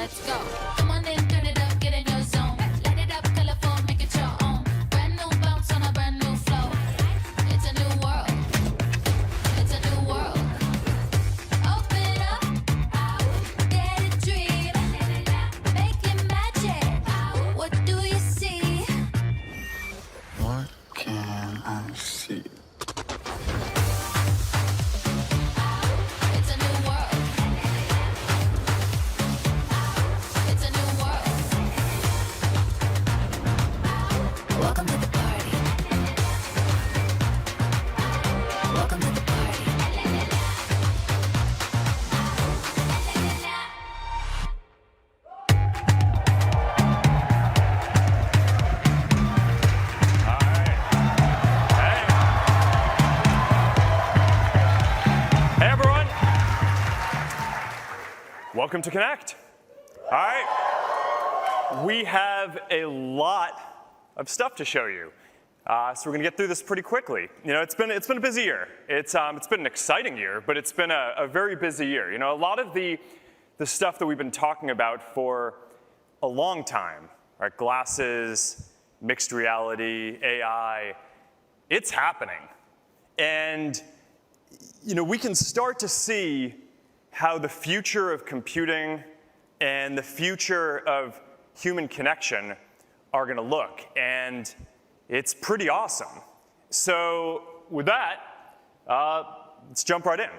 let's go. Come on in, turn it up, get in your zone. Light it up, colorful, make it your own. Brand new bounce on a brand new flow. It's a new world. It's a new world. Open up, get a dream. Make it magic. What do you see? What can I see? It's a new world. It's a new world. Welcome to the party. Welcome to the party. Hey everyone! Welcome to Connect. All right, we have a lot of stuff to show you, so we're gonna get through this pretty quickly. You know, it's been a busy year. It's been an exciting year, but it's been a very busy year. You know, a lot of the stuff that we've been talking about for a long time, right? Glasses, mixed reality, AI, it's happening, and you know, we can start to see how the future of computing and the future of human connection are going to look, and it's pretty awesome. So with that, let's jump right in.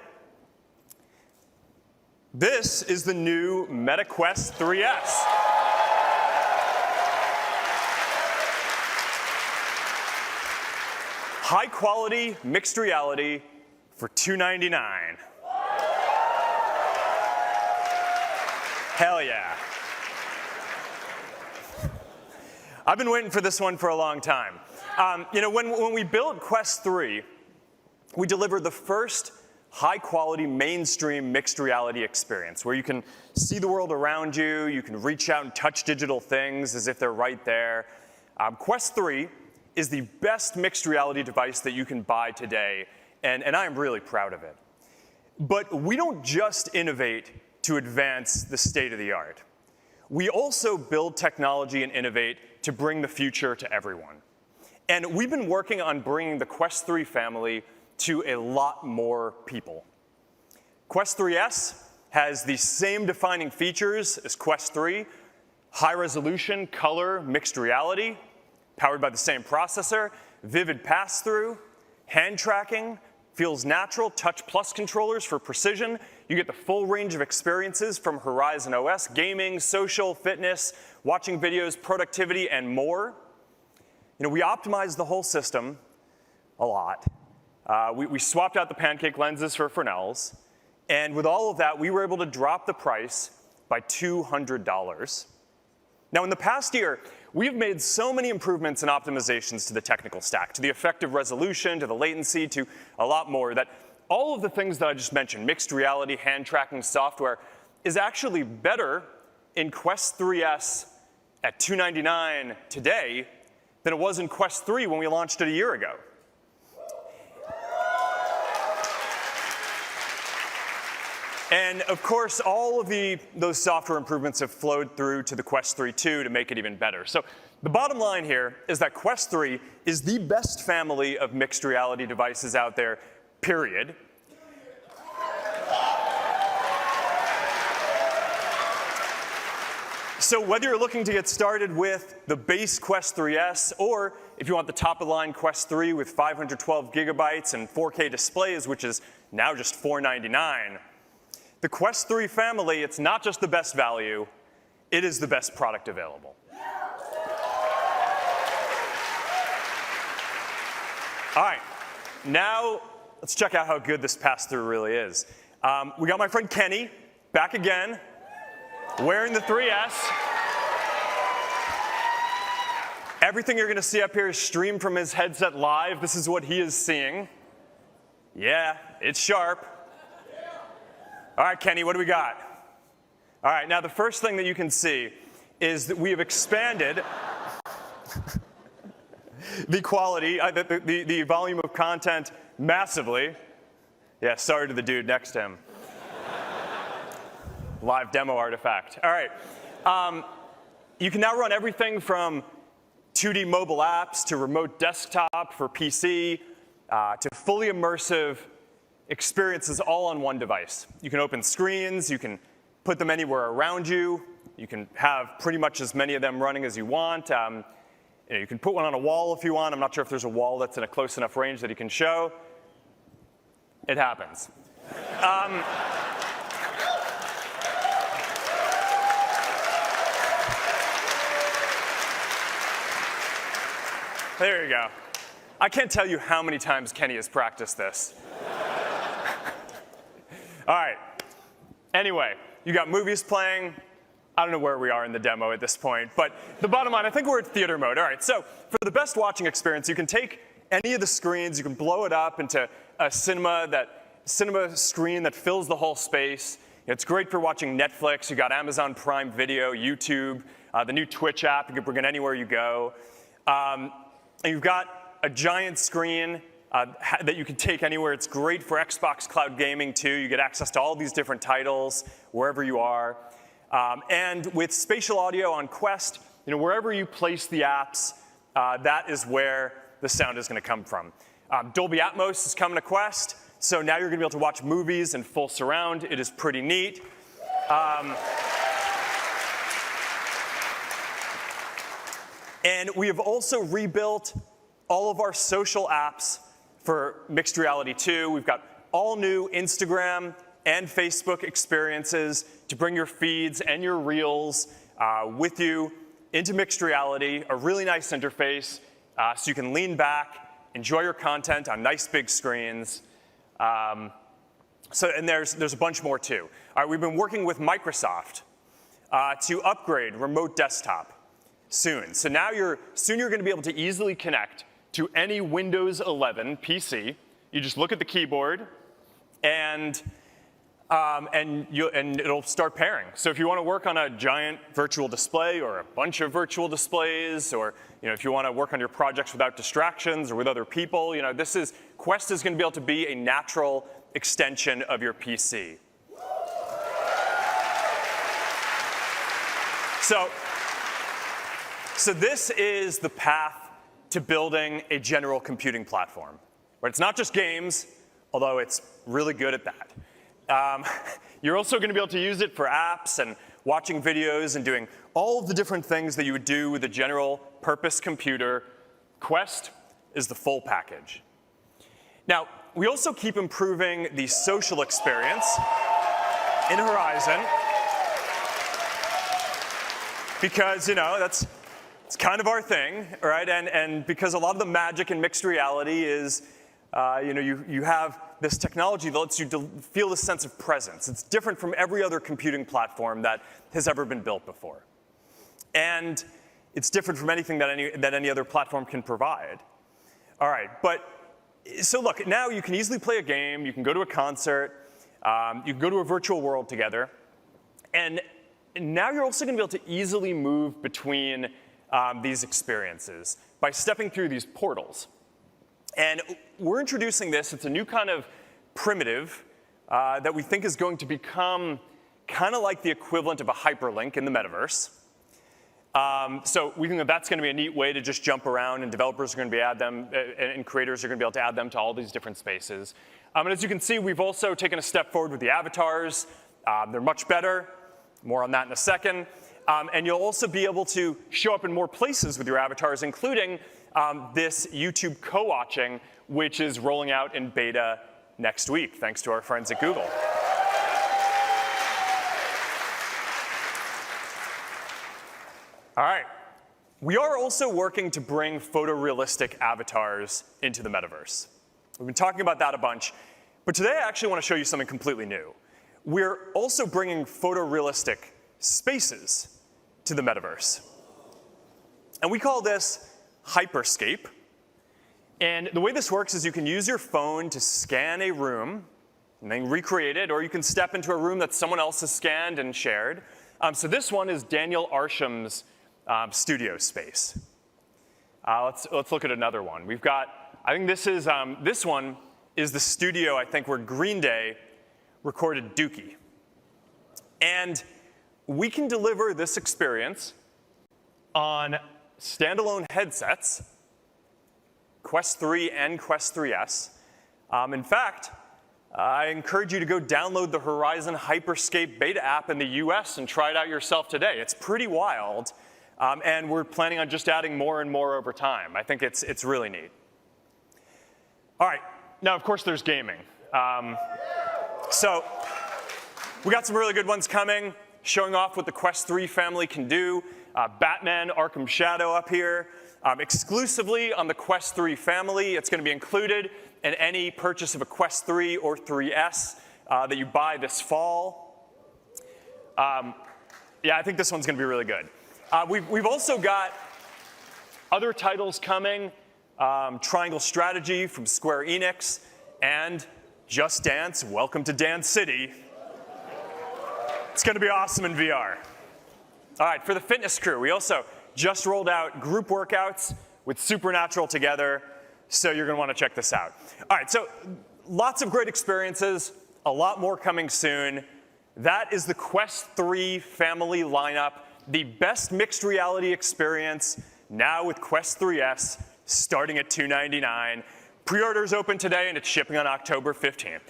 This is the new Meta Quest 3S. High quality mixed reality for $299. Hell yeah. I've been waiting for this one for a long time. You know, when we built Quest 3, we delivered the first high-quality mainstream mixed reality experience where you can see the world around you, you can reach out and touch digital things as if they're right there. Quest 3 is the best mixed reality device that you can buy today, and I am really proud of it. But we don't just innovate to advance the state of the art. We also build technology and innovate to bring the future to everyone. And we've been working on bringing the Quest 3 family to a lot more people. Quest 3S has the same defining features as Quest 3, high resolution, color, mixed reality, powered by the same processor, vivid pass-through, hand tracking, feels natural, Touch Plus controllers for precision. You get the full range of experiences from Horizon OS, gaming, social, fitness, watching videos, productivity, and more. You know, we optimized the whole system a lot. We swapped out the pancake lenses for Fresnel's, and with all of that, we were able to drop the price by $200. Now, in the past year, we've made so many improvements and optimizations to the technical stack, to the effective resolution, to the latency, to a lot more, that all of the things that I just mentioned, mixed reality, hand tracking software, is actually better in Quest 3S at $299 today than it was in Quest 3 when we launched it a year ago. And of course, all of those software improvements have flowed through to the Quest 3 2 to make it even better. So the bottom line here is that Quest 3 is the best family of mixed reality devices out there, period. So whether you're looking to get started with the base Quest 3S, or if you want the top-of-the-line Quest 3 with 512 gigabytes and 4K displays, which is now just $499, the Quest 3 family, it's not just the best value, it is the best product available. All right, now let's check out how good this pass-through really is. We got my friend Kenny back again, wearing the 3S. Everything you're going to see up here is streamed from his headset live. This is what he is seeing. Yeah, it's sharp. All right, Kenny, what do we got? All right, now the first thing that you can see is that we have expanded the quality, the volume of content massively. Yeah, sorry to the dude next to him. live demo artifact. All right. You can now run everything from 2D mobile apps to remote desktop for PC to fully immersive experiences all on one device. You can open screens, you can put them anywhere around you, you can have pretty much as many of them running as you want. You can put one on a wall if you want. I'm not sure if there's a wall that's in a close enough range that you can show. It happens. There you go. I can't tell you how many times Kenny has practiced this. All right. Anyway, you got movies playing. I don't know where we are in the demo at this point, but the bottom line, I think we're at theater mode. All right, so for the best watching experience, you can take any of the screens, you can blow it up into a cinema screen that fills the whole space. It's great for watching Netflix. You got Amazon Prime Video, YouTube, the new Twitch app. You can bring it anywhere you go. And you've got a giant screen that you can take anywhere. It's great for Xbox Cloud Gaming too. You get access to all these different titles wherever you are. And with spatial audio on Quest, wherever you place the apps, that is where the sound is going to come from. Dolby Atmos is coming to Quest, so now you're going to be able to watch movies in full surround. It is pretty neat. And we have also rebuilt all of our social apps for Mixed Reality 2. We've got all new Instagram and Facebook experiences to bring your feeds and your reels with you into mixed reality, a really nice interface so you can lean back, enjoy your content on nice big screens. And there's a bunch more too. All right, we've been working with Microsoft to upgrade remote desktop soon. So now you're going to be able to easily connect to any Windows 11 PC. You just look at the keyboard and it'll start pairing. So if you want to work on a giant virtual display or a bunch of virtual displays, or if you want to work on your projects without distractions or with other people, Quest is going to be able to be a natural extension of your PC. So this is the path to building a general computing platform. Right? It's not just games, although it's really good at that. You're also going to be able to use it for apps and watching videos and doing all of the different things that you would do with a general purpose computer. Quest is the full package. Now, we also keep improving the social experience in Horizon because, it's kind of our thing, right? And because a lot of the magic in mixed reality is, you have this technology that lets you feel this sense of presence. It's different from every other computing platform that has ever been built before. And it's different from anything that any other platform can provide. All right, so look, now you can easily play a game, you can go to a concert, you can go to a virtual world together, and now you're also going to be able to easily move between these experiences by stepping through these portals. And we're introducing this. It's a new kind of primitive that we think is going to become kind of like the equivalent of a hyperlink in the metaverse. So we think that that's going to be a neat way to just jump around, and developers are going to be and creators are going to be able to add them to all these different spaces. And as you can see, we've also taken a step forward with the avatars. They're much better. More on that in a second. And you'll also be able to show up in more places with your avatars, including this YouTube co-watching, which is rolling out in beta next week, thanks to our friends at Google. All right. We are also working to bring photorealistic avatars into the metaverse. We've been talking about that a bunch, but today I actually want to show you something completely new. We're also bringing photorealistic spaces to the metaverse. And we call this Hyperscape. And the way this works is you can use your phone to scan a room and then recreate it, or you can step into a room that someone else has scanned and shared. So this one is Daniel Arsham's studio space. Let's look at another one. We've got, I think this one is the studio, I think, where Green Day recorded Dookie. And we can deliver this experience on standalone headsets, Quest 3 and Quest 3S. In fact, I encourage you to go download the Horizon Hyperscape beta app in the US and try it out yourself today. It's pretty wild, and we're planning on just adding more and more over time. I think it's really neat. All right, now of course there's gaming. So we got some really good ones coming, showing off what the Quest 3 family can do. Batman Arkham Shadow up here. Exclusively on the Quest 3 family. It's going to be included in any purchase of a Quest 3 or 3S that you buy this fall. Yeah, I think this one's going to be really good. We've also got other titles coming. Triangle Strategy from Square Enix, and Just Dance, Welcome to Dance City. It's going to be awesome in VR. All right, for the fitness crew, we also just rolled out group workouts with Supernatural together, so you're going to want to check this out. All right, so lots of great experiences, a lot more coming soon. That is the Quest 3 family lineup, the best mixed reality experience, now with Quest 3S, starting at $299. Pre-orders open today, and it's shipping on October 15th.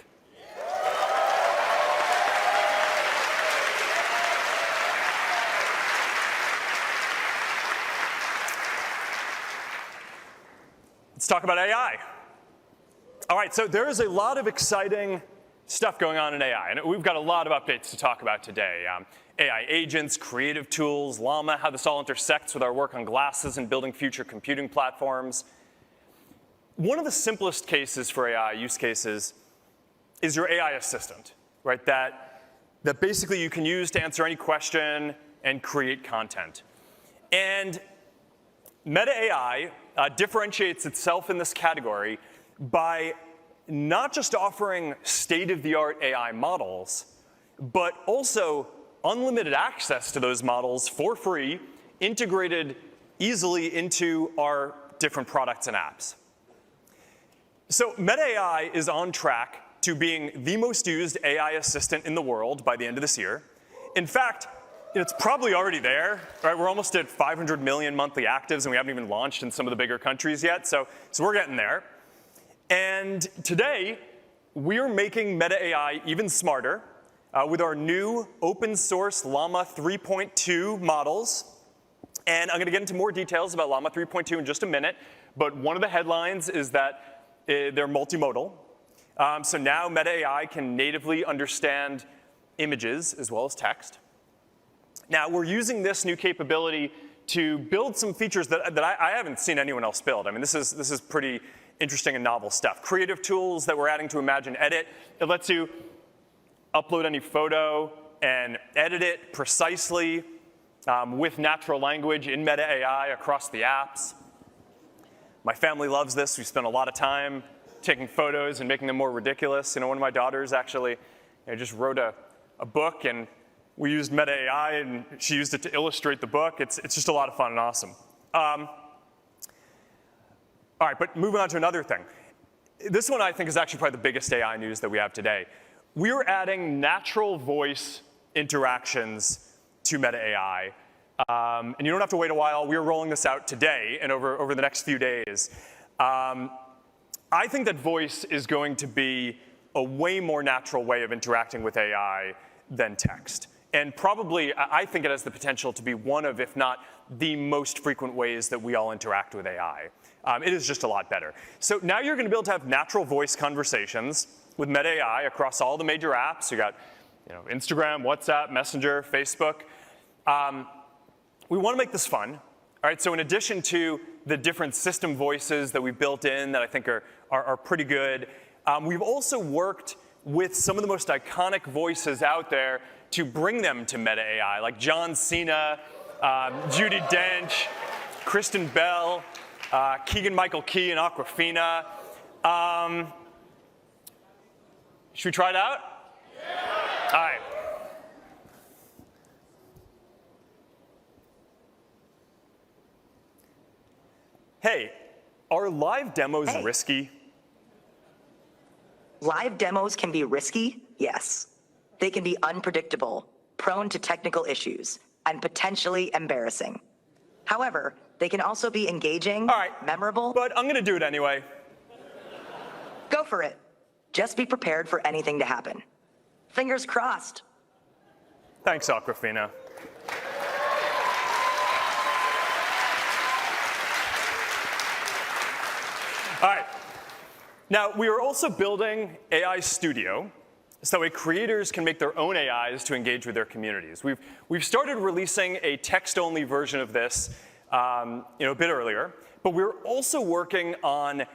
Let's talk about AI. All right, so there is a lot of exciting stuff going on in AI, and we've got a lot of updates to talk about today. AI agents, creative tools, Llama, how this all intersects with our work on glasses and building future computing platforms. One of the simplest cases for AI use cases is your AI assistant, right? That basically you can use to answer any question and create content. And Meta AI differentiates itself in this category by not just offering state-of-the-art AI models, but also unlimited access to those models for free, integrated easily into our different products and apps. So Meta AI is on track to being the most used AI assistant in the world by the end of this year. In fact, it's probably already there, right? We're almost at 500 million monthly actives, and we haven't even launched in some of the bigger countries yet, so we're getting there. And today, we are making Meta AI even smarter with our new open source Llama 3.2 models. And I'm going to get into more details about Llama 3.2 in just a minute, but one of the headlines is that they're multimodal. So now Meta AI can natively understand images as well as text. Now, we're using this new capability to build some features that I haven't seen anyone else build. I mean, this is pretty interesting and novel stuff. Creative tools that we're adding to Imagine Edit. It lets you upload any photo and edit it precisely with natural language in Meta AI across the apps. My family loves this. We spend a lot of time taking photos and making them more ridiculous. You know, one of my daughters actually just wrote a book, and we used Meta AI, and she used it to illustrate the book. It's just a lot of fun and awesome. All right, but moving on to another thing. This one I think is actually probably the biggest AI news that we have today. We are adding natural voice interactions to Meta AI. And you don't have to wait a while. We are rolling this out today and over the next few days. I think that voice is going to be a way more natural way of interacting with AI than text. And probably, I think it has the potential to be one of, if not the most frequent ways that we all interact with AI. It is just a lot better. So now you're going to be able to have natural voice conversations with Meta AI across all the major apps. You got Instagram, WhatsApp, Messenger, Facebook. We want to make this fun. All right, so in addition to the different system voices that we've built in that I think are pretty good, we've also worked with some of the most iconic voices out there to bring them to Meta AI, like John Cena, Judi Dench, Kristen Bell, Keegan-Michael Key, and Awkwafina. Should we try it out? Yeah. All right. Hey, are live demos risky? Live demos can be risky, yes. They can be unpredictable. prone to technical issues, and potentially embarrassing. However, they can also be engaging, memorable. But I'm gonna do it anyway. Go for it. Just be prepared for anything to happen. Fingers crossed. Thanks, Aquafina. All right. Now, we are also building AI Studio, so that way creators can make their own AIs to engage with their communities. We've started releasing a text-only version of this a bit earlier, but we're also working on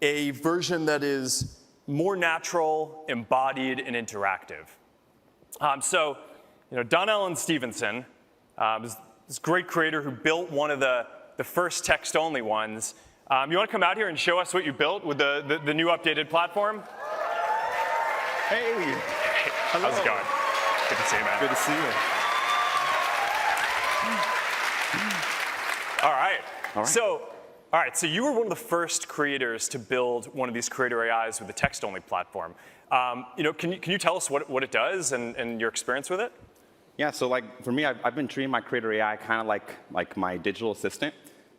a version that is more natural, embodied, and interactive. Don Allen Stevenson is this great creator who built one of the first text-only ones. You want to come out here and show us what you built with the new updated platform? Hey. Hello. How's it going? Good to see you, man. Good to see you. All right. So you were one of the first creators to build one of these creator AIs with the text-only platform. Can you tell us what it does and your experience with it? Yeah, so like for me, I've been treating my creator AI kind of like my digital assistant.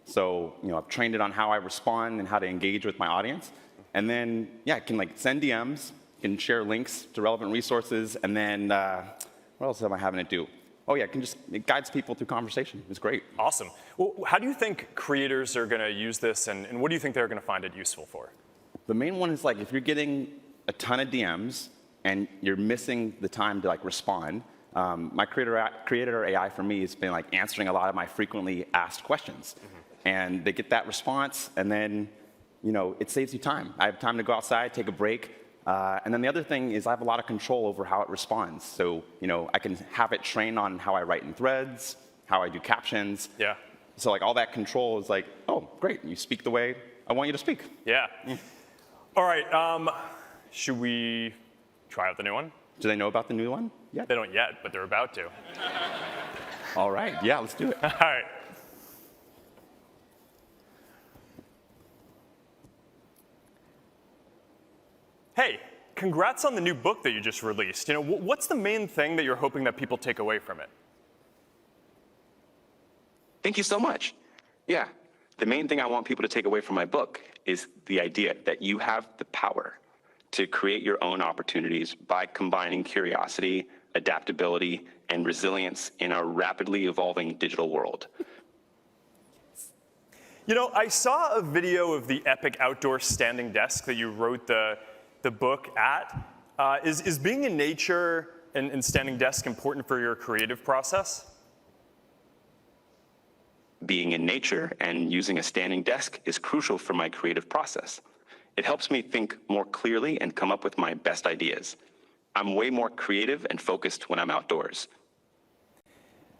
So I've trained it on how I respond and how to engage with my audience. And then, yeah, it can like send DMs, can share links to relevant resources, and then what else am I having it do? Oh yeah, it guides people through conversation. It's great. Awesome. Well, how do you think creators are going to use this, and what do you think they're going to find it useful for? The main one is like if you're getting a ton of DMs and you're missing the time to like respond, my creator AI for me has been like answering a lot of my frequently asked questions. Mm-hmm. And they get that response, and then it saves you time. I have time to go outside, take a break. And then the other thing is I have a lot of control over how it responds. So, I can have it train on how I write in threads, how I do captions. Yeah. So like all that control is like, oh, great, you speak the way I want you to speak. Yeah. All right, should we try out the new one? Do they know about the new one yet? They don't yet, but they're about to. All right, yeah, let's do it. All right. Hey, congrats on the new book that you just released. What's the main thing that you're hoping that people take away from it? Thank you so much. Yeah, the main thing I want people to take away from my book is the idea that you have the power to create your own opportunities by combining curiosity, adaptability, and resilience in a rapidly evolving digital world. I saw a video of the epic outdoor standing desk that you wrote the book at. Is being in nature and standing desk important for your creative process? Being in nature and using a standing desk is crucial for my creative process. It helps me think more clearly and come up with my best ideas. I'm way more creative and focused when I'm outdoors.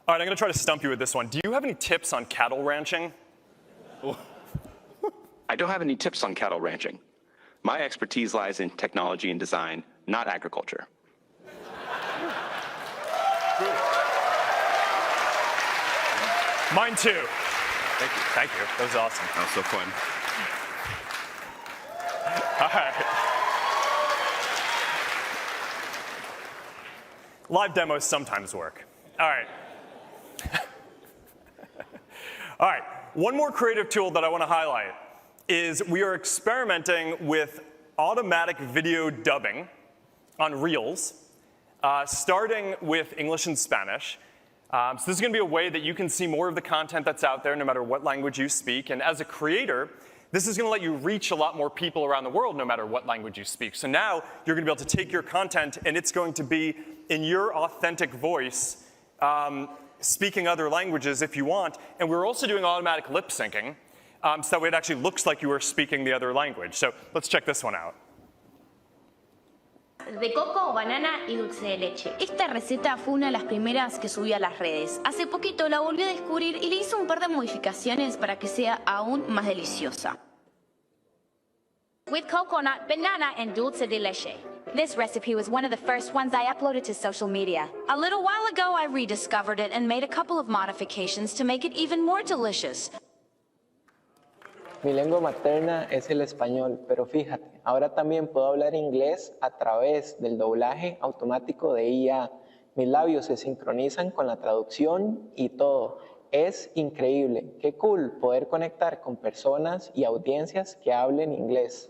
All right, I'm going to try to stump you with this one. Do you have any tips on cattle ranching? I don't have any tips on cattle ranching. My expertise lies in technology and design, not agriculture. Mine too. Thank you. That was awesome. That was so fun. All right. Live demos sometimes work. All right. All right. One more creative tool that I want to highlight is we are experimenting with automatic video dubbing on Reels, starting with English and Spanish. So this is going to be a way that you can see more of the content that's out there no matter what language you speak. And as a creator, this is going to let you reach a lot more people around the world no matter what language you speak. So now you're going to be able to take your content and it's going to be in your authentic voice, speaking other languages if you want. And we're also doing automatic lip syncing, so that way it actually looks like you are speaking the other language. So let's check this one out. De coco, banana y dulce de leche. Esta receta fue una de las primeras que subí a las redes. Hace poquito la volví a descubrir y le hice un par de modificaciones para que sea aún más deliciosa. With coconut, banana, and dulce de leche. This recipe was one of the first ones I uploaded to social media. A little while ago, I rediscovered it and made a couple of modifications to make it even more delicious. Mi lengua materna es el español, pero fíjate, ahora también puedo hablar inglés a través del doblaje automático de IA. Mis labios se sincronizan con la traducción y todo. Es increíble. Qué cool poder conectar con personas y audiencias que hablen inglés.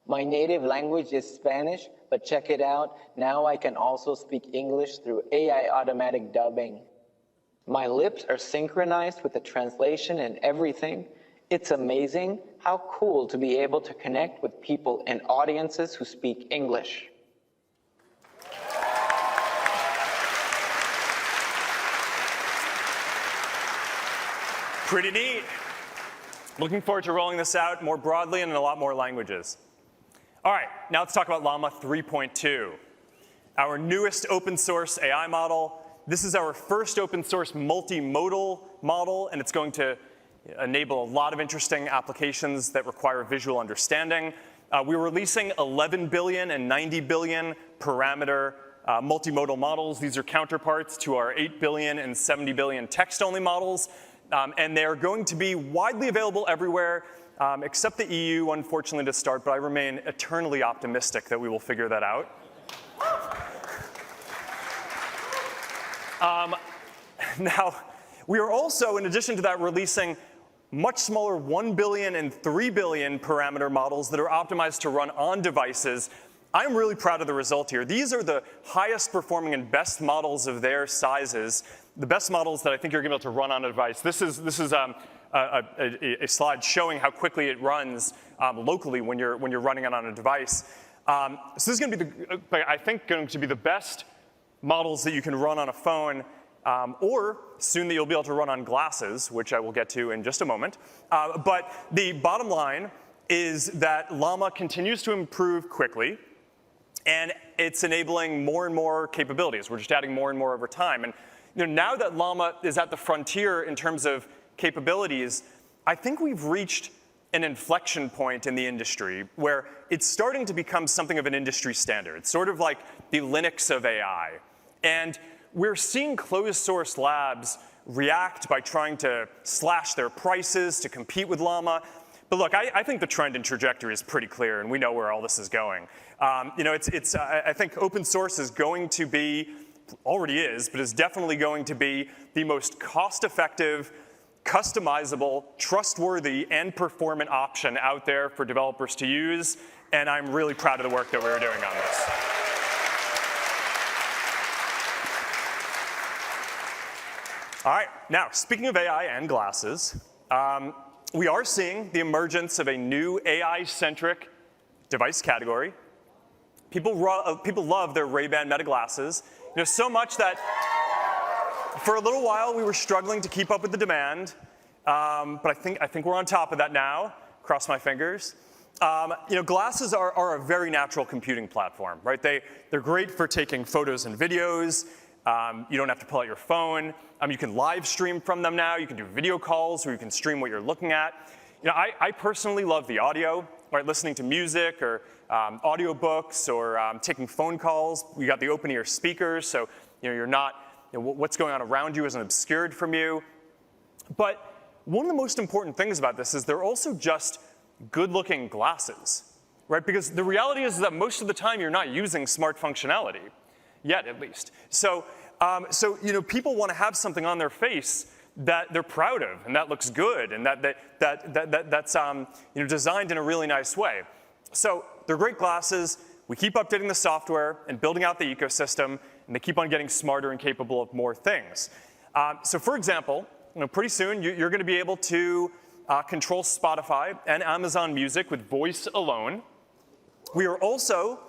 My native language is Spanish, but check it out. Now I can also speak English through AI automatic dubbing. My lips are synchronized with the translation and everything. It's amazing how cool to be able to connect with people and audiences who speak English. Pretty neat. Looking forward to rolling this out more broadly and in a lot more languages. All right, now let's talk about Llama 3.2, our newest open source AI model. This is our first open source multimodal model, and it's going to enable a lot of interesting applications that require visual understanding. We're releasing 11 billion and 90 billion parameter multimodal models. These are counterparts to our 8 billion and 70 billion text-only models. And they're going to be widely available everywhere, except the EU, unfortunately, to start, but I remain eternally optimistic that we will figure that out. Now, we are also, in addition to that, releasing much smaller 1 billion and 3 billion parameter models that are optimized to run on devices. I'm really proud of the result here. These are the highest performing and best models of their sizes, the best models that I think you're going to be able to run on a device. This is a slide showing how quickly it runs locally when you're running it on a device. So this is going to be, I think, going to be the best models that you can run on a phone, or soon that you'll be able to run on glasses, which I will get to in just a moment. But the bottom line is that Llama continues to improve quickly, and it's enabling more and more capabilities. We're just adding more and more over time. And now that Llama is at the frontier in terms of capabilities, I think we've reached an inflection point in the industry where it's starting to become something of an industry standard, sort of like the Linux of AI. And we're seeing closed source labs react by trying to slash their prices to compete with Llama. But look, I think the trend and trajectory is pretty clear, and we know where all this is going. I think open source is going to be, already is, but is definitely going to be the most cost-effective, customizable, trustworthy, and performant option out there for developers to use. And I'm really proud of the work that we were doing on this. All right, now, speaking of AI and glasses, we are seeing the emergence of a new AI-centric device category. People love their Ray-Ban Meta glasses, so much that for a little while we were struggling to keep up with the demand, but I think we're on top of that now. Cross my fingers. Glasses are a very natural computing platform, right? They're great for taking photos and videos. You don't have to pull out your phone. You can live stream from them now. You can do video calls where you can stream what you're looking at. I personally love the audio, right? Listening to music or audiobooks or taking phone calls. We got the open ear speakers, so you're not, what's going on around you isn't obscured from you. But one of the most important things about this is they're also just good-looking glasses, right? Because the reality is that most of the time you're not using smart functionality. Yet, at least. So people want to have something on their face that they're proud of, and that looks good, and that's designed in a really nice way. So they're great glasses. We keep updating the software and building out the ecosystem, and they keep on getting smarter and capable of more things. So for example, pretty soon you're going to be able to control Spotify and Amazon Music with voice alone. We are also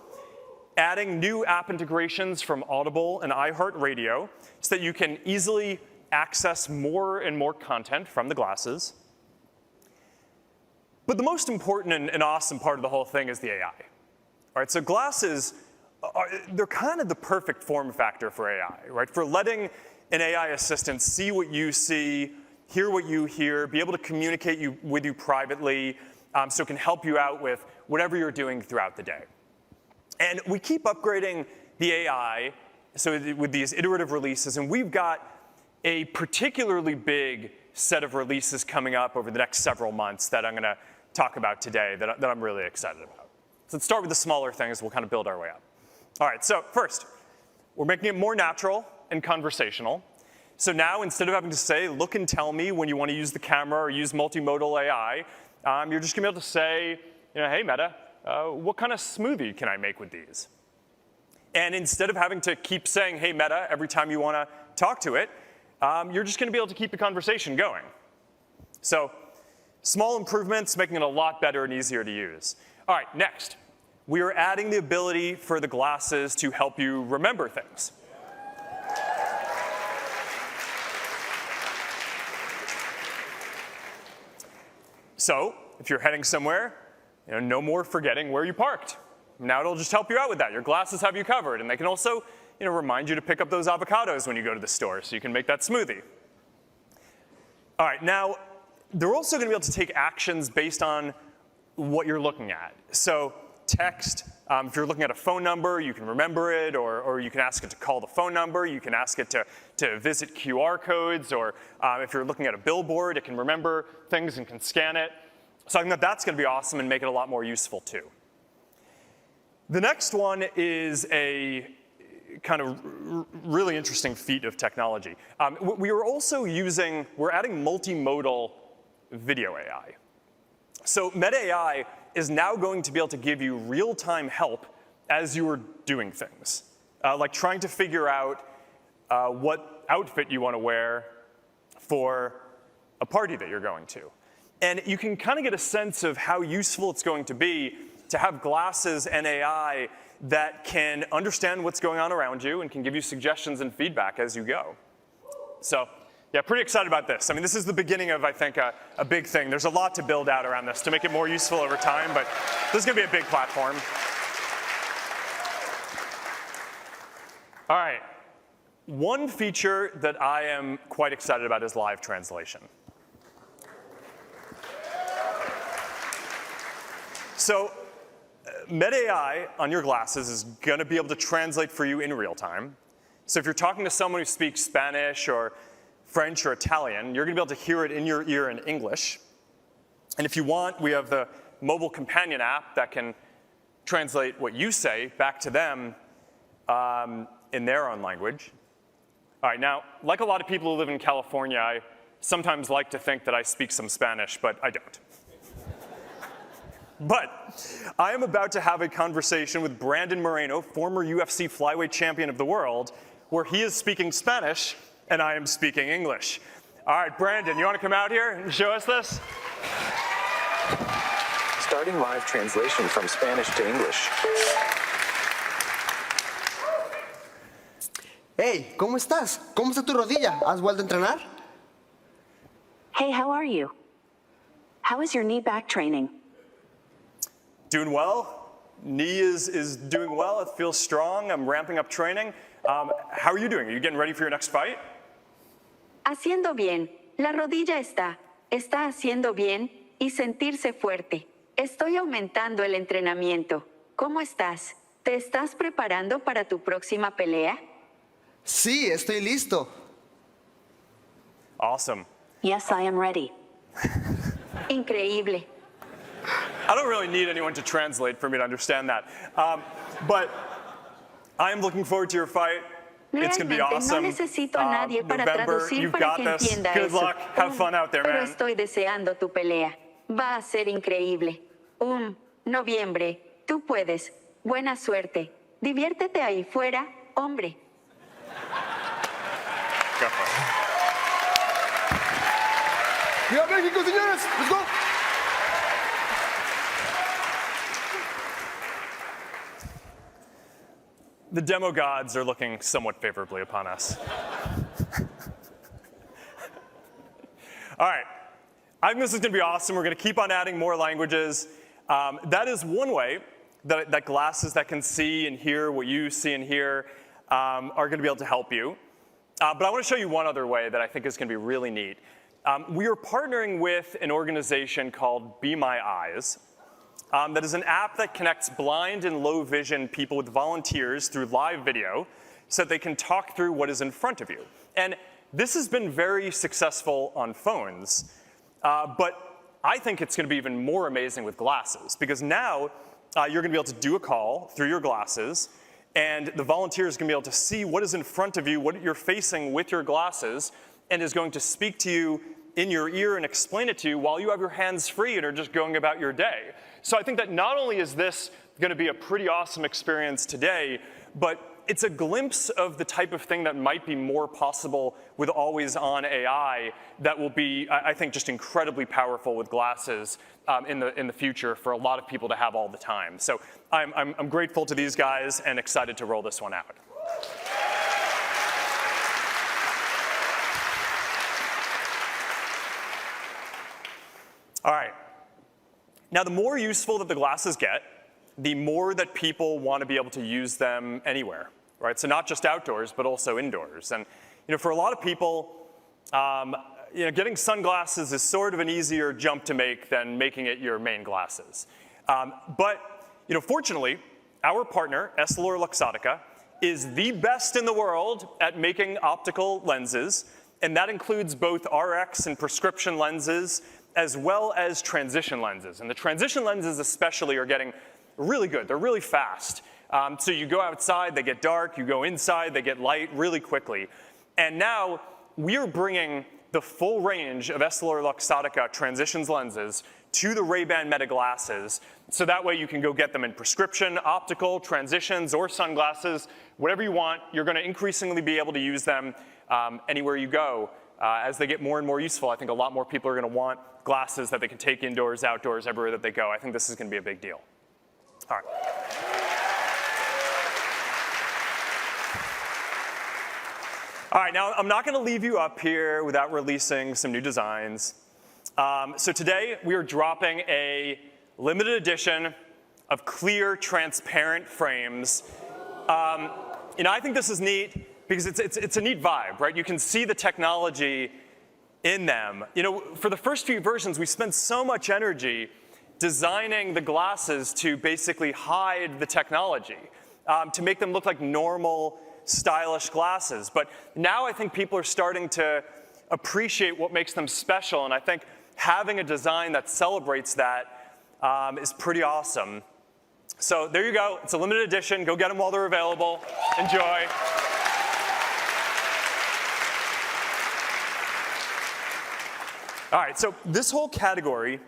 adding new app integrations from Audible and iHeartRadio so that you can easily access more and more content from the glasses. But the most important and awesome part of the whole thing is the AI. All right, so glasses, they're kind of the perfect form factor for AI, right? For letting an AI assistant see what you see, hear what you hear, be able to communicate with you privately, so it can help you out with whatever you're doing throughout the day. And we keep upgrading the AI with these iterative releases, and we've got a particularly big set of releases coming up over the next several months that I'm going to talk about today that I'm really excited about. So let's start with the smaller things. We'll kind of build our way up. All right, so first, We're making it more natural and conversational. So now, instead of having to say, look and tell me when you want to use the camera or use multimodal AI, you're just going to be able to say, hey, Meta, what kind of smoothie can I make with these? And instead of having to keep saying, hey, Meta, every time you want to talk to it, you're just going to be able to keep the conversation going. So small improvements, making it a lot better and easier to use. All right, next. We are adding the ability for the glasses to help you remember things. So if you're heading somewhere, no more forgetting where you parked. Now it'll just help you out with that. Your glasses have you covered, and they can also remind you to pick up those avocados when you go to the store so you can make that smoothie. All right, now they're also going to be able to take actions based on what you're looking at. So text, if you're looking at a phone number, you can remember it, or you can ask it to call the phone number. You can ask it to visit QR codes, or if you're looking at a billboard, it can remember things and can scan it. So I think that's going to be awesome and make it a lot more useful too. The next one is a kind of really interesting feat of technology. We're adding multimodal video AI. So Meta AI is now going to be able to give you real-time help as you are doing things, like trying to figure out what outfit you want to wear for a party that you're going to. And you can kind of get a sense of how useful it's going to be to have glasses and AI that can understand what's going on around you and can give you suggestions and feedback as you go. So yeah, pretty excited about this. I mean, this is the beginning of, I think, a big thing. There's a lot to build out around this to make it more useful over time, but this is going to be a big platform. All right. One feature that I am quite excited about is live translation. So Meta AI on your glasses is going to be able to translate for you in real time. So if you're talking to someone who speaks Spanish or French or Italian, you're going to be able to hear it in your ear in English. And if you want, we have the mobile companion app that can translate what you say back to them in their own language. All right, now, like a lot of people who live in California, I sometimes like to think that I speak some Spanish, but I don't. But I am about to have a conversation with Brandon Moreno, former UFC flyweight champion of the world, where he is speaking Spanish and I am speaking English. All right, Brandon, you want to come out here and show us this? Starting live translation from Spanish to English. Hey, ¿cómo estás? ¿Cómo está tu rodilla? ¿Has vuelto a entrenar? Hey, how are you? How is your knee back training? Doing well. Knee is doing well. It feels strong. I'm ramping up training. How are you doing? Are you getting ready for your next fight? Haciendo bien. La rodilla está haciendo bien y sentirse fuerte. Estoy aumentando el entrenamiento. ¿Cómo estás? ¿Te estás preparando para tu próxima pelea? Sí, estoy listo. Awesome. Yes, I am ready. Increíble. I don't really need anyone to translate for me to understand that. But I am looking forward to your fight. It's going to be awesome. No necesito a nadie para November, traducir you've para got que this. entienda Good eso. luck. Have fun out there, Pero man. estoy deseando tu pelea. Va a ser increíble. Noviembre. Tú puedes. Buena suerte. Diviértete ahí fuera, hombre. Go for it. ¡Viva México, señores! ¡Let's go! The demo gods are looking somewhat favorably upon us. All right. I think this is going to be awesome. We're going to keep on adding more languages. That is one way that glasses that can see and hear what you see and hear are going to be able to help you. But I want to show you one other way that I think is going to be really neat. We are partnering with an organization called Be My Eyes. That is an app that connects blind and low vision people with volunteers through live video so that they can talk through what is in front of you. And this has been very successful on phones, but I think it's going to be even more amazing with glasses because now you're going to be able to do a call through your glasses And the volunteer is going to be able to see what is in front of you, what you're facing with your glasses, and is going to speak to you in your ear and explain it to you while you have your hands free and are just going about your day. So I think that not only is this going to be a pretty awesome experience today, but it's a glimpse of the type of thing that might be more possible with always-on AI that will be, I think, just incredibly powerful with glasses in the future for a lot of people to have all the time. So I'm grateful to these guys and excited to roll this one out. All right. Now, the more useful that the glasses get, the more that people want to be able to use them anywhere, right? So not just outdoors, but also indoors. And for a lot of people, getting sunglasses is sort of an easier jump to make than making it your main glasses. But fortunately, our partner, EssilorLuxottica, is the best in the world at making optical lenses, and that includes both RX and prescription lenses, as well as transition lenses. And the transition lenses especially are getting really good. They're really fast. So you go outside, they get dark. You go inside, they get light really quickly. And now we are bringing the full range of EssilorLuxottica transitions lenses to the Ray-Ban Meta glasses, so that way you can go get them in prescription, optical, transitions, or sunglasses, whatever you want. You're going to increasingly be able to use them anywhere you go. As they get more and more useful, I think a lot more people are going to want glasses that they can take indoors, outdoors, everywhere that they go. I think this is going to be a big deal. All right. All right, now I'm not going to leave you up here without releasing some new designs. So today we are dropping a limited edition of clear, transparent frames. I think this is neat because it's a neat vibe, right? You can see the technology in them. For the first few versions, we spent so much energy designing the glasses to basically hide the technology, to make them look like normal, stylish glasses. But now I think people are starting to appreciate what makes them special, and I think having a design that celebrates that is pretty awesome. So there you go. It's a limited edition. Go get them while they're available. Enjoy. All right, so this whole category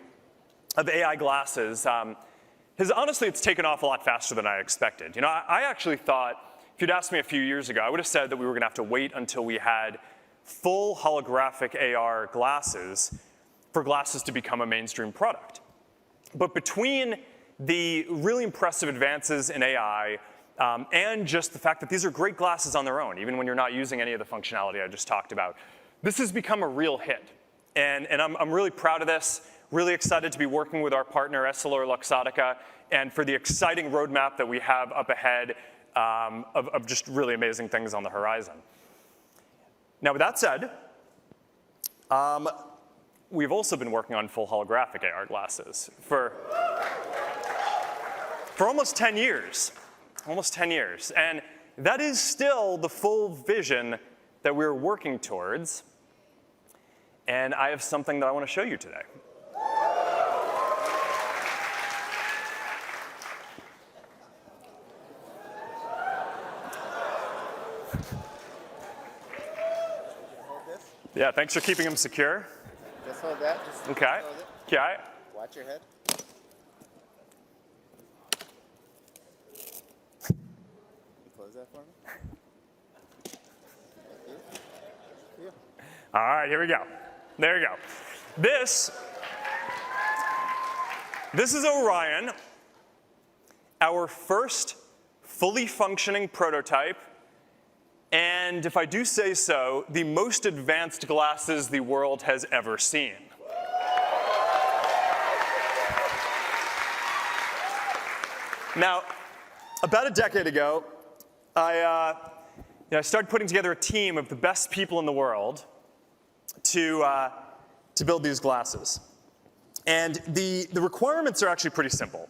of AI glasses has honestly, it's taken off a lot faster than I expected. I actually thought, if you'd asked me a few years ago, I would have said that we were going to have to wait until we had full holographic AR glasses for glasses to become a mainstream product. But between the really impressive advances in AI and just the fact that these are great glasses on their own, even when you're not using any of the functionality I just talked about, this has become a real hit. And I'm really proud of this, really excited to be working with our partner, EssilorLuxottica, and for the exciting roadmap that we have up ahead of just really amazing things on the horizon. Now, with that said, we've also been working on full holographic AR glasses for almost 10 years. Almost 10 years. And that is still the full vision that we're working towards. And I have something that I want to show you today. Yeah, thanks for keeping them secure. Just hold that. Okay. Hold it. Okay. Watch your head. Close that for me. Thank you. All right, here we go. There you go. This is Orion, our first fully functioning prototype, and if I do say so, the most advanced glasses the world has ever seen. Now, about a decade ago, I started putting together a team of the best people in the world to build these glasses. And the requirements are actually pretty simple.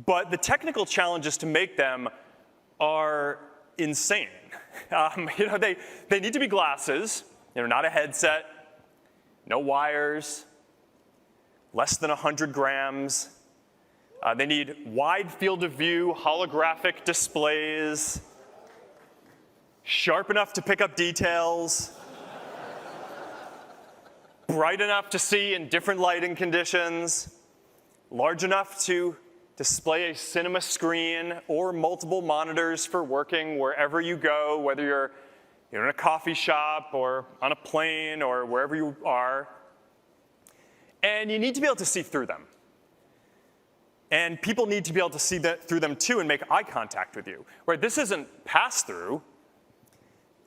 But the technical challenges to make them are insane. They need to be glasses, not a headset, no wires, less than 100 grams, They need wide field of view, holographic displays, sharp enough to pick up details, bright enough to see in different lighting conditions, large enough to display a cinema screen or multiple monitors for working wherever you go, whether you're in a coffee shop or on a plane or wherever you are. And you need to be able to see through them. And people need to be able to see through them too and make eye contact with you. Right? This isn't pass-through.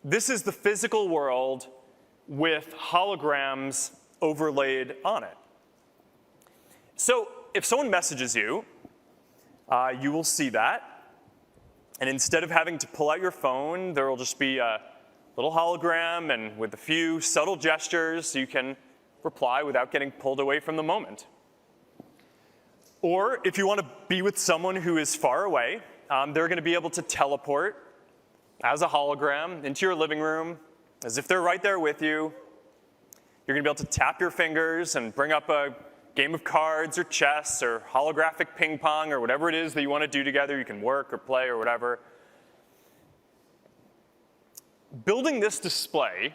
This is the physical world with holograms overlaid on it. So if someone messages you, you will see that. And instead of having to pull out your phone, there will just be a little hologram, and with a few subtle gestures, you can reply without getting pulled away from the moment. Or if you want to be with someone who is far away, they're going to be able to teleport as a hologram into your living room, as if they're right there with you. You're going to be able to tap your fingers and bring up a game of cards or chess or holographic ping pong or whatever it is that you want to do together. You can work or play or whatever. Building this display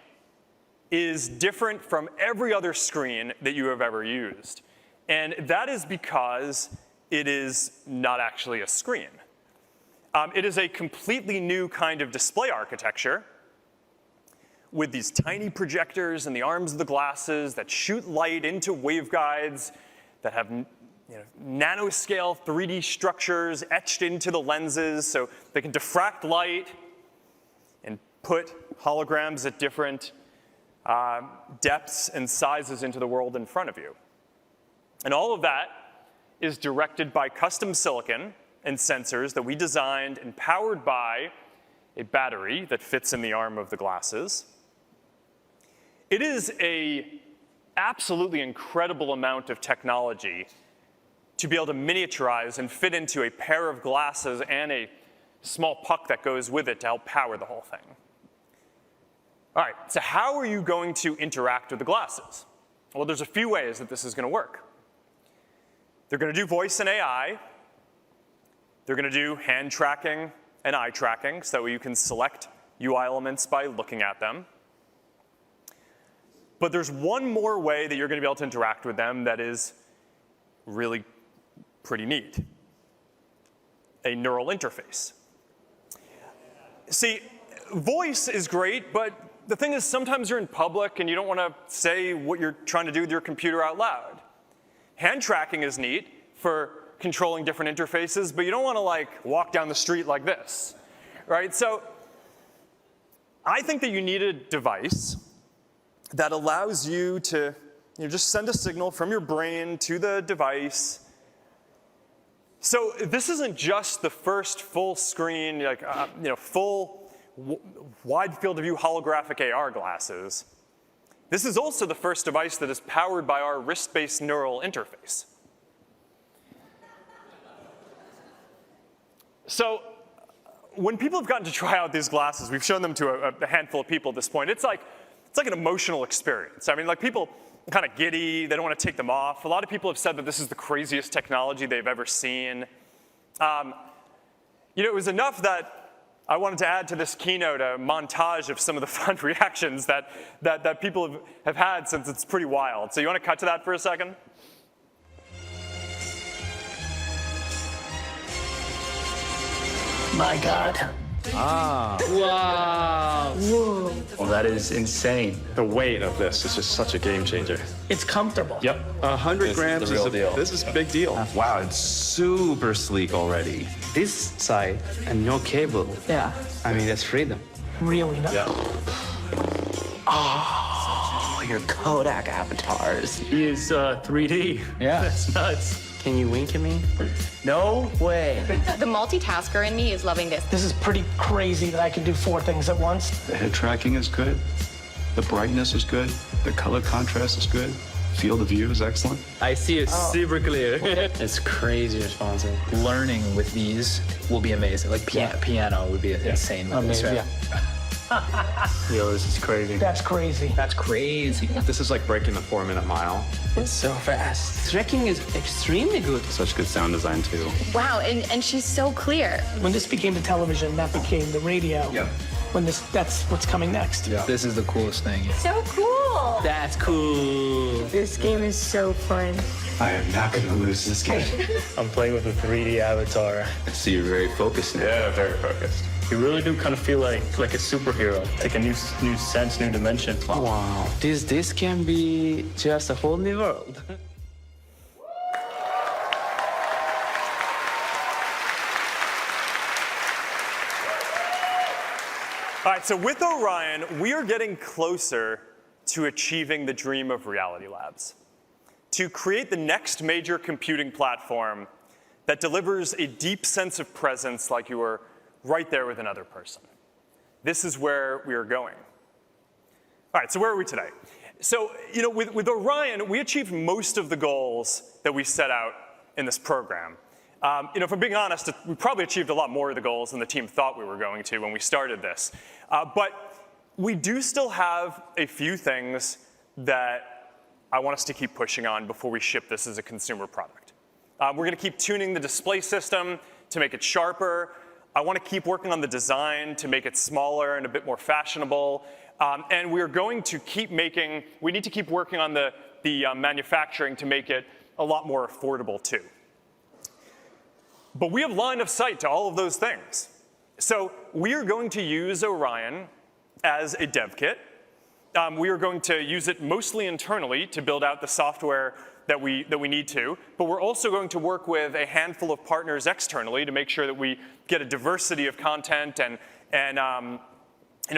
is different from every other screen that you have ever used. And that is because it is not actually a screen. It is a completely new kind of display architecture with these tiny projectors in the arms of the glasses that shoot light into waveguides that have nanoscale 3D structures etched into the lenses so they can diffract light and put holograms at different depths and sizes into the world in front of you. And all of that is directed by custom silicon and sensors that we designed and powered by a battery that fits in the arm of the glasses. It is an absolutely incredible amount of technology to be able to miniaturize and fit into a pair of glasses and a small puck that goes with it to help power the whole thing. All right, so how are you going to interact with the glasses? Well, there's a few ways that this is going to work. They're going to do voice and AI. They're going to do hand tracking and eye tracking, so you can select UI elements by looking at them. But there's one more way that you're going to be able to interact with them that is really pretty neat: a neural interface. See, voice is great, but the thing is sometimes you're in public and you don't want to say what you're trying to do with your computer out loud. Hand tracking is neat for controlling different interfaces, but you don't want to walk down the street like this, right? So I think that you need a device that allows you to just send a signal from your brain to the device. So this isn't just the first full screen, full wide field of view holographic AR glasses. This is also the first device that is powered by our wrist-based neural interface. So when people have gotten to try out these glasses, we've shown them to a handful of people at this point, it's like an emotional experience. I mean, people are kind of giddy, they don't want to take them off. A lot of people have said that this is the craziest technology they've ever seen. It was enough that I wanted to add to this keynote a montage of some of the fun reactions that people have had, since it's pretty wild. So you want to cut to that for a second? My God. Ah. Wow. Whoa. Well, that is insane. The weight of this is just such a game changer. It's comfortable. Yep. 100 grams is a deal. This is a big deal. Wow, it's super sleek already. This side and no cable. Yeah. I mean, that's freedom. Really nice. Yeah. Oh, your Kodak avatars. He is 3D. Yeah. That's nuts. Can you wink at me? No way. The multitasker in me is loving this. This is pretty crazy that I can do 4 things at once. The head tracking is good. The brightness is good. The color contrast is good. Field of view is excellent. I see it super clear. It's crazy responsive. Learning with these will be amazing. Piano would be insane. Amazing, right? yeah. Yo, this is crazy. That's crazy. That's crazy. This is like breaking the 4-minute mile. It's so fast. Tracking is extremely good. Such good sound design, too. Wow, and she's so clear. When this became the television, that became the radio. Yep. That's what's coming next. Yeah. This is the coolest thing. So cool. That's cool. This game is so fun. I am not going to lose this game. I'm playing with a 3D avatar. I see you're very focused now. Yeah, very focused. You really do kind of feel like a superhero. Take a new sense, new dimension. Wow. This can be just a whole new world. All right, so with Orion, we are getting closer to achieving the dream of Reality Labs, to create the next major computing platform that delivers a deep sense of presence like you were right there with another person. This is where we are going. All right, so where are we today? So, with Orion, we achieved most of the goals that we set out in this program. If I'm being honest, we probably achieved a lot more of the goals than the team thought we were going to when we started this. But we do still have a few things that I want us to keep pushing on before we ship this as a consumer product. We're going to keep tuning the display system to make it sharper. I want to keep working on the design to make it smaller and a bit more fashionable. And we're going to we need to keep working on the manufacturing to make it a lot more affordable too. But we have line of sight to all of those things. So we are going to use Orion as a dev kit. We are going to use it mostly internally to build out the software that we need to, but we're also going to work with a handful of partners externally to make sure that we get a diversity of content and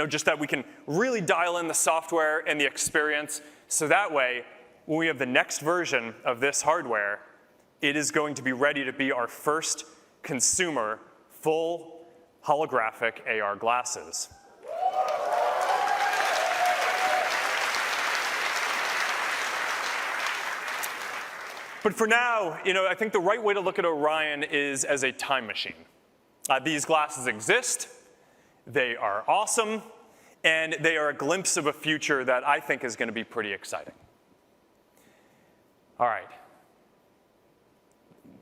just that we can really dial in the software and the experience, so that way, when we have the next version of this hardware, it is going to be ready to be our first consumer full holographic AR glasses. But for now, I think the right way to look at Orion is as a time machine. These glasses exist, they are awesome, and they are a glimpse of a future that I think is going to be pretty exciting. All right.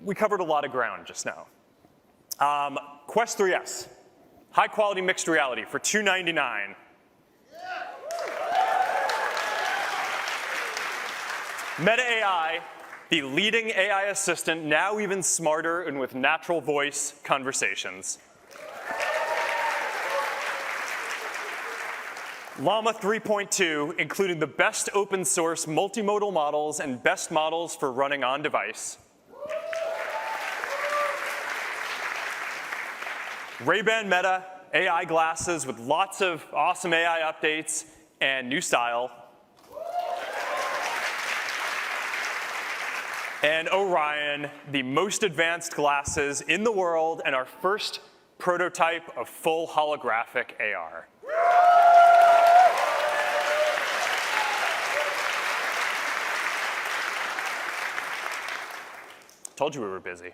We covered a lot of ground just now. Quest 3S, high quality mixed reality for $299. Meta AI, the leading AI assistant, now even smarter and with natural voice conversations. Llama 3.2, including the best open source multimodal models and best models for running on device. Ray-Ban Meta AI glasses with lots of awesome AI updates and new style. And Orion, the most advanced glasses in the world and our first prototype of full holographic AR. Told you we were busy.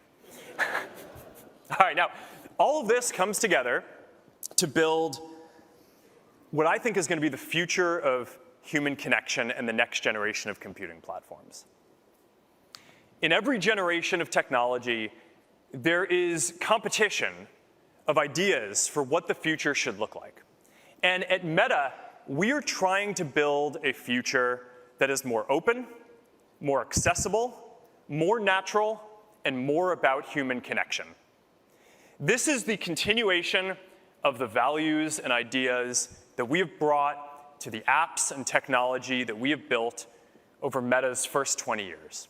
All right, now, all of this comes together to build what I think is going to be the future of human connection and the next generation of computing platforms. In every generation of technology, there is competition of ideas for what the future should look like. And at Meta, we are trying to build a future that is more open, more accessible, more natural, and more about human connection. This is the continuation of the values and ideas that we have brought to the apps and technology that we have built over Meta's first 20 years.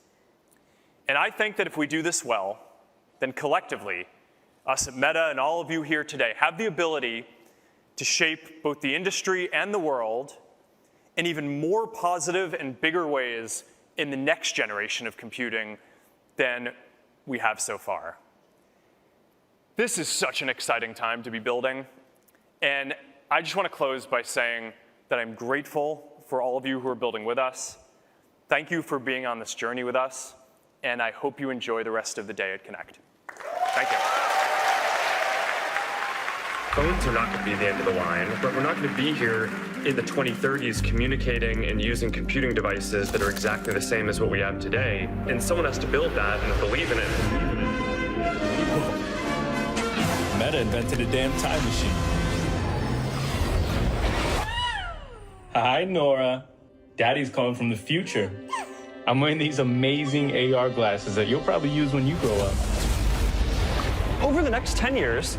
And I think that if we do this well, then collectively, us at Meta and all of you here today have the ability to shape both the industry and the world in even more positive and bigger ways in the next generation of computing than we have so far. This is such an exciting time to be building, and I just want to close by saying that I'm grateful for all of you who are building with us. Thank you for being on this journey with us, and I hope you enjoy the rest of the day at Connect. Thank you. Phones are not going to be the end of the line, but we're not going to be here in the 2030s communicating and using computing devices that are exactly the same as what we have today. And someone has to build that and believe in it. Meta invented a damn time machine. Hi, Nora. Daddy's calling from the future. I'm wearing these amazing AR glasses that you'll probably use when you grow up. Over the next 10 years,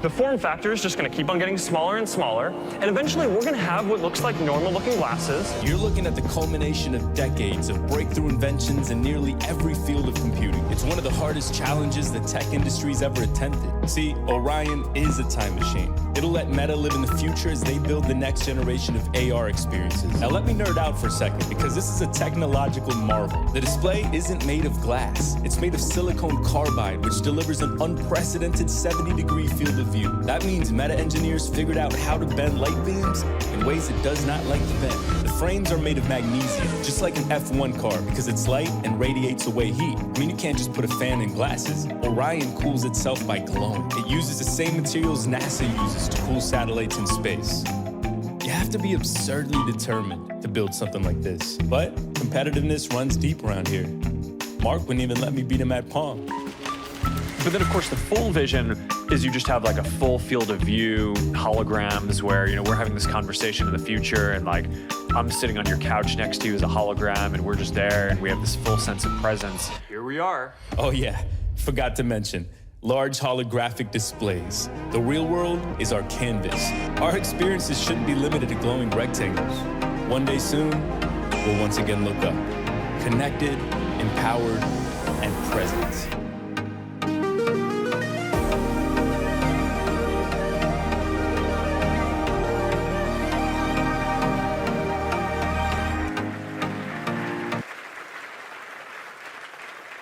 the form factor is just going to keep on getting smaller and smaller, and eventually we're going to have what looks like normal-looking glasses. You're looking at the culmination of decades of breakthrough inventions in nearly every field of computing. It's one of the hardest challenges the tech industry's ever attempted. See, Orion is a time machine. It'll let Meta live in the future as they build the next generation of AR experiences. Now let me nerd out for a second, because this is a technological marvel. The display isn't made of glass. It's made of silicon carbide, which delivers an unprecedented 70-degree field of view. That means Meta engineers figured out how to bend light beams in ways it does not like to bend. The frames are made of magnesium, just like an F1 car, because it's light and radiates away heat. I mean, you can't just put a fan in glasses. Orion cools itself by glowing. It uses the same materials NASA uses to cool satellites in space. You have to be absurdly determined to build something like this. But competitiveness runs deep around here. Mark wouldn't even let me beat him at Pong. But then, of course, the full vision is you just have like a full field of view, holograms where, you know, we're having this conversation in the future and like I'm sitting on your couch next to you as a hologram and we're just there and we have this full sense of presence. Here we are. Oh yeah, forgot to mention, large holographic displays. The real world is our canvas. Our experiences shouldn't be limited to glowing rectangles. One day soon, we'll once again look up, connected, empowered, and present.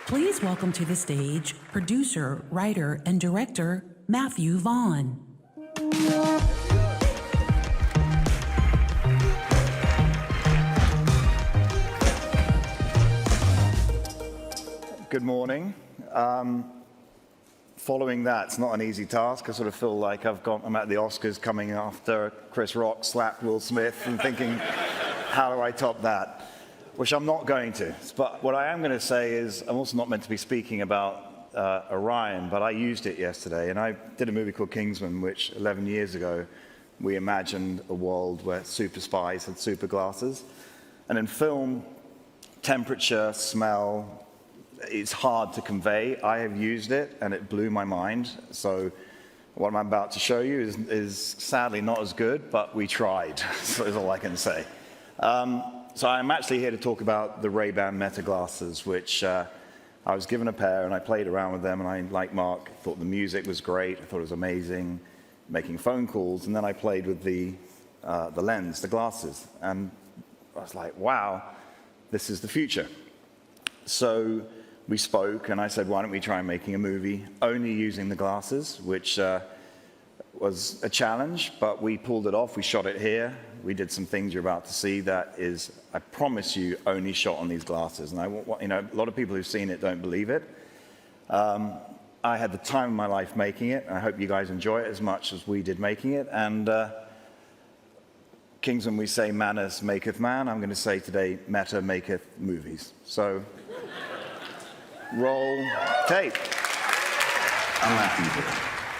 Please welcome to the stage producer, writer, and director Matthew Vaughn. Good morning. Following that, it's not an easy task. I sort of feel like I'm at the Oscars coming after Chris Rock slapped Will Smith and thinking, how do I top that? Which I'm not going to. But what I am going to say is, I'm also not meant to be speaking about Orion, but I used it yesterday. And I did a movie called Kingsman, which 11 years ago, we imagined a world where super spies had super glasses. And in film, temperature, smell, it's hard to convey. I have used it, and it blew my mind. So what I'm about to show you is sadly not as good, but we tried, so that's all I can say. So I'm actually here to talk about the Ray-Ban Meta glasses, which I was given a pair, and I played around with them, and I, like Mark, thought the music was great. I thought it was amazing, making phone calls, and then I played with the lens, the glasses, and I was like, wow, this is the future. So we spoke, and I said, why don't we try making a movie only using the glasses, which was a challenge, but we pulled it off. We shot it here. We did some things you're about to see that is, I promise you, only shot on these glasses. And a lot of people who've seen it don't believe it. I had the time of my life making it. I hope you guys enjoy it as much as we did making it. And Kingsman, we say manners maketh man. I'm going to say today, Meta maketh movies. So roll tape. I'm Matthew.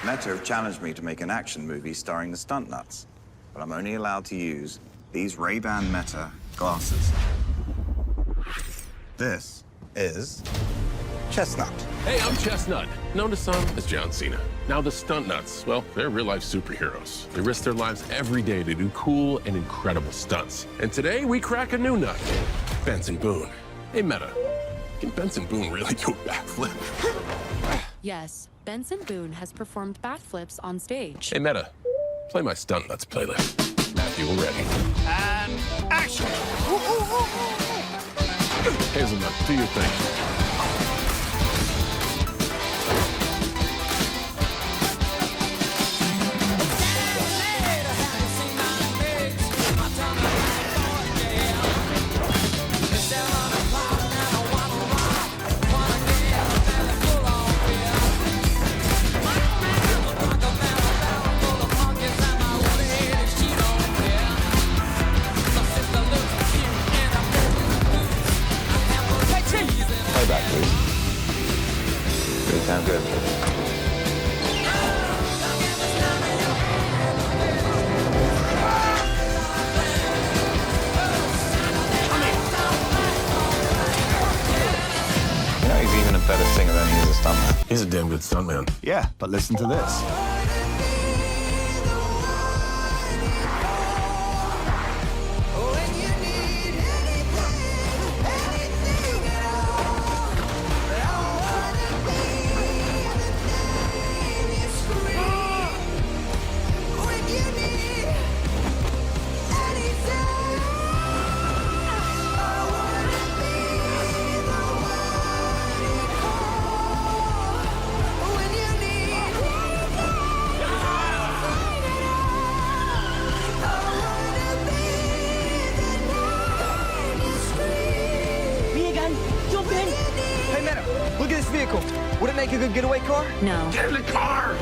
Meta have challenged me to make an action movie starring the stunt nuts, but I'm only allowed to use these Ray-Ban Meta glasses. This is Chestnut. Hey, I'm Chestnut, known to some as John Cena. Now the stunt nuts, well, they're real-life superheroes. They risk their lives every day to do cool and incredible stunts. And today we crack a new nut, Benson Boone. Hey, Meta, can Benson Boone really do a backflip? Yes, Benson Boone has performed backflips on stage. Hey, Meta, play my stunt nuts playlist. Matthew, we're ready. And action! Hazelnut, do your thing. damn good stuntman. Yeah, but listen to this. Would it make a good getaway car? No. Get in the car!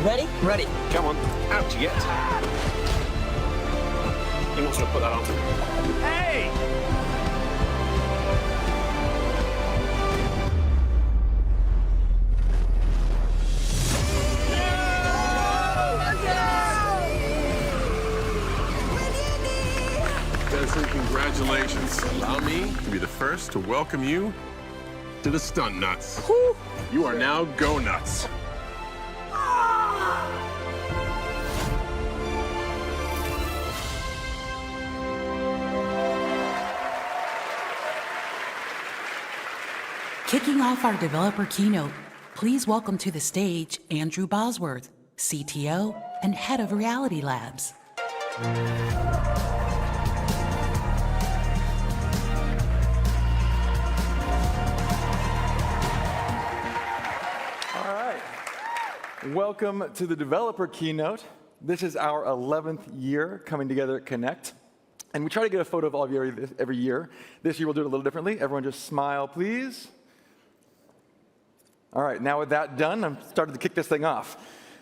Ready? Ready. Come on, out you get. He wants to put that on. Hey! Desmond, congratulations. Allow me to be the first to welcome you to the Stunt Nuts. Whew. You are now Go Nuts. Kicking off our developer keynote, please welcome to the stage Andrew Bosworth, CTO and head of Reality Labs. Welcome to the developer keynote. This is our 11th year coming together at Connect. And we try to get a photo of all of you every year. This year we'll do it a little differently. Everyone just smile, please. All right, now with that done, I'm starting to kick this thing off.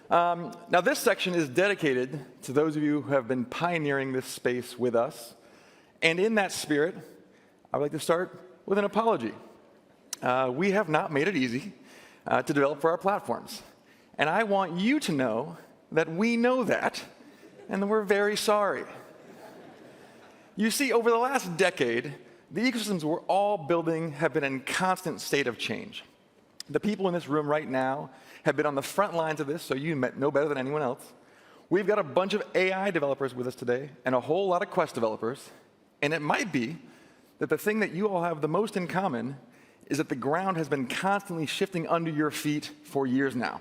Now this section is dedicated to those of you who have been pioneering this space with us. And in that spirit, I would like to start with an apology. We have not made it easy to develop for our platforms. And I want you to know that we know that, and that we're very sorry. You see, over the last decade, the ecosystems we're all building have been in constant state of change. The people in this room right now have been on the front lines of this, so you know better than anyone else. We've got a bunch of AI developers with us today, and a whole lot of Quest developers. And it might be that the thing that you all have the most in common is that the ground has been constantly shifting under your feet for years now.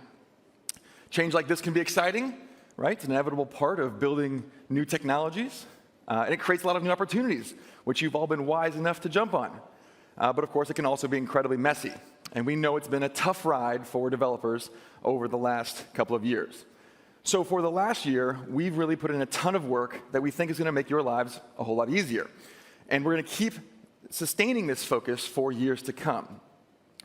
Change like this can be exciting, right? It's an inevitable part of building new technologies. And it creates a lot of new opportunities, which you've all been wise enough to jump on. But of course, it can also be incredibly messy. And we know it's been a tough ride for developers over the last couple of years. So for the last year, we've really put in a ton of work that we think is going to make your lives a whole lot easier. And we're going to keep sustaining this focus for years to come.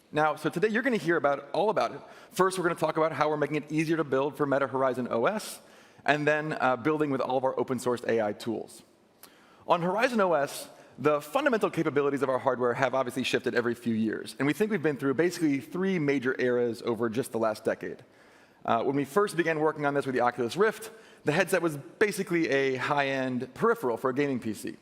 Now, so today you're going to hear all about it. First, we're going to talk about how we're making it easier to build for Meta Horizon OS, and then building with all of our open source AI tools. On Horizon OS, the fundamental capabilities of our hardware have obviously shifted every few years. And we think we've been through basically 3 major eras over just the last decade. When we first began working on this with the Oculus Rift, the headset was basically a high-end peripheral for a gaming PC.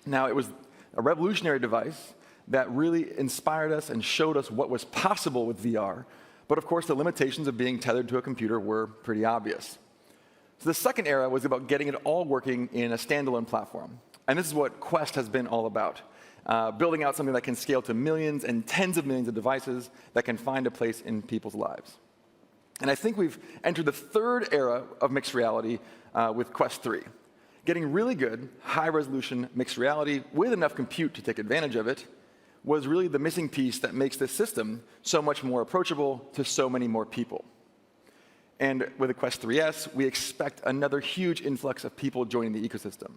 Now, it was a revolutionary device that really inspired us and showed us what was possible with VR. But of course, the limitations of being tethered to a computer were pretty obvious. So the second era was about getting it all working in a standalone platform. And this is what Quest has been all about. Building out something that can scale to millions and tens of millions of devices that can find a place in people's lives. And I think we've entered the third era of mixed reality with Quest 3. Getting really good, high-resolution mixed reality with enough compute to take advantage of it was really the missing piece that makes this system so much more approachable to so many more people. And with the Quest 3S, we expect another huge influx of people joining the ecosystem.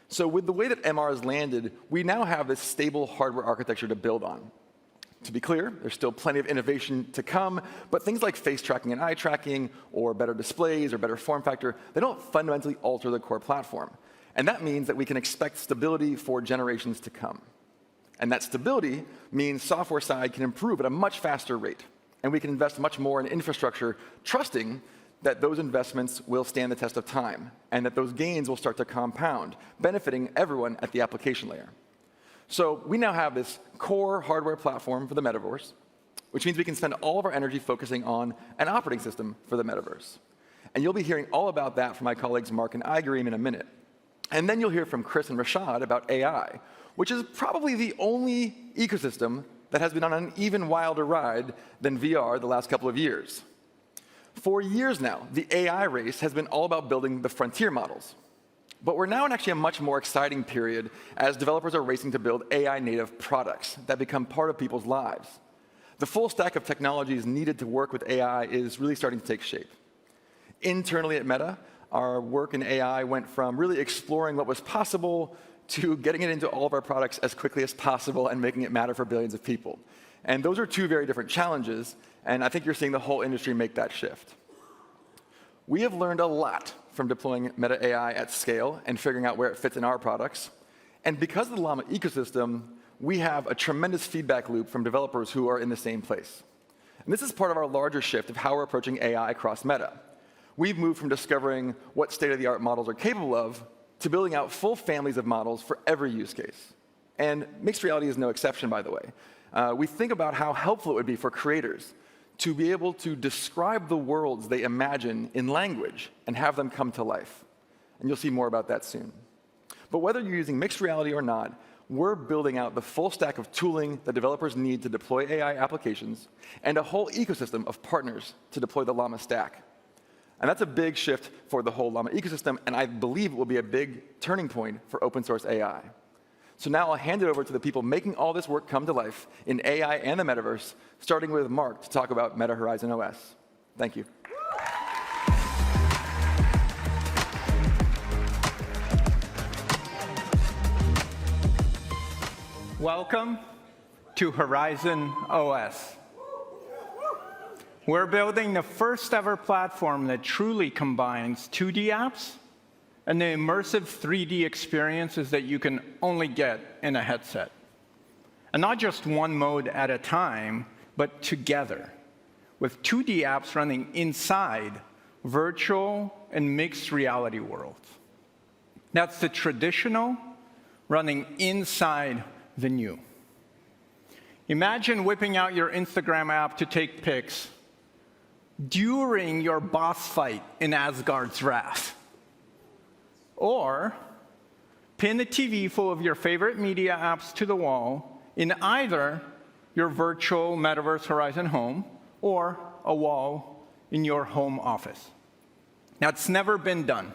So with the way that MR has landed, we now have this stable hardware architecture to build on. To be clear, there's still plenty of innovation to come, but things like face tracking and eye tracking, or better displays, or better form factor, they don't fundamentally alter the core platform. And that means that we can expect stability for generations to come. And that stability means software side can improve at a much faster rate. And we can invest much more in infrastructure, trusting that those investments will stand the test of time, and that those gains will start to compound, benefiting everyone at the application layer. So we now have this core hardware platform for the metaverse, which means we can spend all of our energy focusing on an operating system for the metaverse. And you'll be hearing all about that from my colleagues Mark and Igerim in a minute. And then you'll hear from Chris and Rashad about AI, which is probably the only ecosystem that has been on an even wilder ride than VR the last couple of years. For years now, the AI race has been all about building the frontier models. But we're now in actually a much more exciting period as developers are racing to build AI-native products that become part of people's lives. The full stack of technologies needed to work with AI is really starting to take shape. Internally at Meta, our work in AI went from really exploring what was possible to getting it into all of our products as quickly as possible and making it matter for billions of people. And those are two very different challenges, and I think you're seeing the whole industry make that shift. We have learned a lot from deploying Meta AI at scale and figuring out where it fits in our products. And because of the Llama ecosystem, we have a tremendous feedback loop from developers who are in the same place. And this is part of our larger shift of how we're approaching AI across Meta. We've moved from discovering what state-of-the-art models are capable of to building out full families of models for every use case. And mixed reality is no exception, by the way. We think about how helpful it would be for creators to be able to describe the worlds they imagine in language and have them come to life. And you'll see more about that soon. But whether you're using mixed reality or not, we're building out the full stack of tooling that developers need to deploy AI applications and a whole ecosystem of partners to deploy the Llama stack. And that's a big shift for the whole Llama ecosystem, and I believe it will be a big turning point for open source AI. So now I'll hand it over to the people making all this work come to life in AI and the metaverse, starting with Mark to talk about Meta Horizon OS. Thank you. Welcome to Horizon OS. We're building the first ever platform that truly combines 2D apps and the immersive 3D experiences that you can only get in a headset. And not just one mode at a time, but together, with 2D apps running inside virtual and mixed reality worlds. That's the traditional running inside the new. Imagine whipping out your Instagram app to take pics during your boss fight in Asgard's Wrath. Or pin a TV full of your favorite media apps to the wall in either your virtual Metaverse Horizon home or a wall in your home office. Now, it's never been done.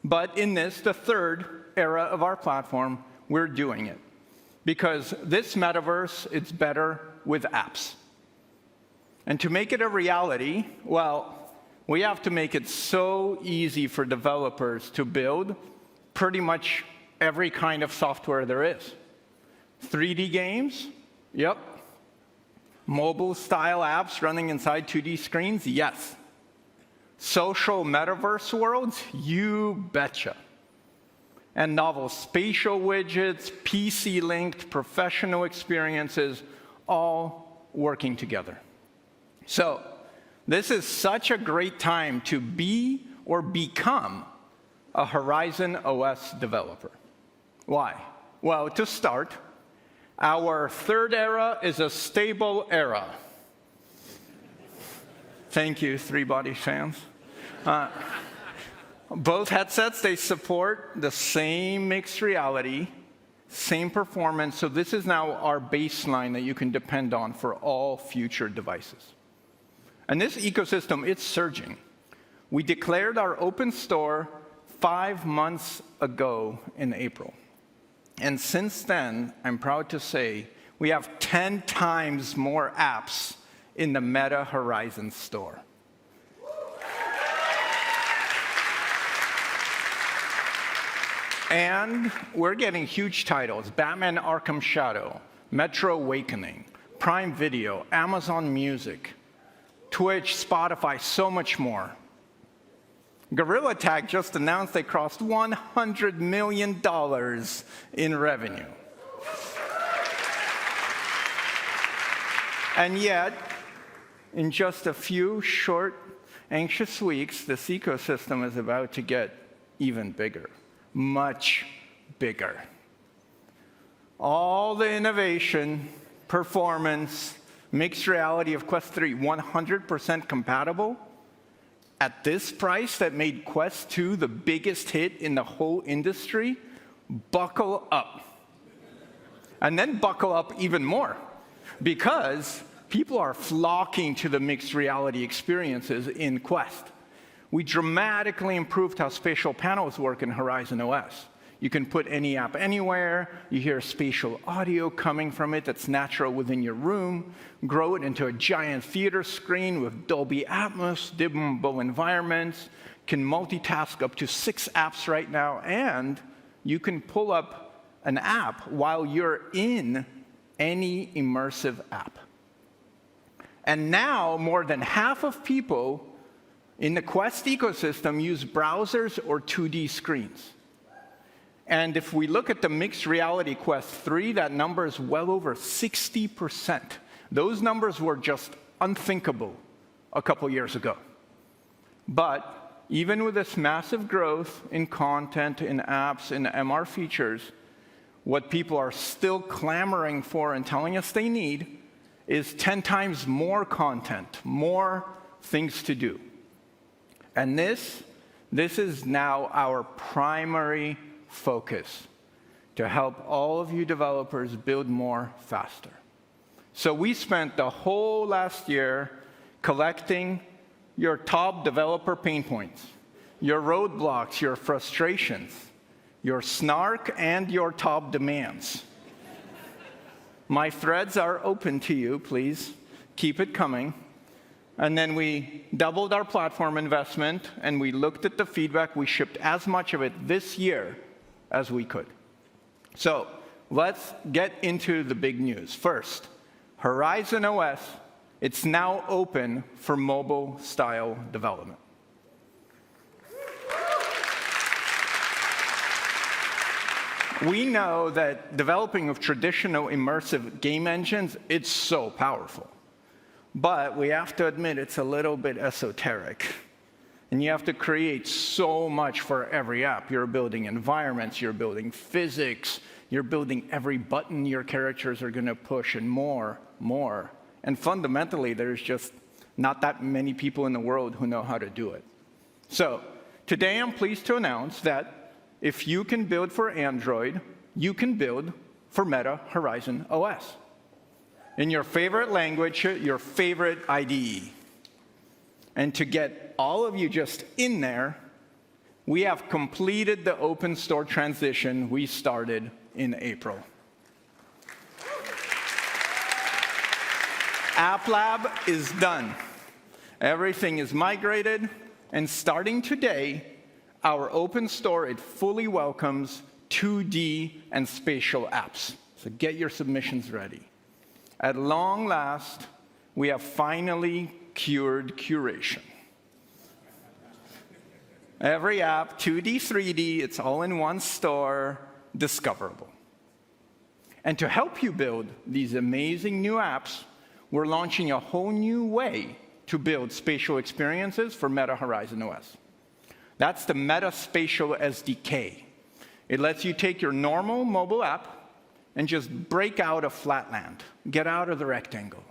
But in this, the third era of our platform, we're doing it. Because this metaverse, it's better with apps. And to make it a reality, well, we have to make it so easy for developers to build pretty much every kind of software there is. 3D games? Yep. Mobile-style apps running inside 2D screens? Yes. Social metaverse worlds? You betcha. And novel spatial widgets, PC-linked professional experiences, all working together. So, this is such a great time to be or become a Horizon OS developer. Why? Well, to start, our third era is a stable era. Thank you, Three Body fans. Both headsets, they support the same mixed reality, same performance, so this is now our baseline that you can depend on for all future devices. And this ecosystem, it's surging. We declared our open store 5 months ago in April. And since then, I'm proud to say, we have 10 times more apps in the Meta Horizon store. And we're getting huge titles: Batman Arkham Shadow, Metro Awakening, Prime Video, Amazon Music, Twitch, Spotify, so much more. Gorilla Tag just announced they crossed $100 million in revenue. And yet, in just a few short, anxious weeks, this ecosystem is about to get even bigger, much bigger. All the innovation, performance, Mixed reality of Quest 3, 100% compatible. At this price that made Quest 2 the biggest hit in the whole industry, buckle up. And then buckle up even more, because people are flocking to the mixed reality experiences in Quest. We dramatically improved how spatial panels work in Horizon OS. You can put any app anywhere, you hear spatial audio coming from it that's natural within your room, grow it into a giant theater screen with Dolby Atmos, dimmable environments, can multitask up to 6 apps right now, and you can pull up an app while you're in any immersive app. And now, more than half of people in the Quest ecosystem use browsers or 2D screens. And if we look at the mixed reality Quest 3, that number is well over 60%. Those numbers were just unthinkable a couple years ago. But even with this massive growth in content, in apps, in MR features, what people are still clamoring for and telling us they need is 10 times more content, more things to do. And this is now our primary focus, to help all of you developers build more faster. So we spent the whole last year collecting your top developer pain points, your roadblocks, your frustrations, your snark, and your top demands. My threads are open to you, please keep it coming. And then we doubled our platform investment, and we looked at the feedback. We shipped as much of it this year as we could. So let's get into the big news. First, Horizon OS, it's now open for mobile-style development. We know that developing with traditional immersive game engines, it's so powerful. But we have to admit it's a little bit esoteric. And you have to create so much for every app. You're building environments, you're building physics, you're building every button your characters are going to push, and more. And fundamentally, there's just not that many people in the world who know how to do it. So today I'm pleased to announce that if you can build for Android, you can build for Meta Horizon OS. In your favorite language, your favorite IDE. And to get all of you just in there, we have completed the open store transition we started in April. App Lab is done. Everything is migrated, and starting today, our open store, it fully welcomes 2D and spatial apps. So get your submissions ready. At long last, we have finally cured curation. Every app, 2D, 3D, it's all in one store, discoverable. And to help you build these amazing new apps, we're launching a whole new way to build spatial experiences for Meta Horizon OS. That's the Meta Spatial SDK. It lets you take your normal mobile app and just break out of flatland, get out of the rectangle.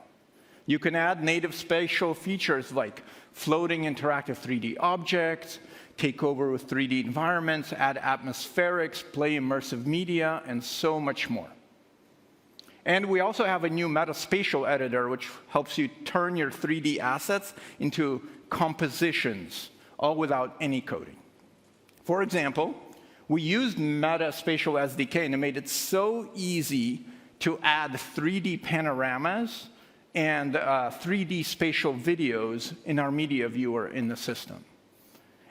You can add native spatial features like floating interactive 3D objects, take over with 3D environments, add atmospherics, play immersive media, and so much more. And we also have a new metaspatial editor, which helps you turn your 3D assets into compositions, all without any coding. For example, we used Metaspatial SDK, and it made it so easy to add 3D panoramas and 3D spatial videos in our media viewer in the system.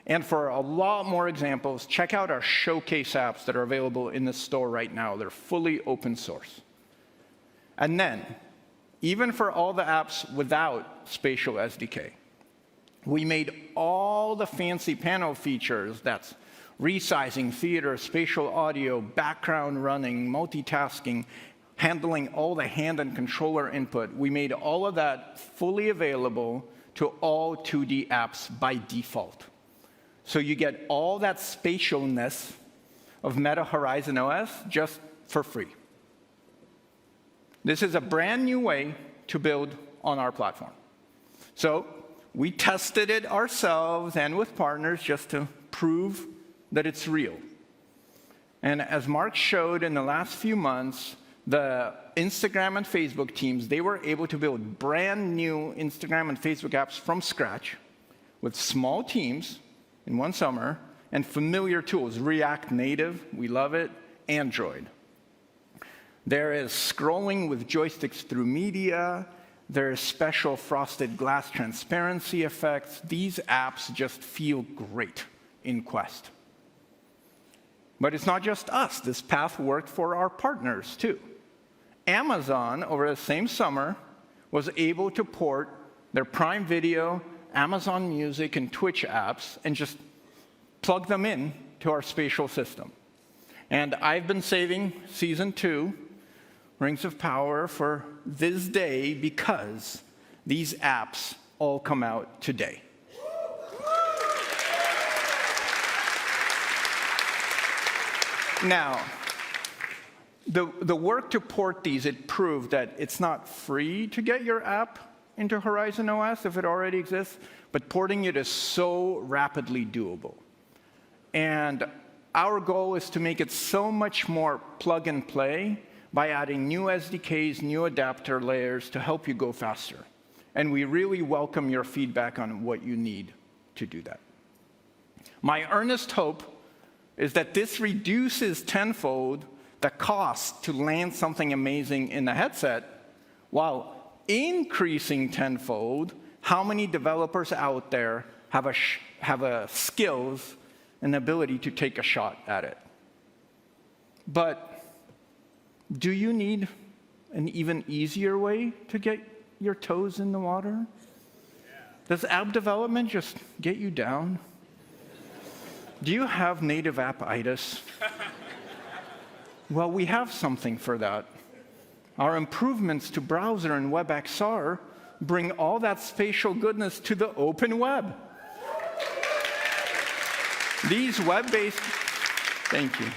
And for a lot more examples, check out our showcase apps that are available in the store right now. They're fully open source. And then, even for all the apps without Spatial SDK, we made all the fancy panel features, that's resizing, theater, spatial audio, background running, multitasking, handling all the hand and controller input. We made all of that fully available to all 2D apps by default. So you get all that spatialness of Meta Horizon OS just for free. This is a brand new way to build on our platform. So we tested it ourselves and with partners just to prove that it's real. And as Mark showed in the last few months, the Instagram and Facebook teams, they were able to build brand new Instagram and Facebook apps from scratch with small teams in one summer and familiar tools, React Native, we love it, Android. There is scrolling with joysticks through media. There is special frosted glass transparency effects. These apps just feel great in Quest. But it's not just us. This path worked for our partners, too. Amazon, over the same summer, was able to port their Prime Video, Amazon Music, and Twitch apps and just plug them in to our spatial system. And I've been saving Season 2, Rings of Power, for this day because these apps all come out today. Now, the work to port these, it proved that it's not free to get your app into Horizon OS if it already exists, but porting it is so rapidly doable. And our goal is to make it so much more plug and play by adding new SDKs, new adapter layers to help you go faster. And we really welcome your feedback on what you need to do that. My earnest hope is that this reduces tenfold the cost to land something amazing in the headset, while increasing tenfold how many developers out there have a skills and ability to take a shot at it. But do you need an even easier way to get your toes in the water? Does app development just get you down? Do you have native app-itis? Well, we have something for that. Our improvements to browser and WebXR bring all that spatial goodness to the open web. These web-based, thank you.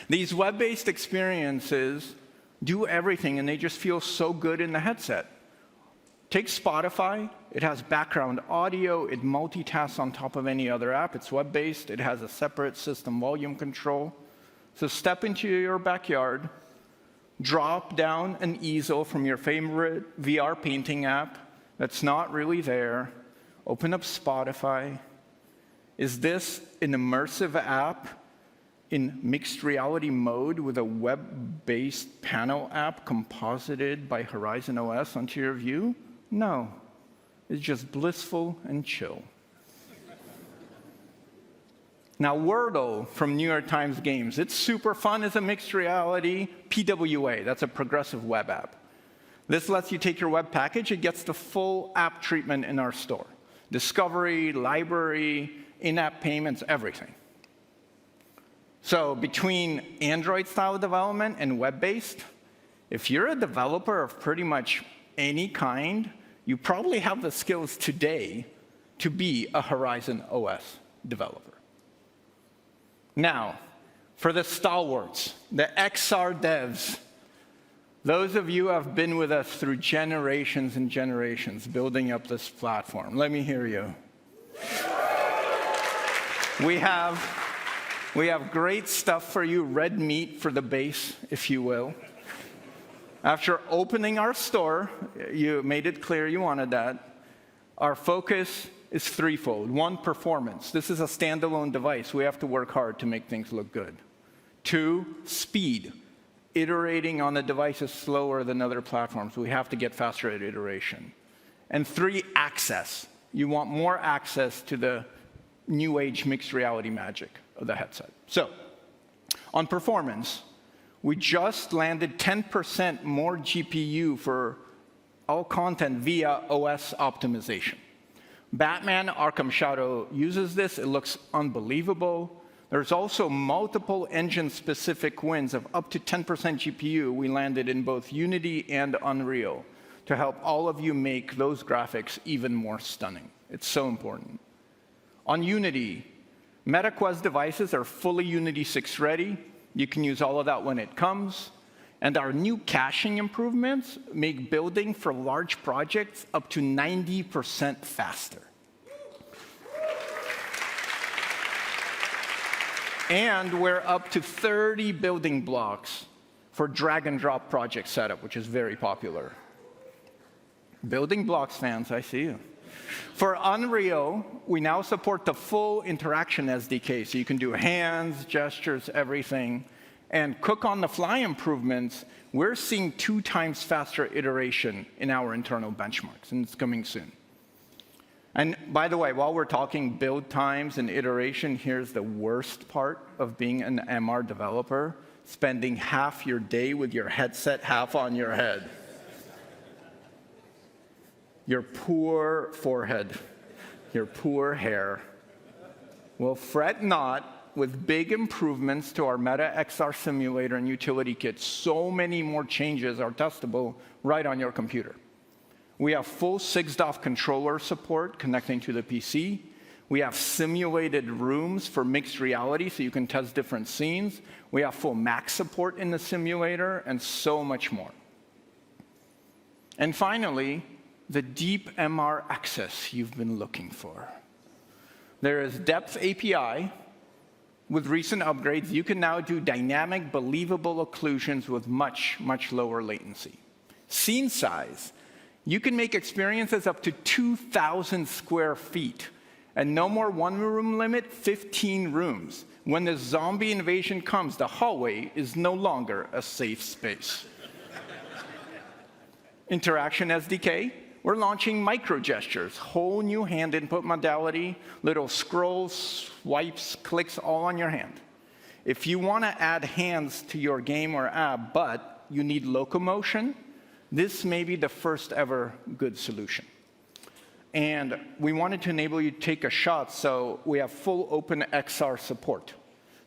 These web-based experiences do everything, and they just feel so good in the headset. Take Spotify. It has background audio. It multitasks on top of any other app. It's web-based. It has a separate system volume control. So step into your backyard, drop down an easel from your favorite VR painting app that's not really there, open up Spotify. Is this an immersive app in mixed reality mode with a web-based panel app composited by Horizon OS onto your view? No. It's just blissful and chill. Now, Wordle from New York Times Games, it's super fun as a mixed reality PWA. That's a progressive web app. This lets you take your web package. It gets the full app treatment in our store. Discovery, library, in-app payments, everything. So between Android-style development and web-based, if you're a developer of pretty much any kind, you probably have the skills today to be a Horizon OS developer. Now, for the stalwarts, the XR devs, those of you who have been with us through generations and generations building up this platform, let me hear you. We have great stuff for you, red meat for the base, if you will. After opening our store, you made it clear you wanted that. Our focus is threefold. One, performance. This is a standalone device. We have to work hard to make things look good. Two, speed. Iterating on the device is slower than other platforms. We have to get faster at iteration. And three, access. You want more access to the new age mixed reality magic of the headset. So, on performance, we just landed 10% more GPU for all content via OS optimization. Batman Arkham Shadow uses this. It looks unbelievable. There's also multiple engine-specific wins of up to 10% GPU we landed in both Unity and Unreal to help all of you make those graphics even more stunning. It's so important. On Unity, MetaQuest devices are fully Unity 6 ready. You can use all of that when it comes. And our new caching improvements make building for large projects up to 90% faster. And we're up to 30 building blocks for drag and drop project setup, which is very popular. Building blocks fans, I see you. For Unreal, we now support the full interaction SDK, so you can do hands, gestures, everything. And cook on the fly improvements, we're seeing 2 times faster iteration in our internal benchmarks, and it's coming soon. And by the way, while we're talking build times and iteration, here's the worst part of being an MR developer: spending half your day with your headset half on your head. Your poor forehead, your poor hair. Well, fret not. With big improvements to our Meta XR simulator and utility kit, so many more changes are testable right on your computer. We have full 6DoF controller support connecting to the PC. We have simulated rooms for mixed reality, so you can test different scenes. We have full Mac support in the simulator, and so much more. And finally, the deep MR access you've been looking for. There is Depth API. With recent upgrades, you can now do dynamic, believable occlusions with much, much lower latency. Scene size. You can make experiences up to 2,000 square feet. And no more one-room limit, 15 rooms. When the zombie invasion comes, the hallway is no longer a safe space. Interaction SDK. We're launching micro gestures, whole new hand input modality, little scrolls, swipes, clicks, all on your hand. If you want to add hands to your game or app, but you need locomotion, this may be the first ever good solution. And we wanted to enable you to take a shot, so we have full open XR support.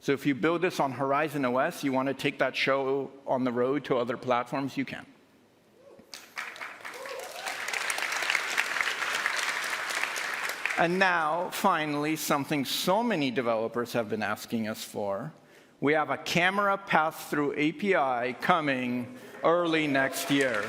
So if you build this on Horizon OS, you want to take that show on the road to other platforms, you can. And now, finally, something so many developers have been asking us for. We have a camera pass-through API coming early next year.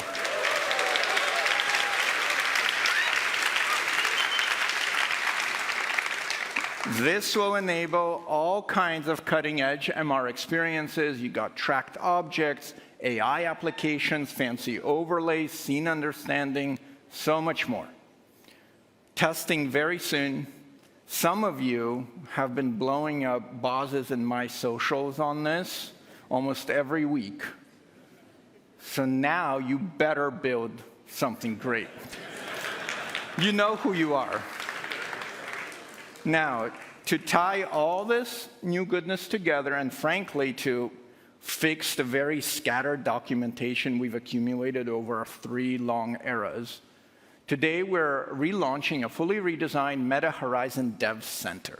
This will enable all kinds of cutting-edge MR experiences. You got tracked objects, AI applications, fancy overlays, scene understanding, so much more. Testing very soon. Some of you have been blowing up Boz's and my socials on this almost every week. So now you better build something great. You know who you are. Now, to tie all this new goodness together, and frankly, to fix the very scattered documentation we've accumulated over 3 long eras, today, we're relaunching a fully redesigned Meta Horizon Dev Center.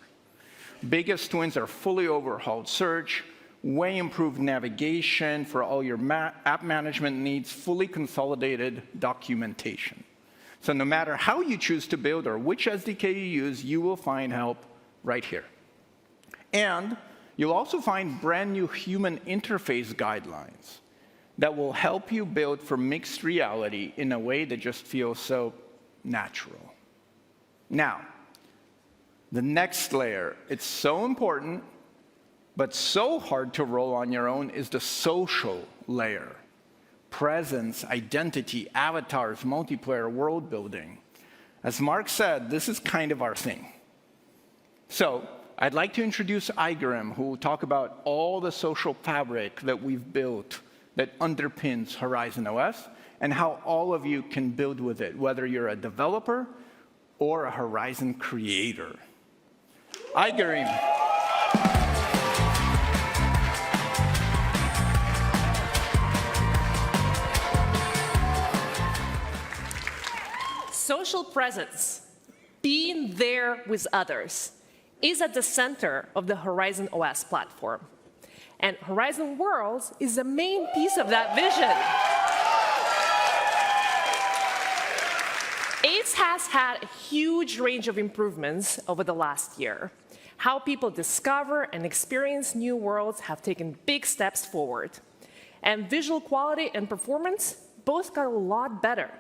Biggest wins are fully overhauled search, way improved navigation for all your app management needs, fully consolidated documentation. So no matter how you choose to build or which SDK you use, you will find help right here. And you'll also find brand new human interface guidelines that will help you build for mixed reality in a way that just feels so natural. Now, the next layer, it's so important, but so hard to roll on your own, is the social layer. Presence, identity, avatars, multiplayer, world building. As Mark said, this is kind of our thing. So I'd like to introduce Igrim, who will talk about all the social fabric that we've built that underpins Horizon OS, and how all of you can build with it, whether you're a developer or a Horizon creator. Igrim. Social presence, being there with others, is at the center of the Horizon OS platform. And Horizon Worlds is the main piece of that vision. ACE has had a huge range of improvements over the last year. How people discover and experience new worlds have taken big steps forward. and visual quality and performance both got a lot better.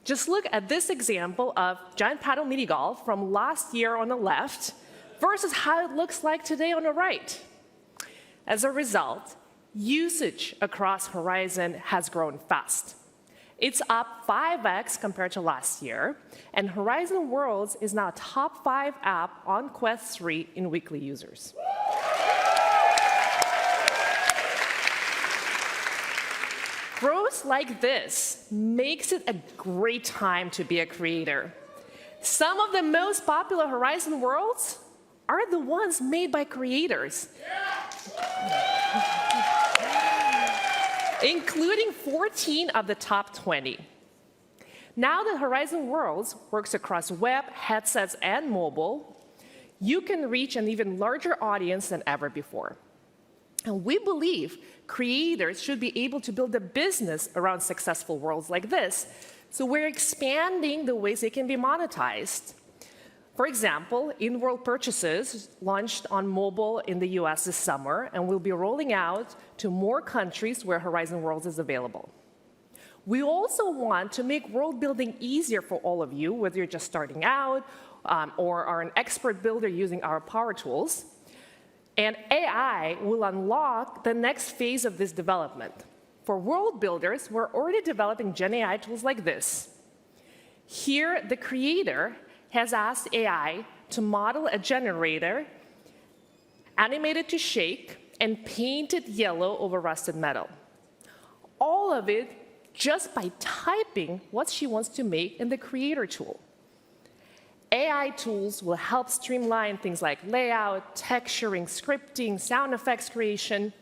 Just look at this example of giant paddle mini golf from last year on the left versus how it looks like today on the right. As a result, usage across Horizon has grown fast. It's up 5x compared to last year, and Horizon Worlds is now a top 5 app on Quest 3 in weekly users. Growth like this makes it a great time to be a creator. Some of the most popular Horizon Worlds are the ones made by creators. Including 14 of the top 20. Now that Horizon Worlds works across web, headsets, and mobile, you can reach an even larger audience than ever before. And we believe creators should be able to build a business around successful worlds like this, so we're expanding the ways they can be monetized. For example, in-world purchases launched on mobile in the US this summer and will be rolling out to more countries where Horizon Worlds is available. We also want to make world building easier for all of you, whether you're just starting out or are an expert builder using our power tools. And AI will unlock the next phase of this development. For world builders, we're already developing Gen AI tools like this. Here, the creator has asked AI to model a generator, animate it to shake, and paint it yellow over rusted metal. All of it just by typing what she wants to make in the creator tool. AI tools will help streamline things like layout, texturing, scripting, sound effects creation.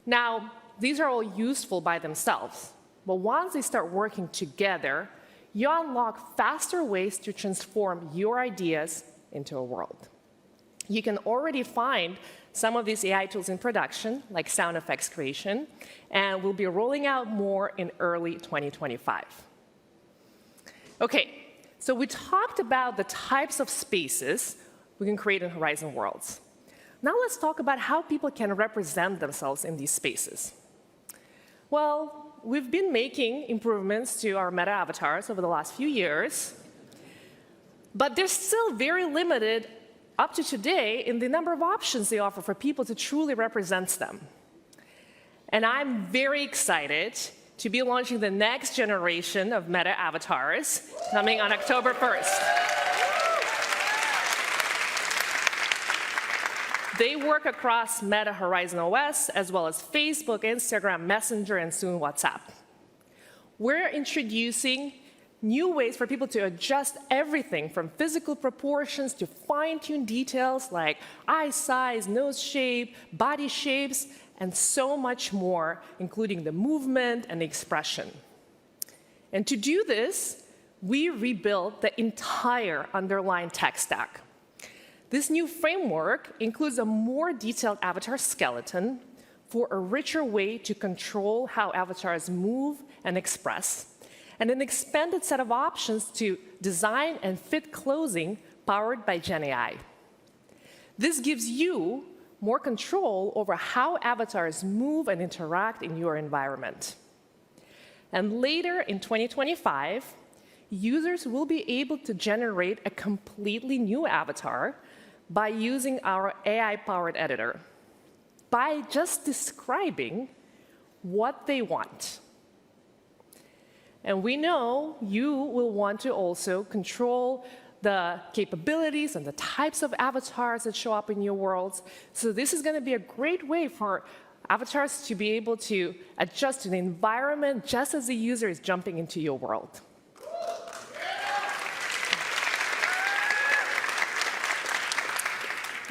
Now, these are all useful by themselves, but once they start working together, you unlock faster ways to transform your ideas into a world. You can already find some of these AI tools in production, like sound effects creation, and we'll be rolling out more in early 2025. Okay, so we talked about the types of spaces we can create in Horizon Worlds. Now let's talk about how people can represent themselves in these spaces. Well, we've been making improvements to our meta avatars over the last few years, but they're still very limited up to today in the number of options they offer for people to truly represent them. And I'm very excited to be launching the next generation of meta avatars coming on October 1st. They work across Meta Horizon OS, as well as Facebook, Instagram, Messenger, and soon WhatsApp. We're introducing new ways for people to adjust everything from physical proportions to fine-tuned details like eye size, nose shape, body shapes, and so much more, including the movement and the expression. And to do this, we rebuilt the entire underlying tech stack. This new framework includes a more detailed avatar skeleton for a richer way to control how avatars move and express, and an expanded set of options to design and fit clothing powered by Gen AI. This gives you more control over how avatars move and interact in your environment. And later in 2025, users will be able to generate a completely new avatar by using our AI-powered editor, by just describing what they want. And we know you will want to also control the capabilities and the types of avatars that show up in your worlds. So this is going to be a great way for avatars to be able to adjust to the environment just as the user is jumping into your world.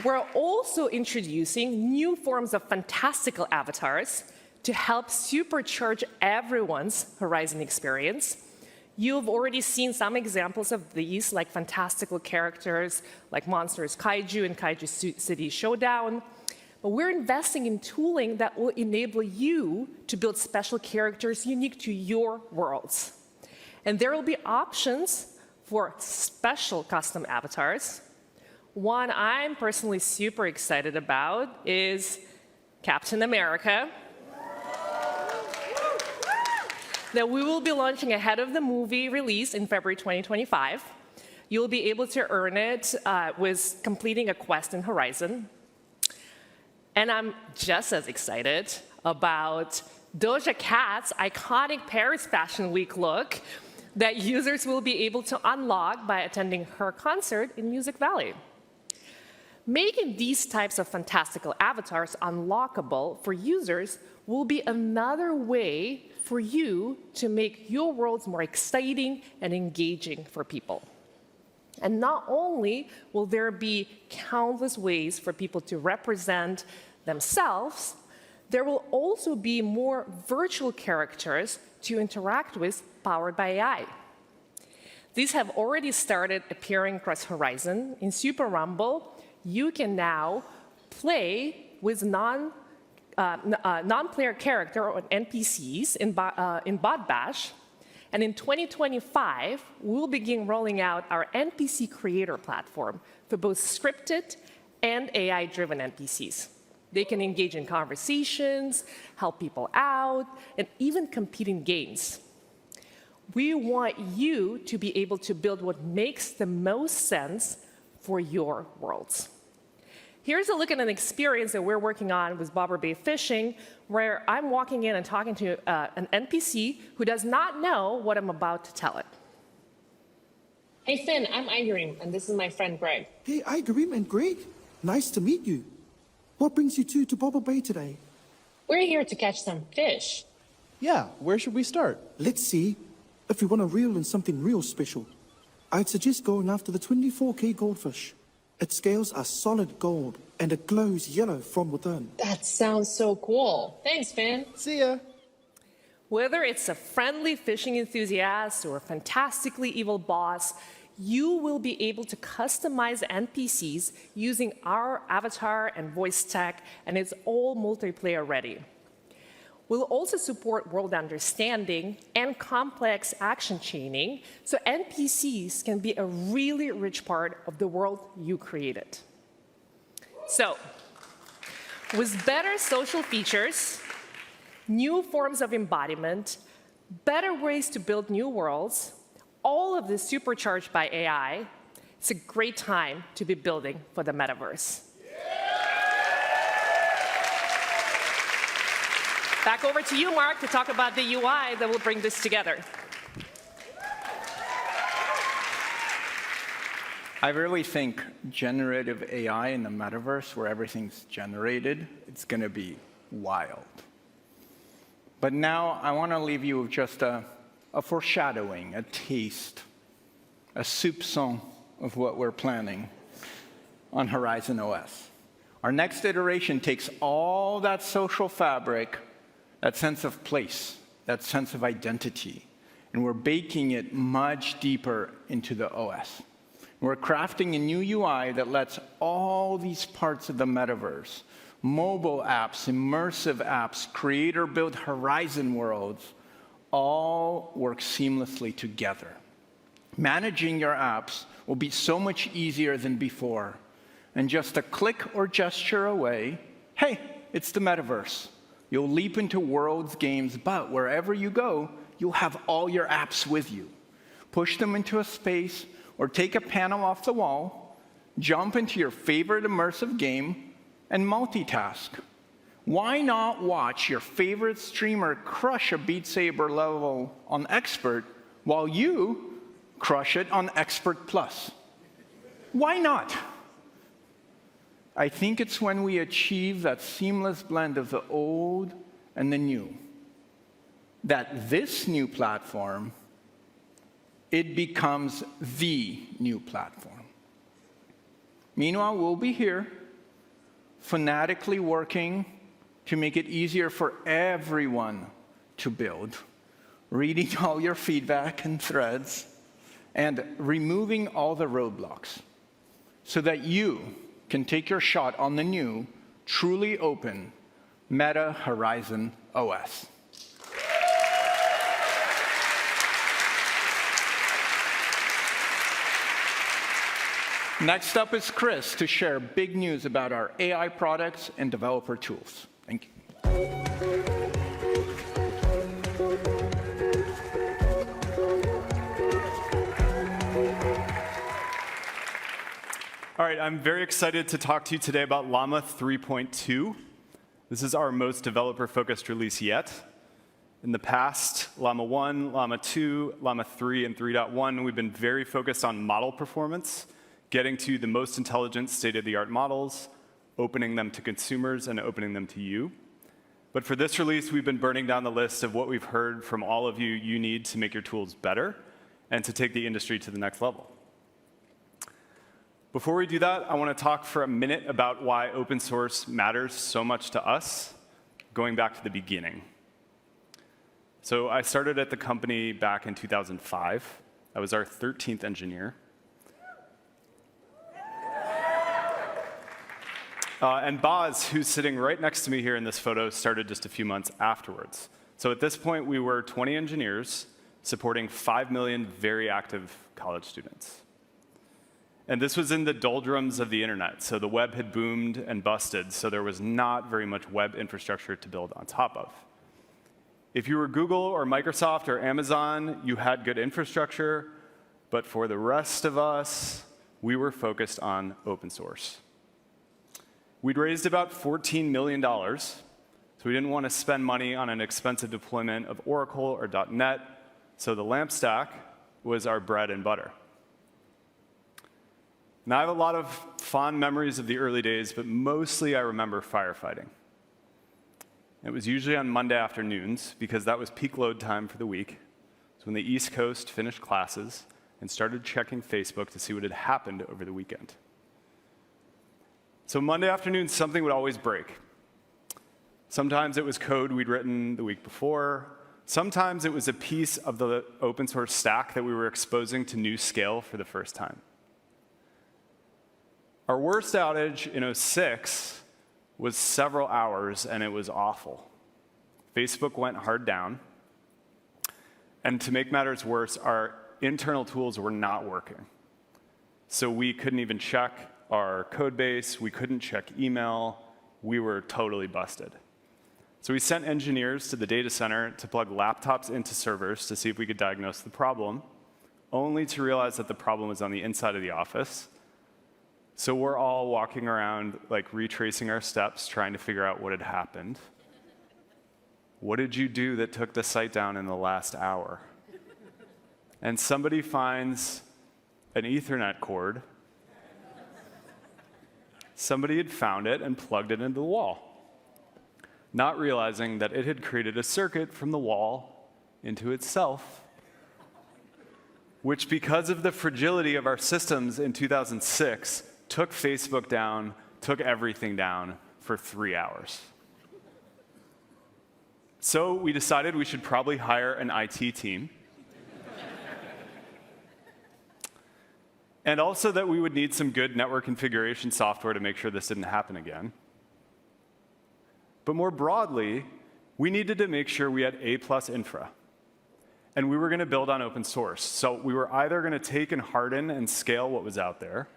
We're also introducing new forms of fantastical avatars to help supercharge everyone's Horizon experience. You've already seen some examples of these, like fantastical characters like Monsters Kaiju and Kaiju City Showdown. But we're investing in tooling that will enable you to build special characters unique to your worlds. And there will be options for special custom avatars. One I'm personally super excited about is Captain America. Now, we will be launching ahead of the movie release in February 2025. You'll be able to earn it with completing a quest in Horizon. And I'm just as excited about Doja Cat's iconic Paris Fashion Week look that users will be able to unlock by attending her concert in Music Valley. Making these types of fantastical avatars unlockable for users will be another way for you to make your worlds more exciting and engaging for people. And not only will there be countless ways for people to represent themselves, there will also be more virtual characters to interact with powered by AI. These have already started appearing across Horizon. In Super Rumble, you can now play with non-player character or NPCs in Bot Bash. And in 2025, we'll begin rolling out our NPC creator platform for both scripted and AI-driven NPCs. They can engage in conversations, help people out, and even compete in games. We want you to be able to build what makes the most sense for your worlds. Here's a look at an experience that we're working on with Bobber Bay Fishing, where I'm walking in and talking to an NPC who does not know what I'm about to tell it. Hey Finn, I'm Igorim, and this is my friend Greg. Hey Igorim and Greg, nice to meet you. What brings you two to Bobber Bay today? We're here to catch some fish. Yeah, where should we start? Let's see. If we want to reel in something real special, I'd suggest going after the 24K goldfish. Its scales are solid gold, and it glows yellow from within. That sounds so cool. Thanks, Finn. See ya. Whether it's a friendly fishing enthusiast or a fantastically evil boss, you will be able to customize NPCs using our avatar and voice tech, and it's all multiplayer ready. We'll also support world understanding and complex action chaining, so NPCs can be a really rich part of the world you created. So, with better social features, new forms of embodiment, better ways to build new worlds, all of this supercharged by AI, it's a great time to be building for the metaverse. Back over to you, Mark, to talk about the UI that will bring this together. I really think generative AI in the metaverse, where everything's generated, it's going to be wild. But now I want to leave you with just a foreshadowing, a taste, a soupçon of what we're planning on Horizon OS. Our next iteration takes all that social fabric, that sense of place, that sense of identity, and we're baking it much deeper into the OS. We're crafting a new UI that lets all these parts of the metaverse, mobile apps, immersive apps, creator-built Horizon worlds, all work seamlessly together. Managing your apps will be so much easier than before. And just a click or gesture away, hey, it's the metaverse. You'll leap into worlds, games, but wherever you go, you'll have all your apps with you. Push them into a space, or take a panel off the wall, jump into your favorite immersive game, and multitask. Why not watch your favorite streamer crush a Beat Saber level on Expert while you crush it on Expert Plus? Why not? I think it's when we achieve that seamless blend of the old and the new, that this new platform, it becomes the new platform. Meanwhile, we'll be here, fanatically working to make it easier for everyone to build, reading all your feedback and threads, and removing all the roadblocks so that you can take your shot on the new, truly open Meta Horizon OS. Next up is Chris to share big news about our AI products and developer tools. Thank you. All right, I'm very excited to talk to you today about Llama 3.2. This is our most developer-focused release yet. In the past, Llama 1, Llama 2, Llama 3, and 3.1, we've been very focused on model performance, getting to the most intelligent state-of-the-art models, opening them to consumers, and opening them to you. But for this release, we've been burning down the list of what we've heard from all of you need to make your tools better and to take the industry to the next level. Before we do that, I want to talk for a minute about why open source matters so much to us, going back to the beginning. So I started at the company back in 2005. I was our 13th engineer. And Boz, who's sitting right next to me here in this photo, started just a few months afterwards. So at this point, we were 20 engineers supporting 5 million very active college students. And this was in the doldrums of the internet. So the web had boomed and busted, so there was not very much web infrastructure to build on top of. If you were Google or Microsoft or Amazon, you had good infrastructure, but for the rest of us, we were focused on open source. We'd raised about $14 million, so we didn't want to spend money on an expensive deployment of Oracle or .NET, so the LAMP stack was our bread and butter. Now, I have a lot of fond memories of the early days, but mostly I remember firefighting. It was usually on Monday afternoons, because that was peak load time for the week. So when the East Coast finished classes and started checking Facebook to see what had happened over the weekend. So Monday afternoon, something would always break. Sometimes it was code we'd written the week before. Sometimes it was a piece of the open source stack that we were exposing to new scale for the first time. Our worst outage in 2006 was several hours, and it was awful. Facebook went hard down. And to make matters worse, our internal tools were not working. So we couldn't even check our code base. We couldn't check email. We were totally busted. So we sent engineers to the data center to plug laptops into servers to see if we could diagnose the problem, only to realize that the problem was on the inside of the office. So we're all walking around, like retracing our steps, trying to figure out what had happened. What did you do that took the site down in the last hour? And somebody finds an Ethernet cord. Somebody had found it and plugged it into the wall, not realizing that it had created a circuit from the wall into itself, which, because of the fragility of our systems in 2006, took Facebook down, took everything down for 3 hours. So we decided we should probably hire an IT team. And also that we would need some good network configuration software to make sure this didn't happen again. But more broadly, we needed to make sure we had A+ infra. And we were going to build on open source. So we were either going to take and harden and scale what was out there,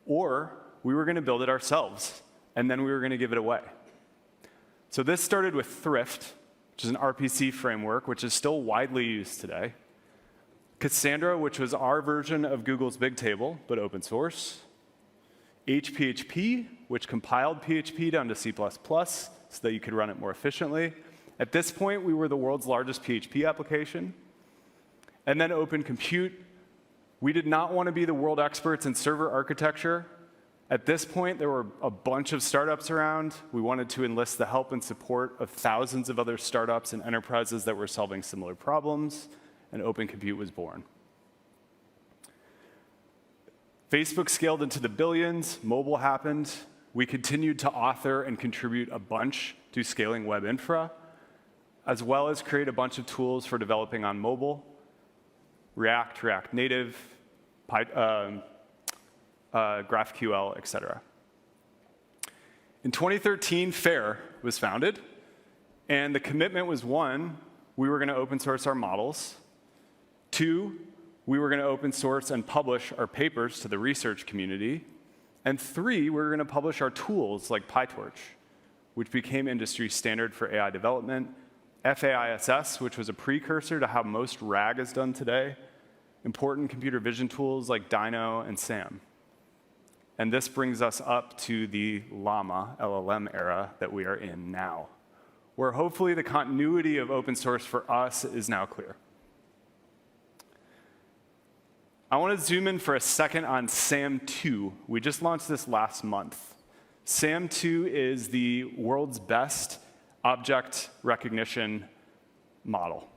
or we were going to build it ourselves, and then we were going to give it away. So this started with Thrift, which is an RPC framework, which is still widely used today. Cassandra, which was our version of Google's Bigtable, but open source. HPHP, which compiled PHP down to C++ so that you could run it more efficiently. At this point, we were the world's largest PHP application. And then Open Compute. We did not want to be the world experts in server architecture. At this point, there were a bunch of startups around. We wanted to enlist the help and support of thousands of other startups and enterprises that were solving similar problems, and Open Compute was born. Facebook scaled into the billions. Mobile happened. We continued to author and contribute a bunch to scaling web infra, as well as create a bunch of tools for developing on mobile. React, React Native, GraphQL, et cetera. In 2013, FAIR was founded, and the commitment was 1, we were going to open source our models. 2, we were going to open source and publish our papers to the research community. And 3, we were going to publish our tools like PyTorch, which became industry standard for AI development. FAISS, which was a precursor to how most RAG is done today. Important computer vision tools like Dino and SAM. And this brings us up to the Llama LLM era that we are in now, where hopefully the continuity of open source for us is now clear. I want to zoom in for a second on SAM2. We just launched this last month. SAM2 is the world's best object recognition model.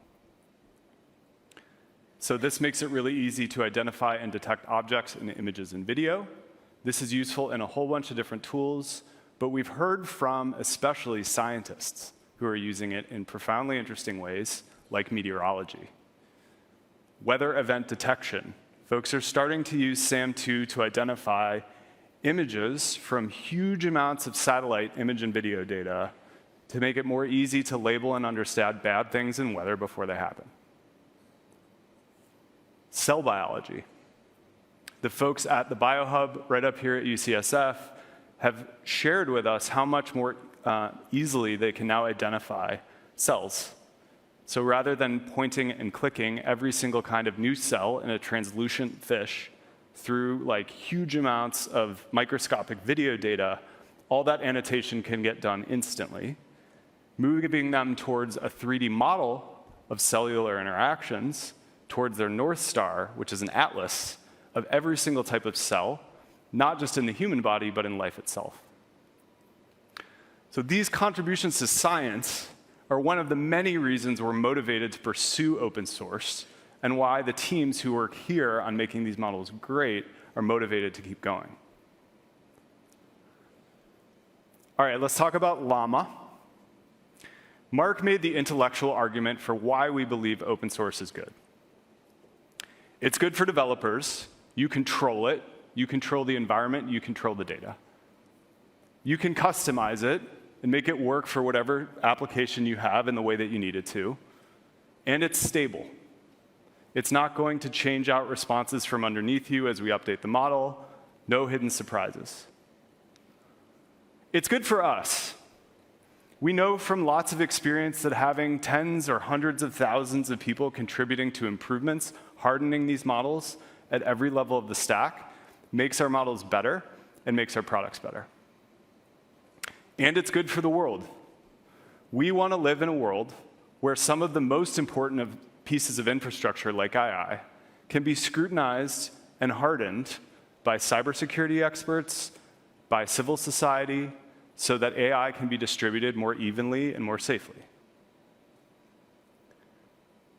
So this makes it really easy to identify and detect objects in images and video. This is useful in a whole bunch of different tools, but we've heard from especially scientists who are using it in profoundly interesting ways, like meteorology. Weather event detection. Folks are starting to use SAM2 to identify images from huge amounts of satellite image and video data to make it more easy to label and understand bad things in weather before they happen. Cell biology. The folks at the BioHub right up here at UCSF have shared with us how much more easily they can now identify cells. So rather than pointing and clicking every single kind of new cell in a translucent fish through like huge amounts of microscopic video data, all that annotation can get done instantly, moving them towards a 3D model of cellular interactions towards their North Star, which is an atlas of every single type of cell, not just in the human body, but in life itself. So these contributions to science are one of the many reasons we're motivated to pursue open source and why the teams who work here on making these models great are motivated to keep going. All right, let's talk about Llama. Mark made the intellectual argument for why we believe open source is good. It's good for developers. You control it. You control the environment. You control the data. You can customize it and make it work for whatever application you have in the way that you need it to. And it's stable. It's not going to change out responses from underneath you as we update the model. No hidden surprises. It's good for us. We know from lots of experience that having tens or hundreds of thousands of people contributing to improvements, hardening these models at every level of the stack, makes our models better and makes our products better. And it's good for the world. We want to live in a world where some of the most important pieces of infrastructure, like AI, can be scrutinized and hardened by cybersecurity experts, by civil society, so that AI can be distributed more evenly and more safely.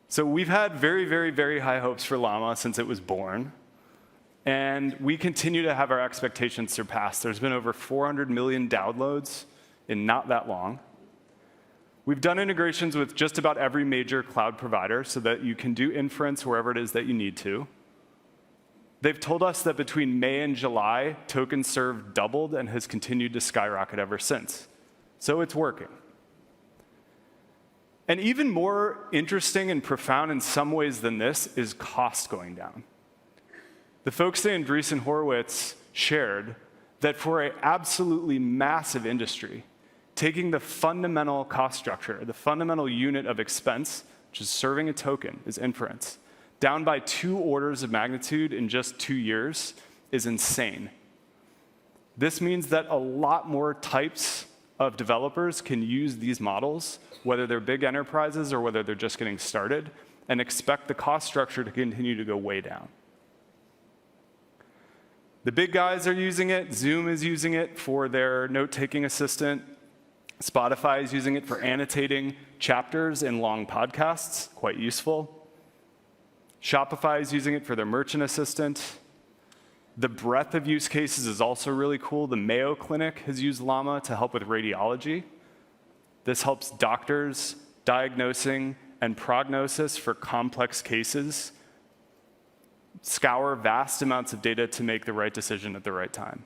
So we've had very, very, very high hopes for Llama since it was born. And we continue to have our expectations surpassed. There's been over 400 million downloads in not that long. We've done integrations with just about every major cloud provider so that you can do inference wherever it is that you need to. They've told us that between May and July, tokens served doubled and has continued to skyrocket ever since. So it's working. And even more interesting and profound in some ways than this is cost going down. The folks at Andreessen Horowitz shared that for an absolutely massive industry, taking the fundamental cost structure, the fundamental unit of expense, which is serving a token, is inference, down by 2 orders of magnitude in just 2 years is insane. This means that a lot more types of developers can use these models, whether they're big enterprises or whether they're just getting started, and expect the cost structure to continue to go way down. The big guys are using it. Zoom is using it for their note-taking assistant. Spotify is using it for annotating chapters in long podcasts, quite useful. Shopify is using it for their merchant assistant. The breadth of use cases is also really cool. The Mayo Clinic has used Llama to help with radiology. This helps doctors diagnosing and prognosis for complex cases, scour vast amounts of data to make the right decision at the right time.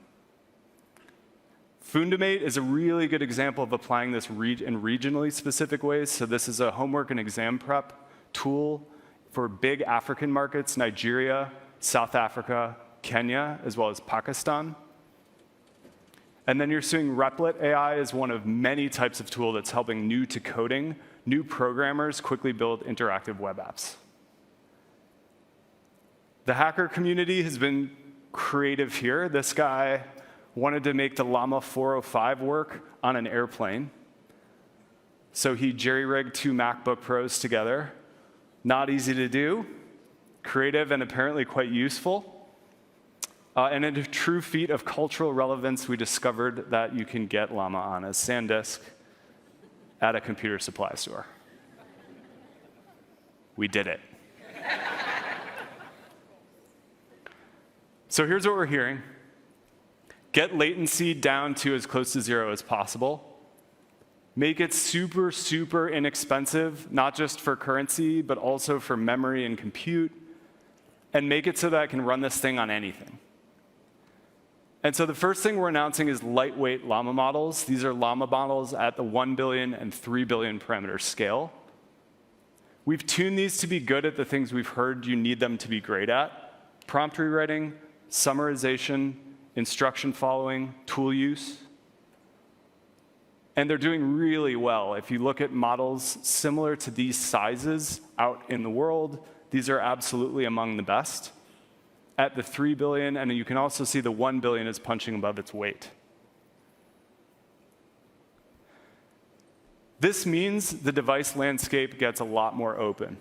Fundamate is a really good example of applying this in regionally specific ways. So this is a homework and exam prep tool for big African markets, Nigeria, South Africa, Kenya, as well as Pakistan. And then you're seeing Replit AI as one of many types of tool that's helping new to coding, new programmers quickly build interactive web apps. The hacker community has been creative here. This guy wanted to make the Llama 405 work on an airplane. So he jerry-rigged 2 MacBook Pros together. Not easy to do, creative and apparently quite useful. And in a true feat of cultural relevance, we discovered that you can get Llama on a SanDisk at a computer supply store. We did it. So here's what we're hearing. Get latency down to as close to 0 as possible. Make it super, super inexpensive, not just for currency, but also for memory and compute. And make it so that I can run this thing on anything. And so the first thing we're announcing is lightweight Llama models. These are Llama models at the 1 billion and 3 billion parameter scale. We've tuned these to be good at the things we've heard you need them to be great at: prompt rewriting, summarization, instruction following, tool use. And they're doing really well. If you look at models similar to these sizes out in the world, these are absolutely among the best at the 3 billion, and you can also see the 1 billion is punching above its weight. This means the device landscape gets a lot more open.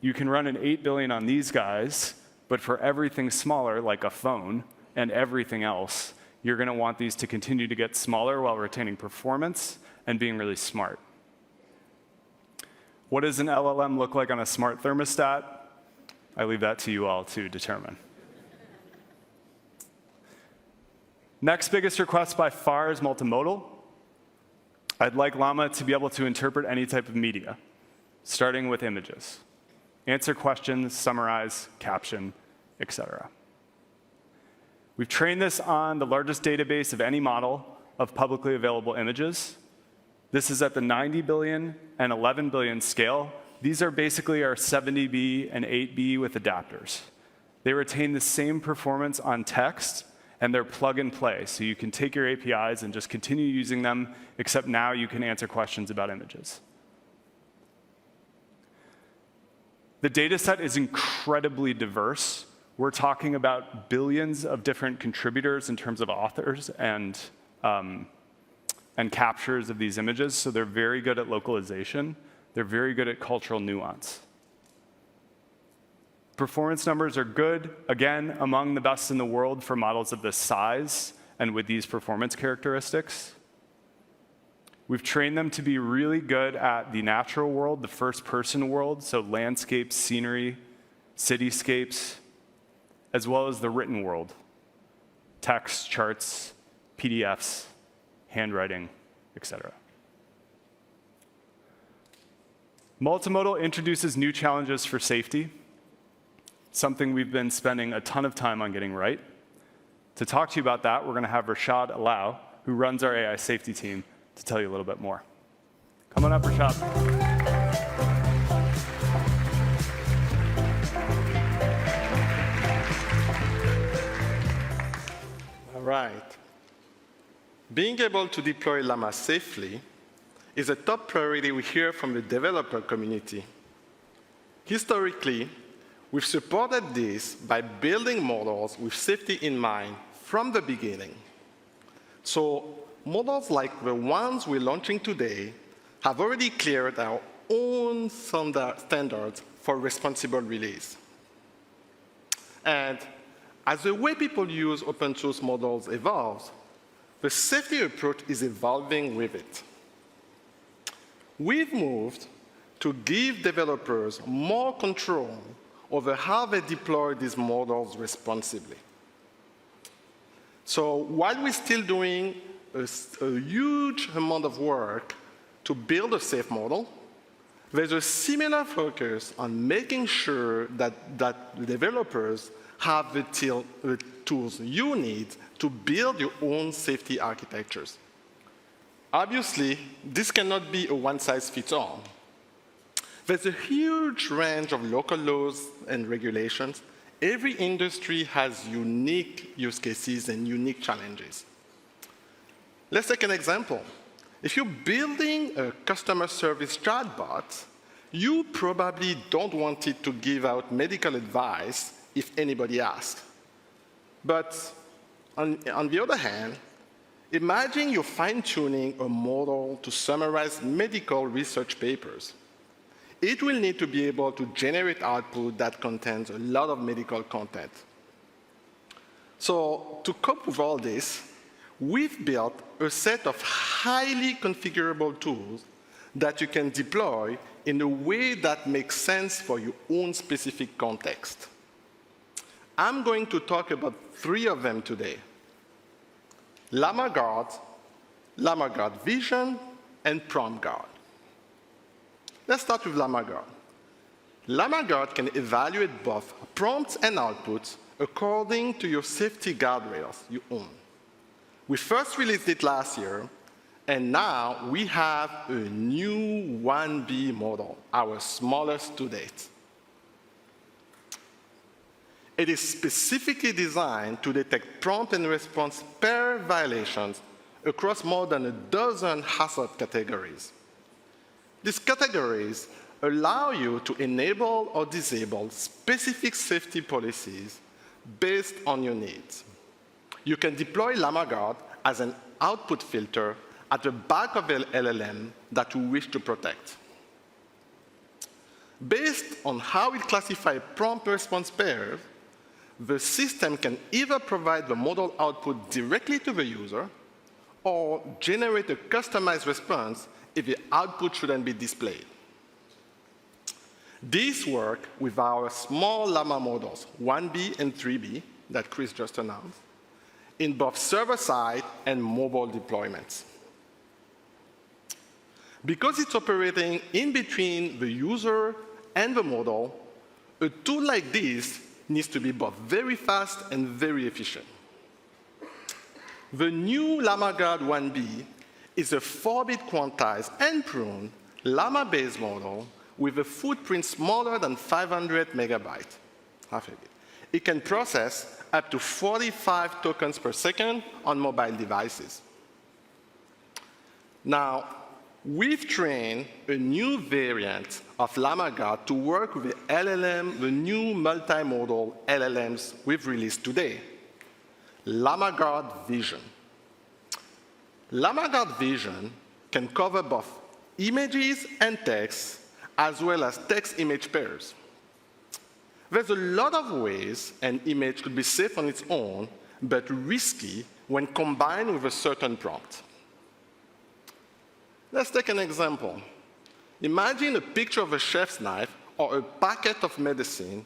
You can run an 8 billion on these guys, but for everything smaller, like a phone, and everything else, you're going to want these to continue to get smaller while retaining performance and being really smart. What does an LLM look like on a smart thermostat? I leave that to you all to determine. Next biggest request by far is multimodal. I'd like Llama to be able to interpret any type of media, starting with images. Answer questions, summarize, caption, etc. We've trained this on the largest database of any model of publicly available images. This is at the 90 billion and 11 billion scale. These are basically our 70B and 8B with adapters. They retain the same performance on text, and they're plug and play. So you can take your APIs and just continue using them, except now you can answer questions about images. The data set is incredibly diverse. We're talking about billions of different contributors in terms of authors and captures of these images. So they're very good at localization. They're very good at cultural nuance. Performance numbers are good, again, among the best in the world for models of this size and with these performance characteristics. We've trained them to be really good at the natural world, the first-person world, so landscapes, scenery, cityscapes, as well as the written world, text, charts, PDFs, handwriting, etc. Multimodal introduces new challenges for safety, something we've been spending a ton of time on getting right. To talk to you about that, we're going to have Rashad Alau, who runs our AI safety team, to tell you a little bit more. Come on up, Rashad. All right. Being able to deploy Llama safely is a top priority we hear from the developer community. Historically, we've supported this by building models with safety in mind from the beginning. So models like the ones we're launching today have already cleared our own standards for responsible release. And as the way people use open source models evolves, the safety approach is evolving with it. We've moved to give developers more control over how they deploy these models responsibly. So while we're still doing a huge amount of work to build a safe model, there's a similar focus on making sure that the developers have the tools you need to build your own safety architectures. Obviously, this cannot be a one-size-fits-all. There's a huge range of local laws and regulations. Every industry has unique use cases and unique challenges. Let's take an example. If you're building a customer service chatbot, you probably don't want it to give out medical advice if anybody asks. But on the other hand, imagine you're fine-tuning a model to summarize medical research papers. It will need to be able to generate output that contains a lot of medical content. So to cope with all this, we've built a set of highly configurable tools that you can deploy in a way that makes sense for your own specific context. I'm going to talk about 3 of them today: LlamaGuard, LlamaGuard Vision, and PromptGuard. Let's start with LlamaGuard. LlamaGuard can evaluate both prompts and outputs according to your safety guardrails you own. We first released it last year, and now we have a new 1B model, our smallest to date. It is specifically designed to detect prompt and response pair violations across more than a dozen hazard categories. These categories allow you to enable or disable specific safety policies based on your needs. You can deploy LlamaGuard as an output filter at the back of an LLM that you wish to protect. Based on how it classifies prompt response pairs, the system can either provide the model output directly to the user or generate a customized response if the output shouldn't be displayed. These work with our small Llama models, 1B and 3B, that Chris just announced, in both server-side and mobile deployments. Because it's operating in between the user and the model, a tool like this needs to be both very fast and very efficient. The new LlamaGuard 1B is a 4-bit quantized and pruned Llama-based model with a footprint smaller than 500 megabytes. Half a bit. It can process up to 45 tokens per second on mobile devices. Now, we've trained a new variant of LlamaGuard to work with the LLM, the new multimodal LLMs we've released today, LlamaGuard Vision. LlamaGuard Vision can cover both images and text, as well as text-image pairs. There's a lot of ways an image could be safe on its own, but risky when combined with a certain prompt. Let's take an example. Imagine a picture of a chef's knife or a packet of medicine.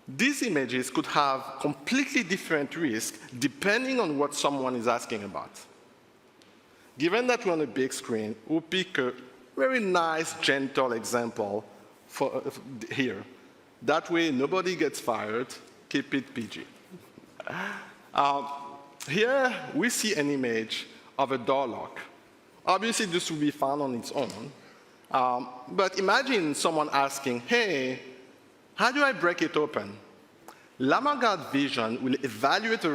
These images could have completely different risks depending on what someone is asking about. Given that we're on a big screen, we'll pick a very nice, gentle example here. That way, nobody gets fired. Keep it PG. Here, we see an image of a door lock. Obviously, this will be found on its own. But imagine someone asking, hey, how do I break it open? LlamaGuard Vision will evaluate the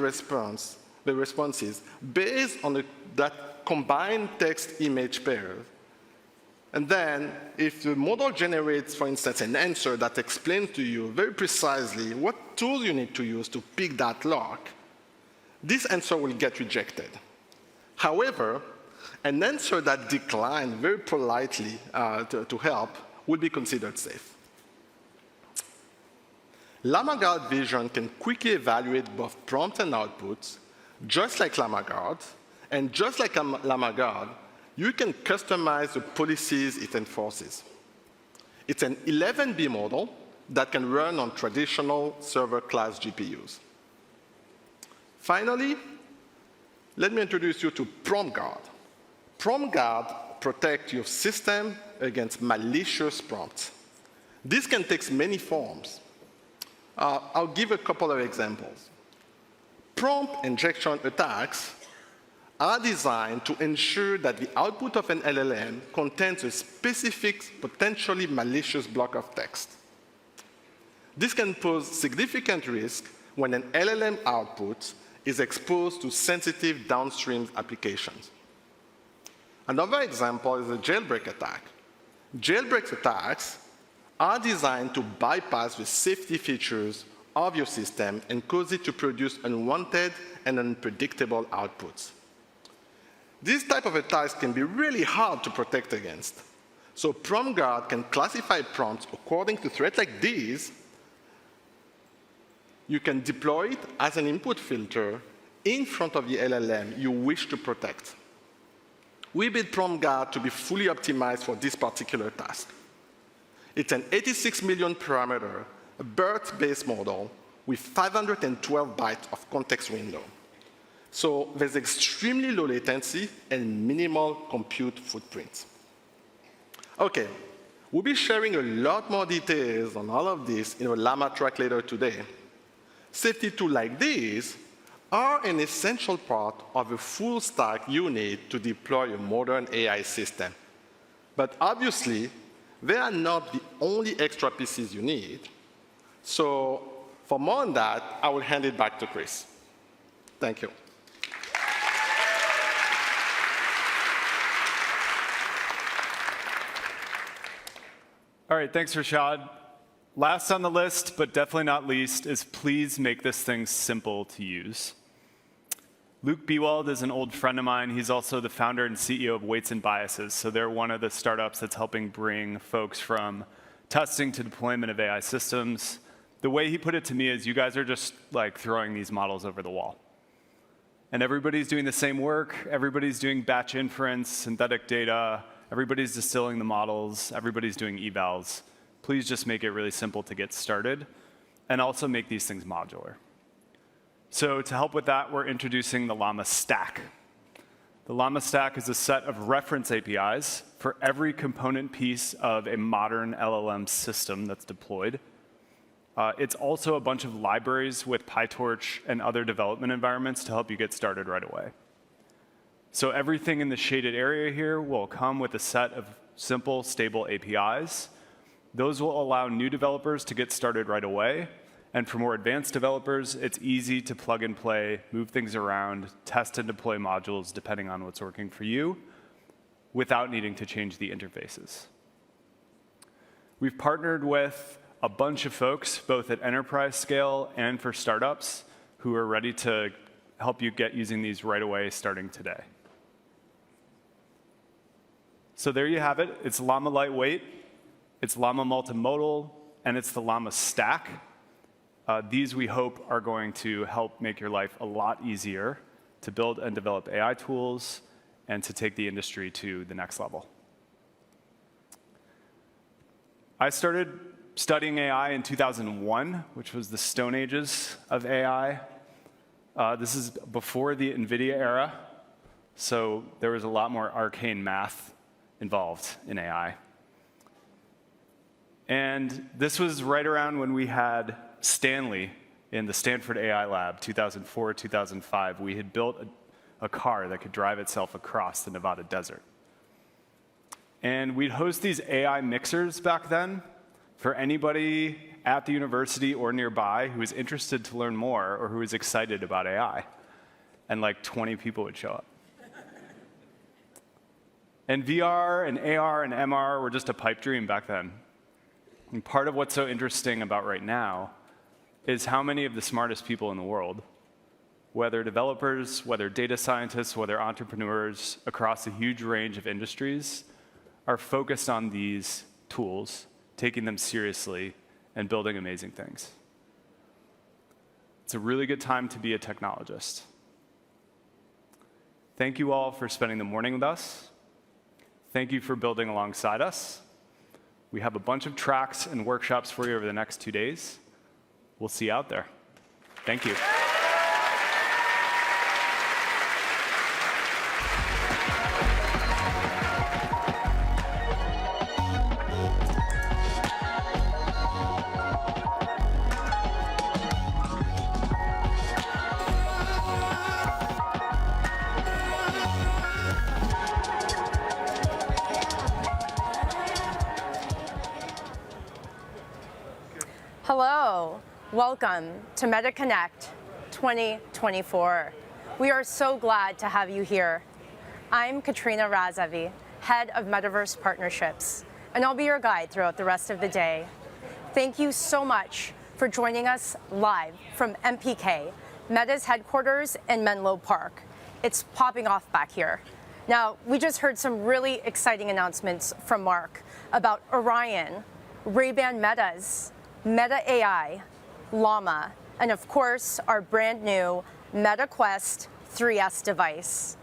responses based on that combined text-image pair. And then, if the model generates, for instance, an answer that explains to you very precisely what tool you need to use to pick that lock, this answer will get rejected. However, an answer that declined very politely to help will be considered safe. LlamaGuard Vision can quickly evaluate both prompts and outputs, just like LlamaGuard, and just like LlamaGuard, you can customize the policies it enforces. It's an 11B model that can run on traditional server-class GPUs. Finally, let me introduce you to PromptGuard. PromptGuard protects your system against malicious prompts. This can take many forms. I'll give a couple of examples. Prompt injection attacks are designed to ensure that the output of an LLM contains a specific, potentially malicious block of text. This can pose significant risk when an LLM output is exposed to sensitive downstream applications. Another example is a jailbreak attack. Jailbreak attacks are designed to bypass the safety features of your system and cause it to produce unwanted and unpredictable outputs. This type of attacks can be really hard to protect against. So Prompt Guard can classify prompts according to threats like these. You can deploy it as an input filter in front of the LLM you wish to protect. We built Prompt Guard to be fully optimized for this particular task. It's an 86 million parameter, a BERT-based model with 512 bytes of context window. So there's extremely low latency and minimal compute footprint. Okay, we'll be sharing a lot more details on all of this in a Llama track later today. Safety tools like these are an essential part of the full stack you need to deploy a modern AI system. But obviously, they are not the only extra pieces you need. So for more on that, I will hand it back to Chris. Thank you. All right, thanks, Rashad. Last on the list, but definitely not least, is please make this thing simple to use. Luke Bewald is an old friend of mine. He's also the founder and CEO of Weights and Biases. So they're one of the startups that's helping bring folks from testing to deployment of AI systems. The way he put it to me is you guys are just like throwing these models over the wall. And everybody's doing the same work. Everybody's doing batch inference, synthetic data. Everybody's distilling the models. Everybody's doing evals. Please just make it really simple to get started and also make these things modular. So to help with that, we're introducing the Llama Stack. The Llama Stack is a set of reference APIs for every component piece of a modern LLM system that's deployed. It's also a bunch of libraries with PyTorch and other development environments to help you get started right away. So everything in the shaded area here will come with a set of simple, stable APIs. Those will allow new developers to get started right away. And for more advanced developers, it's easy to plug and play, move things around, test and deploy modules depending on what's working for you without needing to change the interfaces. We've partnered with a bunch of folks, both at enterprise scale and for startups, who are ready to help you get using these right away starting today. So there you have it. It's Llama Lightweight, it's Llama Multimodal, and it's the Llama Stack. These, we hope, are going to help make your life a lot easier to build and develop AI tools and to take the industry to the next level. I started studying AI in 2001, which was the Stone Ages of AI. This is before the NVIDIA era, so there was a lot more arcane math involved in AI. And this was right around when we had Stanley in the Stanford AI Lab, 2004, 2005. We had built a car that could drive itself across the Nevada desert. And we'd host these AI mixers back then for anybody at the university or nearby who was interested to learn more or who was excited about AI. And like 20 people would show up. And VR and AR and MR were just a pipe dream back then. And part of what's so interesting about right now is how many of the smartest people in the world, whether developers, whether data scientists, whether entrepreneurs across a huge range of industries, are focused on these tools, taking them seriously, and building amazing things. It's a really good time to be a technologist. Thank you all for spending the morning with us. Thank you for building alongside us. We have a bunch of tracks and workshops for you over the next 2 days. We'll see you out there. Thank you. Hello, welcome to MetaConnect 2024. We are so glad to have you here. I'm Katrina Razavi, Head of Metaverse Partnerships, and I'll be your guide throughout the rest of the day. Thank you so much for joining us live from MPK, Meta's headquarters in Menlo Park. It's popping off back here. Now, we just heard some really exciting announcements from Mark about Orion, Ray-Ban Meta's, Meta AI, Llama, and of course, our brand new Meta Quest 3S device,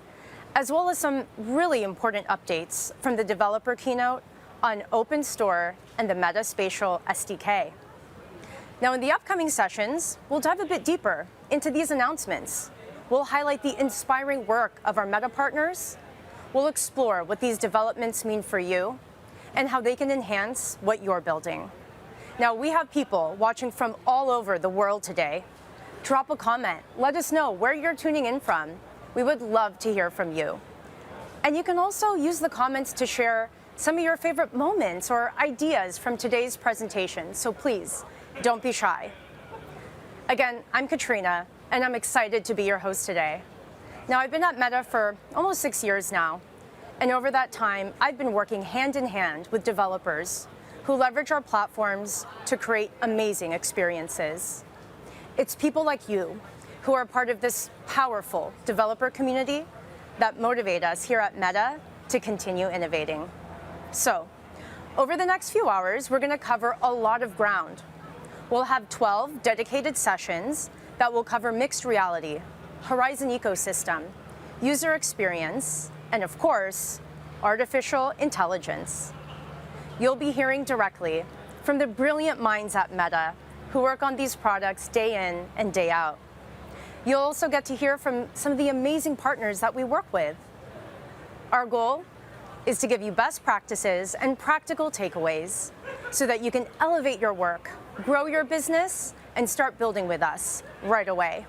as well as some really important updates from the developer keynote on Open Store and the Meta Spatial SDK. Now, in the upcoming sessions, we'll dive a bit deeper into these announcements. We'll highlight the inspiring work of our Meta partners. We'll explore what these developments mean for you and how they can enhance what you're building. Now, we have people watching from all over the world today. Drop a comment. Let us know where you're tuning in from. We would love to hear from you. And you can also use the comments to share some of your favorite moments or ideas from today's presentation. So please, don't be shy. Again, I'm Katrina, and I'm excited to be your host today. Now, I've been at Meta for almost 6 years now, and over that time, I've been working hand in hand with developers who leverage our platforms to create amazing experiences. It's people like you who are part of this powerful developer community that motivate us here at Meta to continue innovating. So, over the next few hours, we're going to cover a lot of ground. We'll have 12 dedicated sessions that will cover mixed reality, Horizon ecosystem, user experience, and of course, artificial intelligence. You'll be hearing directly from the brilliant minds at Meta who work on these products day in and day out. You'll also get to hear from some of the amazing partners that we work with. Our goal is to give you best practices and practical takeaways so that you can elevate your work, grow your business, and start building with us right away.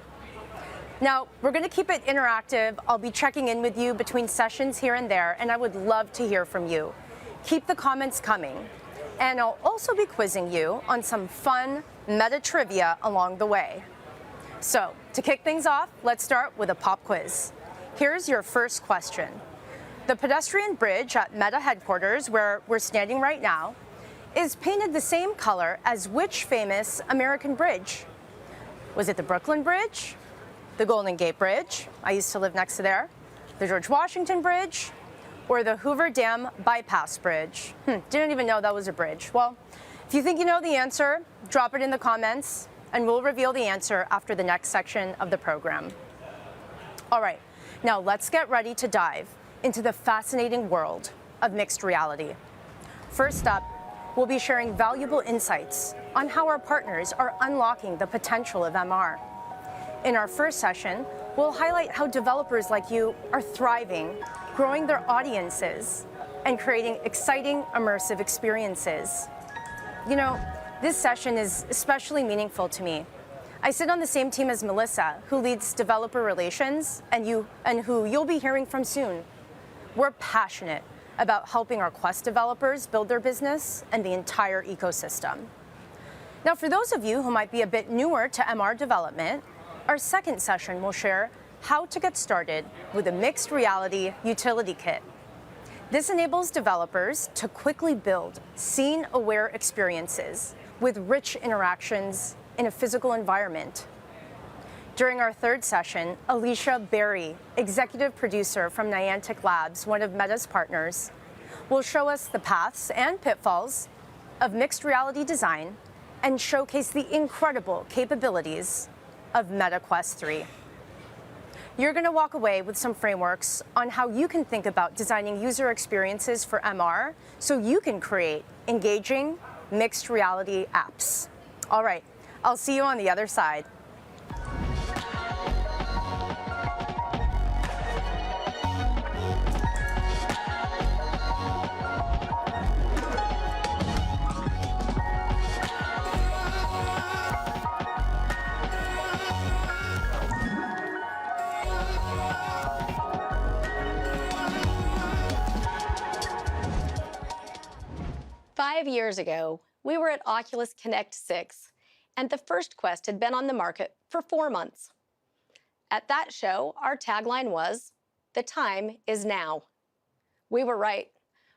Now, we're going to keep it interactive. I'll be checking in with you between sessions here and there, and I would love to hear from you. Keep the comments coming. And I'll also be quizzing you on some fun Meta trivia along the way. So, to kick things off, let's start with a pop quiz. Here's your first question. The pedestrian bridge at Meta headquarters, where we're standing right now, is painted the same color as which famous American bridge? Was it the Brooklyn Bridge? The Golden Gate Bridge? I used to live next to there. The George Washington Bridge? Or the Hoover Dam Bypass Bridge? Didn't even know that was a bridge. Well, if you think you know the answer, drop it in the comments, and we'll reveal the answer after the next section of the program. All right, now let's get ready to dive into the fascinating world of mixed reality. First up, we'll be sharing valuable insights on how our partners are unlocking the potential of MR. In our first session, we'll highlight how developers like you are thriving, growing their audiences, and creating exciting, immersive experiences. You know, this session is especially meaningful to me. I sit on the same team as Melissa, who leads developer relations, and who you'll be hearing from soon. We're passionate about helping our Quest developers build their business and the entire ecosystem. Now, for those of you who might be a bit newer to MR development, our second session will share how to get started with a mixed reality utility kit. This enables developers to quickly build scene-aware experiences with rich interactions in a physical environment. During our third session, Alicia Berry, executive producer from Niantic Labs, one of Meta's partners, will show us the paths and pitfalls of mixed reality design and showcase the incredible capabilities of Meta Quest 3. You're going to walk away with some frameworks on how you can think about designing user experiences for MR so you can create engaging mixed reality apps. All right, I'll see you on the other side. Years ago, we were at Oculus Connect 6, and the first Quest had been on the market for 4 months. At that show, our tagline was, "The time is now." We were right.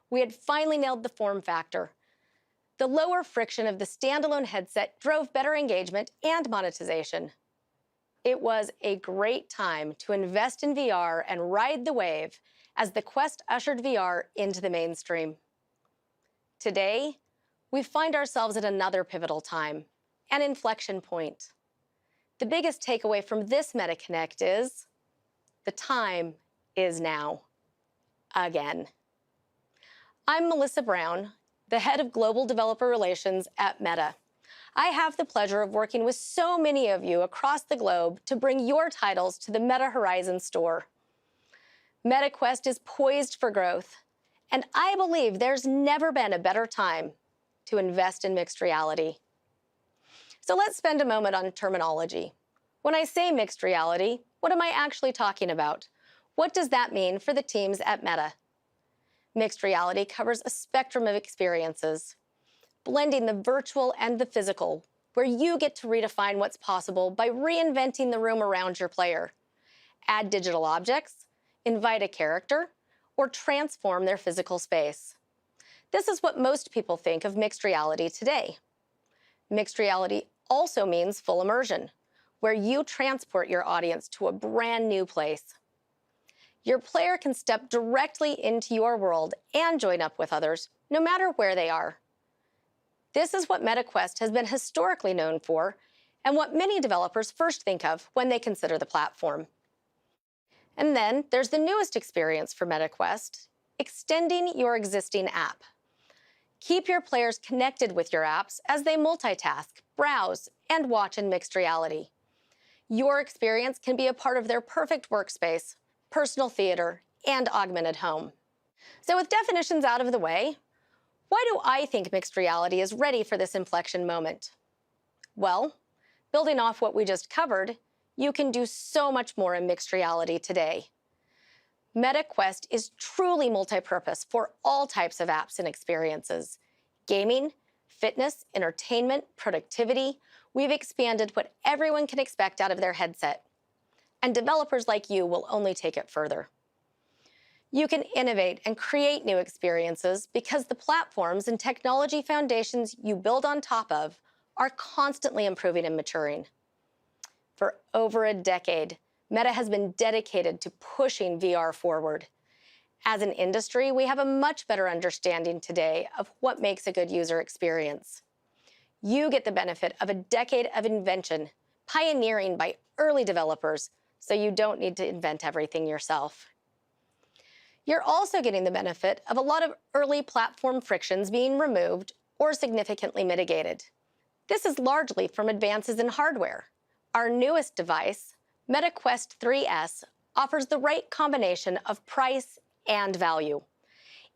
We had finally nailed the form factor. the lower friction of the standalone headset drove better engagement and monetization. It was a great time to invest in VR and ride the wave as the Quest ushered VR into the mainstream. Today, we find ourselves at another pivotal time, an inflection point. The biggest takeaway from this MetaConnect is the time is now. Again. I'm Melissa Brown, the head of Global Developer Relations at Meta. I have the pleasure of working with so many of you across the globe to bring your titles to the Meta Horizon store. MetaQuest is poised for growth, and I believe there's never been a better time to invest in mixed reality. So let's spend a moment on terminology. When I say mixed reality, what am I actually talking about? What does that mean for the teams at Meta? Mixed reality covers a spectrum of experiences, blending the virtual and the physical, where you get to redefine what's possible by reinventing the room around your player. Add digital objects, invite a character, or transform their physical space. This is what most people think of mixed reality today. Mixed reality also means full immersion, where you transport your audience to a brand new place. Your player can step directly into your world and join up with others, no matter where they are. This is what MetaQuest has been historically known for, and what many developers first think of when they consider the platform. And then there's the newest experience for MetaQuest, extending your existing app. Keep your players connected with your apps as they multitask, browse, and watch in mixed reality. Your experience can be a part of their perfect workspace, personal theater, and augmented home. So with definitions out of the way, why do I think mixed reality is ready for this inflection moment? Well, building off what we just covered, you can do so much more in mixed reality today. MetaQuest is truly multi-purpose for all types of apps and experiences. Gaming, fitness, entertainment, productivity, we've expanded what everyone can expect out of their headset. And developers like you will only take it further. You can innovate and create new experiences because the platforms and technology foundations you build on top of are constantly improving and maturing. For over a decade, Meta has been dedicated to pushing VR forward. As an industry, we have a much better understanding today of what makes a good user experience. You get the benefit of a decade of invention, pioneering by early developers, so you don't need to invent everything yourself. You're also getting the benefit of a lot of early platform frictions being removed or significantly mitigated. This is largely from advances in hardware. Our newest device, MetaQuest 3S, offers the right combination of price and value.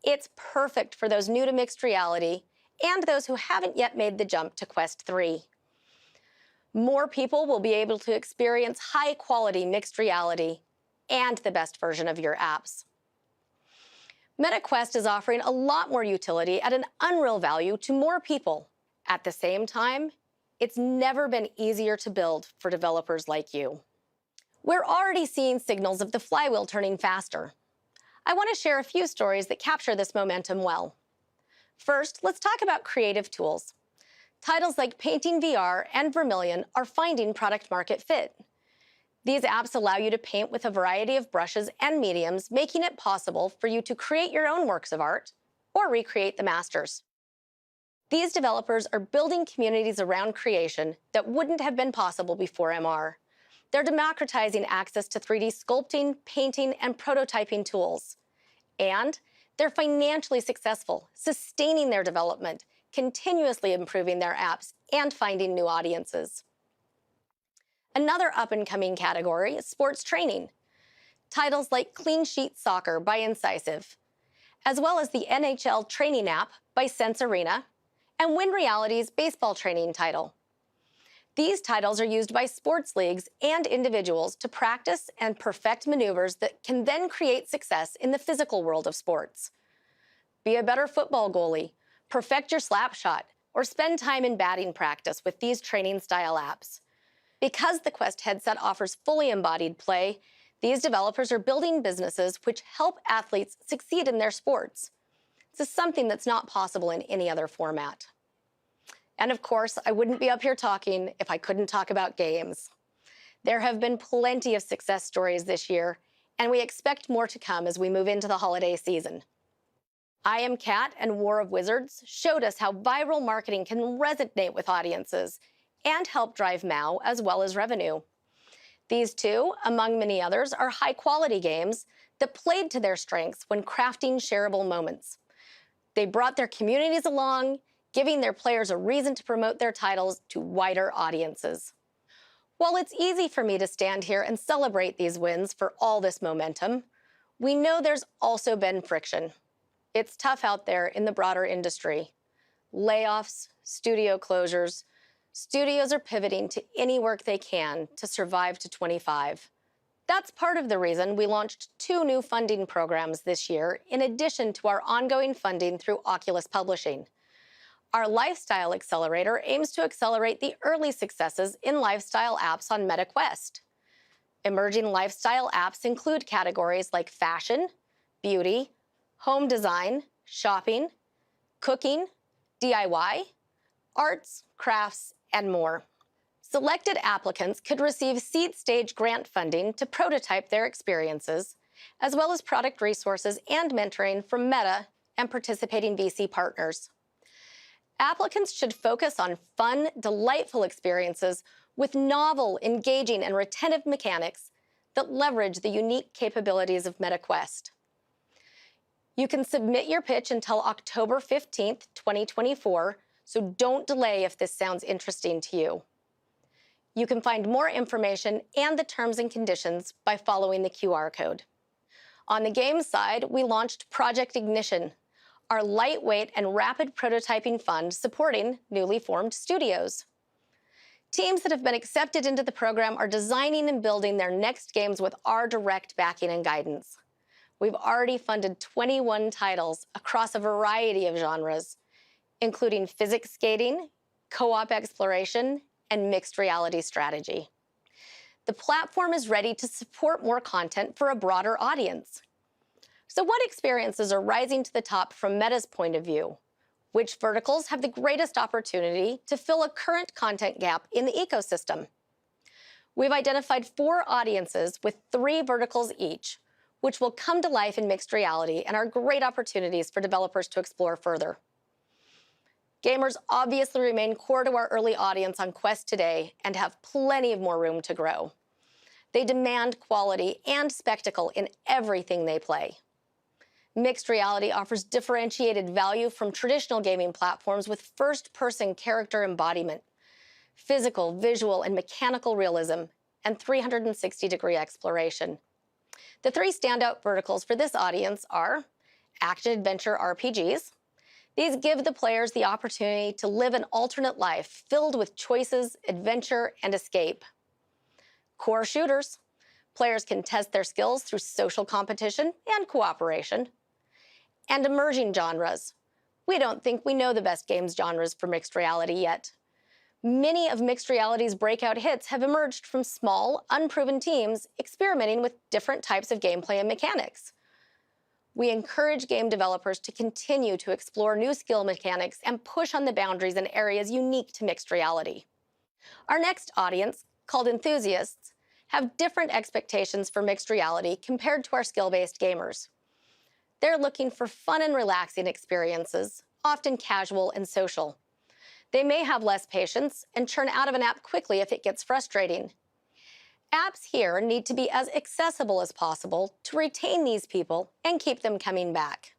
It's perfect for those new to mixed reality and those who haven't yet made the jump to Quest 3. More people will be able to experience high-quality mixed reality and the best version of your apps. MetaQuest is offering a lot more utility at an unreal value to more people. At the same time, it's never been easier to build for developers like you. We're already seeing signals of the flywheel turning faster. I want to share a few stories that capture this momentum well. First, let's talk about creative tools. Titles like Painting VR and Vermilion are finding product market fit. These apps allow you to paint with a variety of brushes and mediums, making it possible for you to create your own works of art or recreate the masters. These developers are building communities around creation that wouldn't have been possible before MR. They're democratizing access to 3D sculpting, painting, and prototyping tools. And they're financially successful, sustaining their development, continuously improving their apps, and finding new audiences. Another up-and-coming category is sports training. Titles like Clean Sheet Soccer by Incisive, as well as the NHL training app by Sense Arena, and VRelity's baseball training title. These titles are used by sports leagues and individuals to practice and perfect maneuvers that can then create success in the physical world of sports. Be a better football goalie, perfect your slap shot, or spend time in batting practice with these training-style apps. Because the Quest headset offers fully embodied play, these developers are building businesses which help athletes succeed in their sports. This is something that's not possible in any other format. And of course, I wouldn't be up here talking if I couldn't talk about games. There have been plenty of success stories this year, and we expect more to come as we move into the holiday season. I Am Cat and War of Wizards showed us how viral marketing can resonate with audiences and help drive MAU as well as revenue. These two, among many others, are high-quality games that played to their strengths when crafting shareable moments. They brought their communities along, giving their players a reason to promote their titles to wider audiences. While it's easy for me to stand here and celebrate these wins for all this momentum, we know there's also been friction. It's tough out there in the broader industry. Layoffs, studio closures. Studios are pivoting to any work they can to survive to 25. That's part of the reason we launched 2 new funding programs this year, in addition to our ongoing funding through Oculus Publishing. Our Lifestyle Accelerator aims to accelerate the early successes in lifestyle apps on MetaQuest. Emerging lifestyle apps include categories like fashion, beauty, home design, shopping, cooking, DIY, arts, crafts, and more. Selected applicants could receive seed stage grant funding to prototype their experiences, as well as product resources and mentoring from Meta and participating VC partners. Applicants should focus on fun, delightful experiences with novel, engaging, and retentive mechanics that leverage the unique capabilities of MetaQuest. You can submit your pitch until October 15th, 2024, so don't delay if this sounds interesting to you. You can find more information and the terms and conditions by following the QR code. On the game side, we launched Project Ignition, our lightweight and rapid prototyping fund supporting newly formed studios. Teams that have been accepted into the program are designing and building their next games with our direct backing and guidance. We've already funded 21 titles across a variety of genres, including physics skating, co-op exploration, and mixed reality strategy. The platform is ready to support more content for a broader audience. So what experiences are rising to the top from Meta's point of view? Which verticals have the greatest opportunity to fill a current content gap in the ecosystem? We've identified 4 audiences with 3 verticals each, which will come to life in mixed reality and are great opportunities for developers to explore further. Gamers obviously remain core to our early audience on Quest today and have plenty of more room to grow. They demand quality and spectacle in everything they play. Mixed reality offers differentiated value from traditional gaming platforms with first-person character embodiment, physical, visual, and mechanical realism, and 360-degree exploration. The 3 standout verticals for this audience are action-adventure RPGs. These give the players the opportunity to live an alternate life filled with choices, adventure, and escape. Core shooters. Players can test their skills through social competition and cooperation. And emerging genres. We don't think we know the best games genres for mixed reality yet. Many of mixed reality's breakout hits have emerged from small, unproven teams experimenting with different types of gameplay and mechanics. We encourage game developers to continue to explore new skill mechanics and push on the boundaries in areas unique to mixed reality. Our next audience, called enthusiasts, have different expectations for mixed reality compared to our skill-based gamers. They're looking for fun and relaxing experiences, often casual and social. They may have less patience and churn out of an app quickly if it gets frustrating. Apps here need to be as accessible as possible to retain these people and keep them coming back.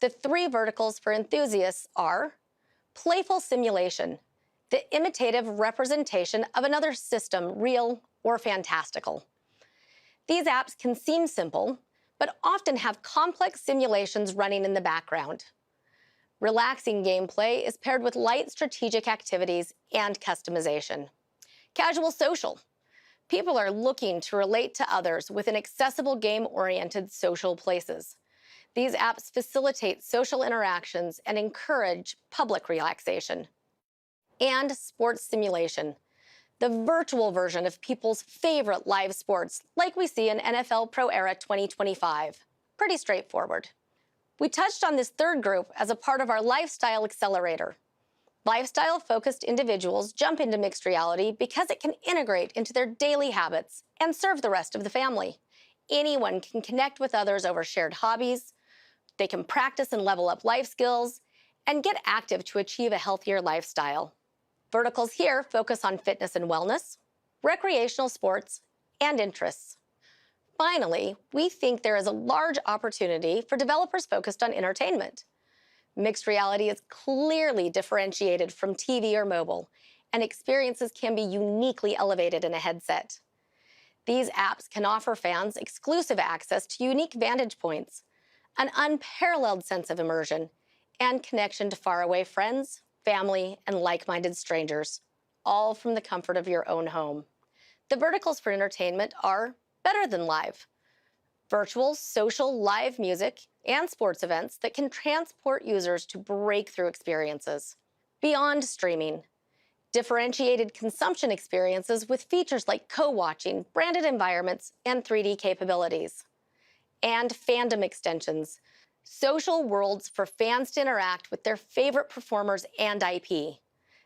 The 3 verticals for enthusiasts are playful simulation, the imitative representation of another system, real or fantastical. These apps can seem simple, but often have complex simulations running in the background. Relaxing gameplay is paired with light strategic activities and customization. Casual social. People are looking to relate to others with an accessible game-oriented social places. These apps facilitate social interactions and encourage public relaxation. And sports simulation, the virtual version of people's favorite live sports, like we see in NFL Pro Era 2025. Pretty straightforward. We touched on this 3rd group as a part of our Lifestyle Accelerator. Lifestyle-focused individuals jump into mixed reality because it can integrate into their daily habits and serve the rest of the family. Anyone can connect with others over shared hobbies, they can practice and level up life skills, and get active to achieve a healthier lifestyle. Verticals here focus on fitness and wellness, recreational sports, and interests. Finally, we think there is a large opportunity for developers focused on entertainment. Mixed reality is clearly differentiated from TV or mobile, and experiences can be uniquely elevated in a headset. These apps can offer fans exclusive access to unique vantage points, an unparalleled sense of immersion, and connection to faraway friends, family, and like-minded strangers, all from the comfort of your own home. The verticals for entertainment are better than live. Virtual, social, live music, and sports events that can transport users to breakthrough experiences. Beyond streaming, differentiated consumption experiences with features like co-watching, branded environments, and 3D capabilities. And fandom extensions, social worlds for fans to interact with their favorite performers and IP.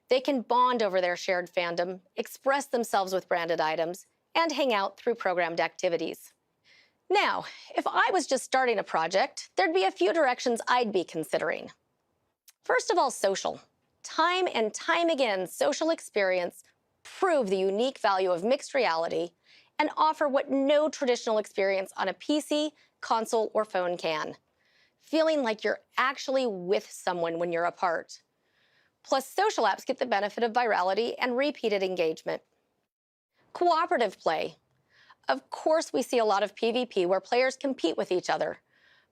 They can bond over their shared fandom, express themselves with branded items, and hang out through programmed activities. Now, if I was just starting a project, there'd be a few directions I'd be considering. First of all, social. Time and time again, social experience prove the unique value of mixed reality and offer what no traditional experience on a PC, console, or phone can. Feeling like you're actually with someone when you're apart. Plus, social apps get the benefit of virality and repeated engagement. Cooperative play. Of course, we see a lot of PvP where players compete with each other,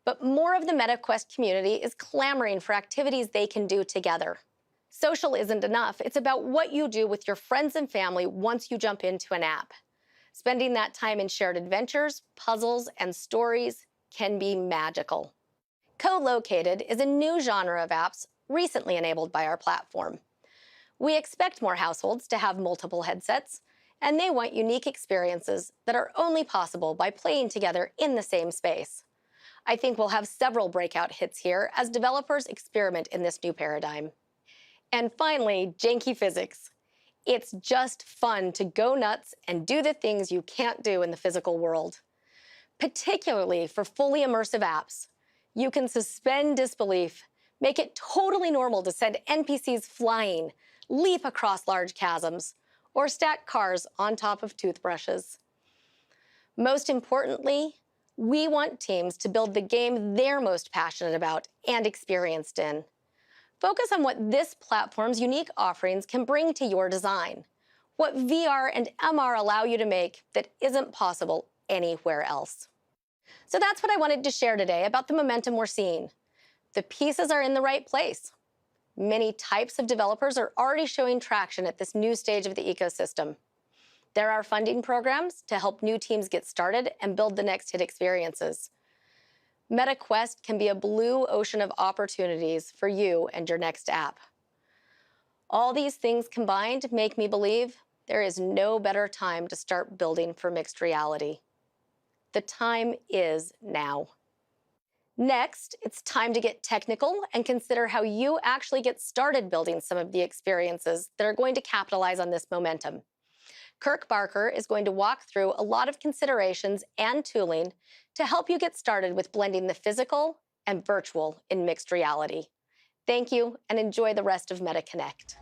but more of the MetaQuest community is clamoring for activities they can do together. Social isn't enough. It's about what you do with your friends and family once you jump into an app. Spending that time in shared adventures, puzzles, and stories can be magical. Co-located is a new genre of apps recently enabled by our platform. We expect more households to have multiple headsets, and they want unique experiences that are only possible by playing together in the same space. I think we'll have several breakout hits here as developers experiment in this new paradigm. And finally, janky physics. It's just fun to go nuts and do the things you can't do in the physical world. Particularly for fully immersive apps, you can suspend disbelief, make it totally normal to send NPCs flying, leap across large chasms, or stack cars on top of toothbrushes. Most importantly, we want teams to build the game they're most passionate about and experienced in. Focus on what this platform's unique offerings can bring to your design, what VR and MR allow you to make that isn't possible anywhere else. So that's what I wanted to share today about the momentum we're seeing. The pieces are in the right place. Many types of developers are already showing traction at this new stage of the ecosystem. There are funding programs to help new teams get started and build the next hit experiences. MetaQuest can be a blue ocean of opportunities for you and your next app. All these things combined make me believe there is no better time to start building for mixed reality. The time is now. Next, it's time to get technical and consider how you actually get started building some of the experiences that are going to capitalize on this momentum. Kirk Barker is going to walk through a lot of considerations and tooling to help you get started with blending the physical and virtual in mixed reality. Thank you, and enjoy the rest of MetaConnect.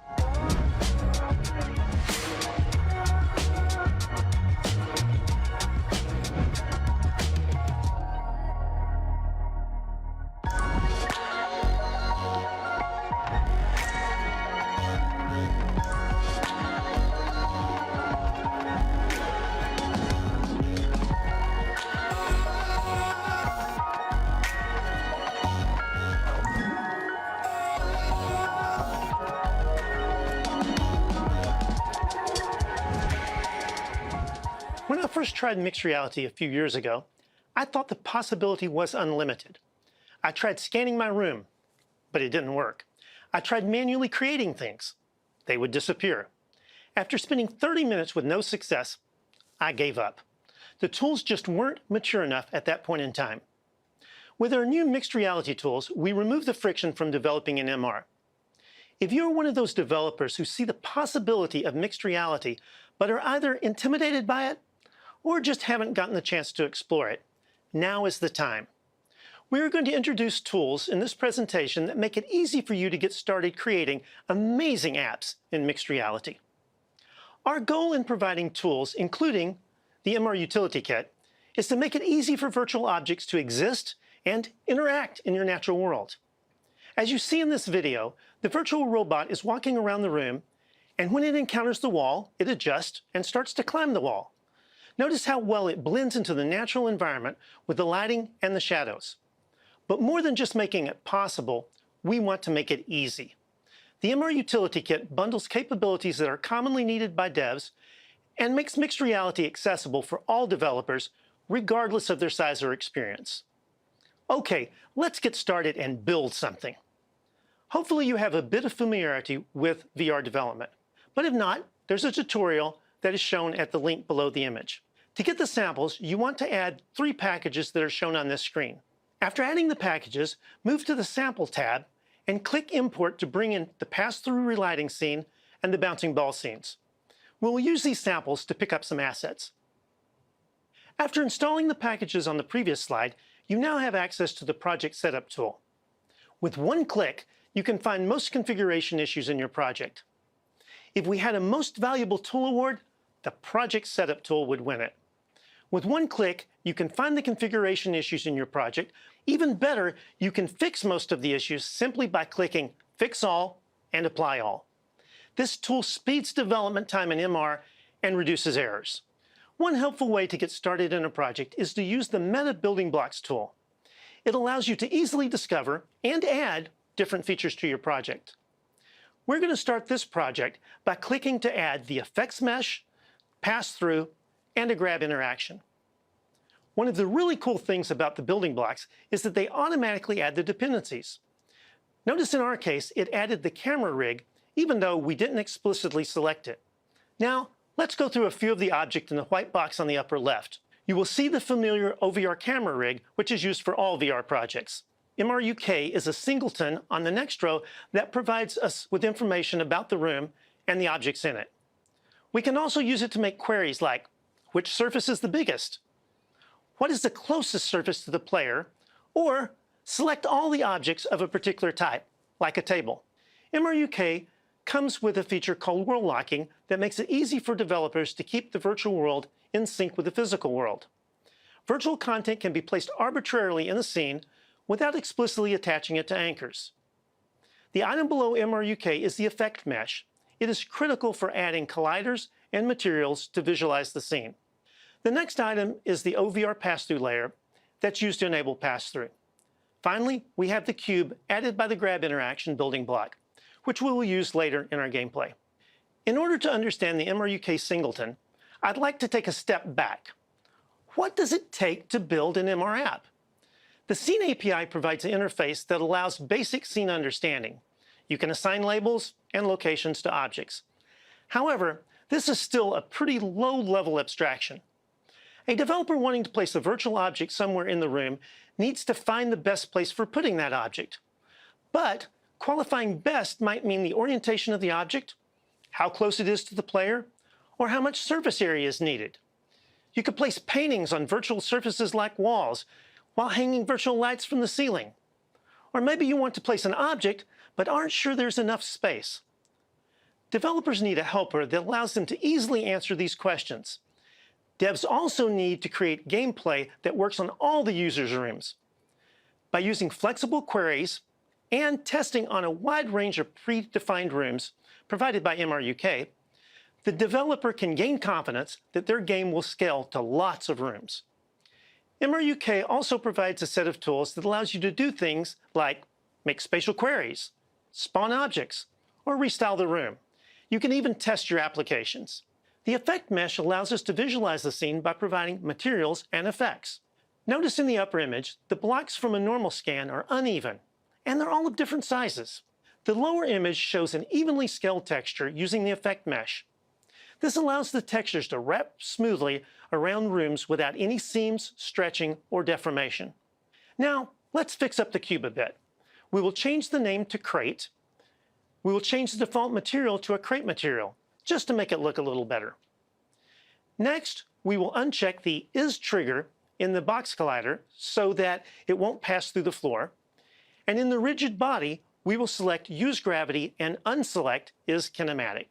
When I first tried mixed reality a few years ago, I thought the possibility was unlimited. I tried scanning my room, but it didn't work. I tried manually creating things. They would disappear. After spending 30 minutes with no success, I gave up. The tools just weren't mature enough at that point in time. With our new mixed reality tools, we remove the friction from developing in MR. If you're one of those developers who see the possibility of mixed reality, but are either intimidated by it or just haven't gotten the chance to explore it, now is the time. We're going to introduce tools in this presentation that make it easy for you to get started creating amazing apps in mixed reality. Our goal in providing tools, including the MR Utility Kit, is to make it easy for virtual objects to exist and interact in your natural world. As you see in this video, the virtual robot is walking around the room, and when it encounters the wall, it adjusts and starts to climb the wall. Notice how well it blends into the natural environment with the lighting and the shadows. But more than just making it possible, we want to make it easy. The MR Utility Kit bundles capabilities that are commonly needed by devs and makes mixed reality accessible for all developers, regardless of their size or experience. Okay, let's get started and build something. Hopefully you have a bit of familiarity with VR development, but if not, there's a tutorial that is shown at the link below the image. To get the samples, you want to add 3 packages that are shown on this screen. After adding the packages, move to the Sample tab and click Import to bring in the pass-through relighting scene and the bouncing ball scenes. We'll use these samples to pick up some assets. After installing the packages on the previous slide, you now have access to the Project Setup tool. With one click, you can find most configuration issues in your project. If we had a Most Valuable Tool award, the Project Setup tool would win it. With one click, you can find the configuration issues in your project. Even better, you can fix most of the issues simply by clicking Fix All and Apply All. This tool speeds development time in MR and reduces errors. One helpful way to get started in a project is to use the Meta Building Blocks tool. It allows you to easily discover and add different features to your project. We're going to start this project by clicking to add the effects mesh, pass-through, and a grab interaction. One of the really cool things about the building blocks is that they automatically add the dependencies. Notice in our case, it added the camera rig, even though we didn't explicitly select it. Now, let's go through a few of the objects in the white box on the upper left. You will see the familiar OVR camera rig, which is used for all VR projects. MRUK is a singleton on the next row that provides us with information about the room and the objects in it. We can also use it to make queries like, which surface is the biggest? What is the closest surface to the player? Or select all the objects of a particular type, like a table. MRUK comes with a feature called world locking that makes it easy for developers to keep the virtual world in sync with the physical world. Virtual content can be placed arbitrarily in a scene without explicitly attaching it to anchors. The item below MRUK is the effect mesh. It is critical for adding colliders and materials to visualize the scene. The next item is the OVR pass-through layer that's used to enable pass-through. Finally, we have the cube added by the grab interaction building block, which we will use later in our gameplay. In order to understand the MRUK singleton, I'd like to take a step back. What does it take to build an MR app? The Scene API provides an interface that allows basic scene understanding. You can assign labels and locations to objects. However, this is still a pretty low-level abstraction. A developer wanting to place a virtual object somewhere in the room needs to find the best place for putting that object. But qualifying best might mean the orientation of the object, how close it is to the player, or how much surface area is needed. You could place paintings on virtual surfaces like walls while hanging virtual lights from the ceiling. Or maybe you want to place an object but aren't sure there's enough space. Developers need a helper that allows them to easily answer these questions. Devs also need to create gameplay that works on all the users' rooms. By using flexible queries and testing on a wide range of predefined rooms provided by MRUK, the developer can gain confidence that their game will scale to lots of rooms. MRUK also provides a set of tools that allows you to do things like make spatial queries, spawn objects, or restyle the room. You can even test your applications. The effect mesh allows us to visualize the scene by providing materials and effects. Notice in the upper image, the blocks from a normal scan are uneven, and they're all of different sizes. The lower image shows an evenly scaled texture using the effect mesh. This allows the textures to wrap smoothly around rooms without any seams, stretching, or deformation. Now, let's fix up the cube a bit. We will change the name to Crate, We will change the default material to a crate material, just to make it look a little better. Next, we will uncheck the Is trigger in the box collider so that it won't pass through the floor. And in the rigid body, we will select Use Gravity and unselect Is Kinematic.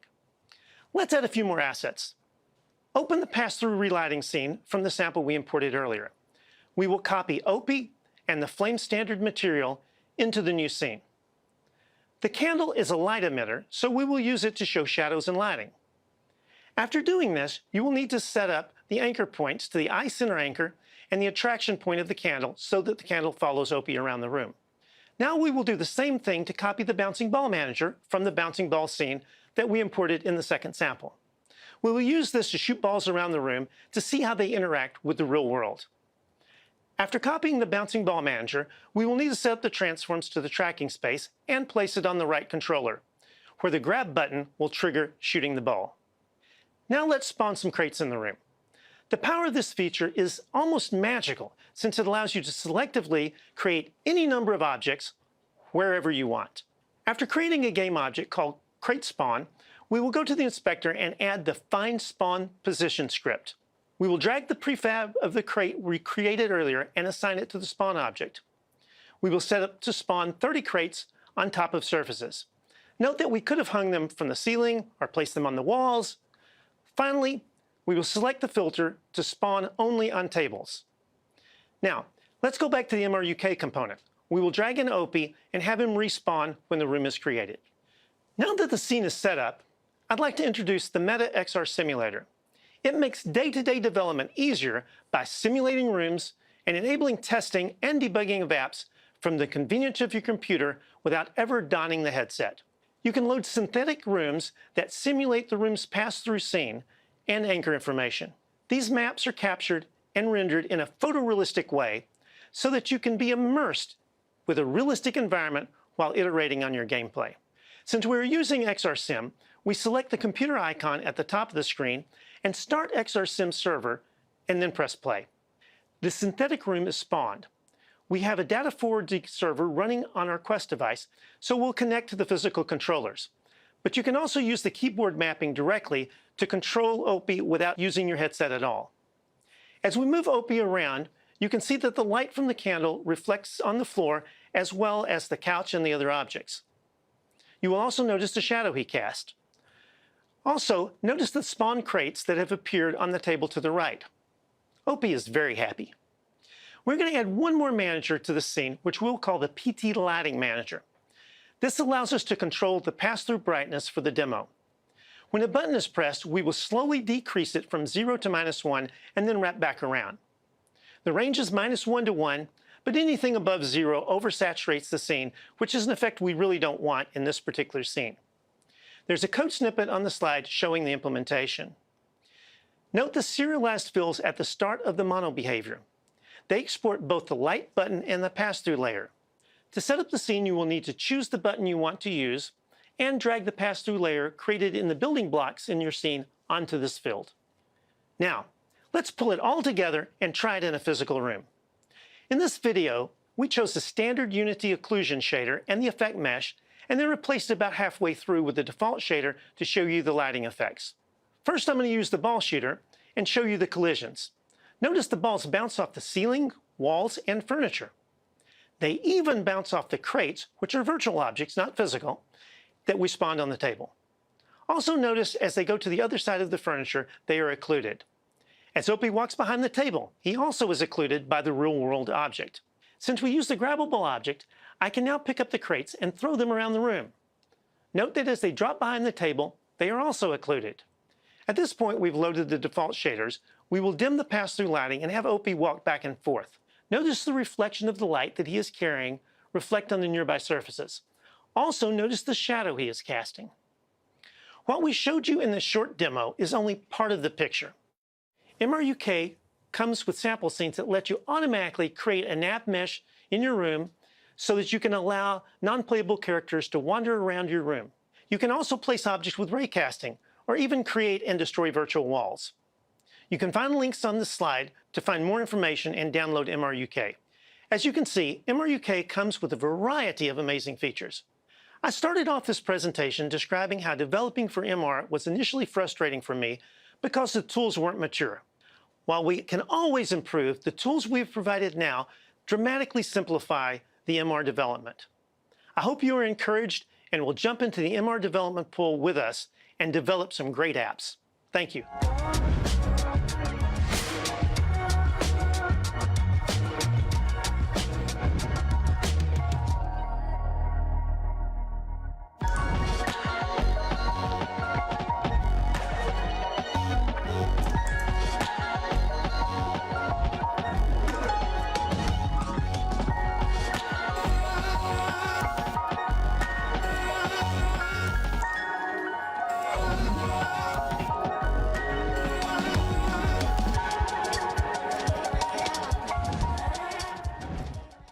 Let's add a few more assets. Open the pass-through relighting scene from the sample we imported earlier. We will copy OPI and the flame standard material into the new scene. The candle is a light emitter, so we will use it to show shadows and lighting. After doing this, you will need to set up the anchor points to the eye center anchor and the attraction point of the candle so that the candle follows OPI around the room. Now we will do the same thing to copy the bouncing ball manager from the bouncing ball scene that we imported in the second sample. We will use this to shoot balls around the room to see how they interact with the real world. After copying the bouncing ball manager, we will need to set up the transforms to the tracking space and place it on the right controller, where the grab button will trigger shooting the ball. Now let's spawn some crates in the room. The power of this feature is almost magical, since it allows you to selectively create any number of objects wherever you want. After creating a game object called Crate Spawn, we will go to the inspector and add the Find Spawn Position script. We will drag the prefab of the crate we created earlier and assign it to the spawn object. We will set up to spawn 30 crates on top of surfaces. Note that we could have hung them from the ceiling or placed them on the walls. Finally, we will select the filter to spawn only on tables. Now, let's go back to the MRUK component. We will drag in OPI and have him respawn when the room is created. Now that the scene is set up, I'd like to introduce the Meta XR Simulator. It makes day-to-day development easier by simulating rooms and enabling testing and debugging of apps from the convenience of your computer without ever donning the headset. You can load synthetic rooms that simulate the room's pass-through scene and anchor information. These maps are captured and rendered in a photorealistic way so that you can be immersed with a realistic environment while iterating on your gameplay. Since we're using XRSim, we select the computer icon at the top of the screen and start XRSim server, and then press play. The synthetic room is spawned. We have a data forwarding server running on our Quest device, so we'll connect to the physical controllers. But you can also use the keyboard mapping directly to control OPI without using your headset at all. As we move OPI around, you can see that the light from the candle reflects on the floor as well as the couch and the other objects. You will also notice the shadow he cast. Also, notice the spawn crates that have appeared on the table to the right. OPI is very happy. We're going to add one more manager to the scene, which we'll call the PT Lighting Manager. This allows us to control the pass-through brightness for the demo. When a button is pressed, we will slowly decrease it from 0 to -1 and then wrap back around. The range is -1 to 1, but anything above 0 oversaturates the scene, which is an effect we really don't want in this particular scene. There's a code snippet on the slide showing the implementation. Note the serialized fills at the start of the mono behavior. They export both the light button and the pass-through layer. To set up the scene, you will need to choose the button you want to use and drag the pass-through layer created in the building blocks in your scene onto this field. Now, let's pull it all together and try it in a physical room. In this video, we chose the standard Unity occlusion shader and the effect mesh, and then replaced it about halfway through with the default shader to show you the lighting effects. First, I'm going to use the ball shooter and show you the collisions. Notice the balls bounce off the ceiling, walls, and furniture. They even bounce off the crates, which are virtual objects, not physical, that we spawned on the table. Also notice as they go to the other side of the furniture, they are occluded. As OPI walks behind the table, he also is occluded by the real-world object. Since we used the grabbable object, I can now pick up the crates and throw them around the room. Note that as they drop behind the table, they are also occluded. At this point, we've loaded the default shaders. We will dim the pass-through lighting and have OPI walk back and forth. Notice the reflection of the light that he is carrying reflect on the nearby surfaces. Also, notice the shadow he is casting. What we showed you in this short demo is only part of the picture. MRUK comes with sample scenes that let you automatically create a nav mesh in your room so that you can allow non-playable characters to wander around your room. You can also place objects with raycasting, or even create and destroy virtual walls. You can find links on this slide to find more information and download MRUK. As you can see, MRUK comes with a variety of amazing features. I started off this presentation describing how developing for MR was initially frustrating for me because the tools weren't mature. While we can always improve, the tools we've provided now dramatically simplify the MR development. I hope you are encouraged and will jump into the MR development pool with us and develop some great apps. Thank you.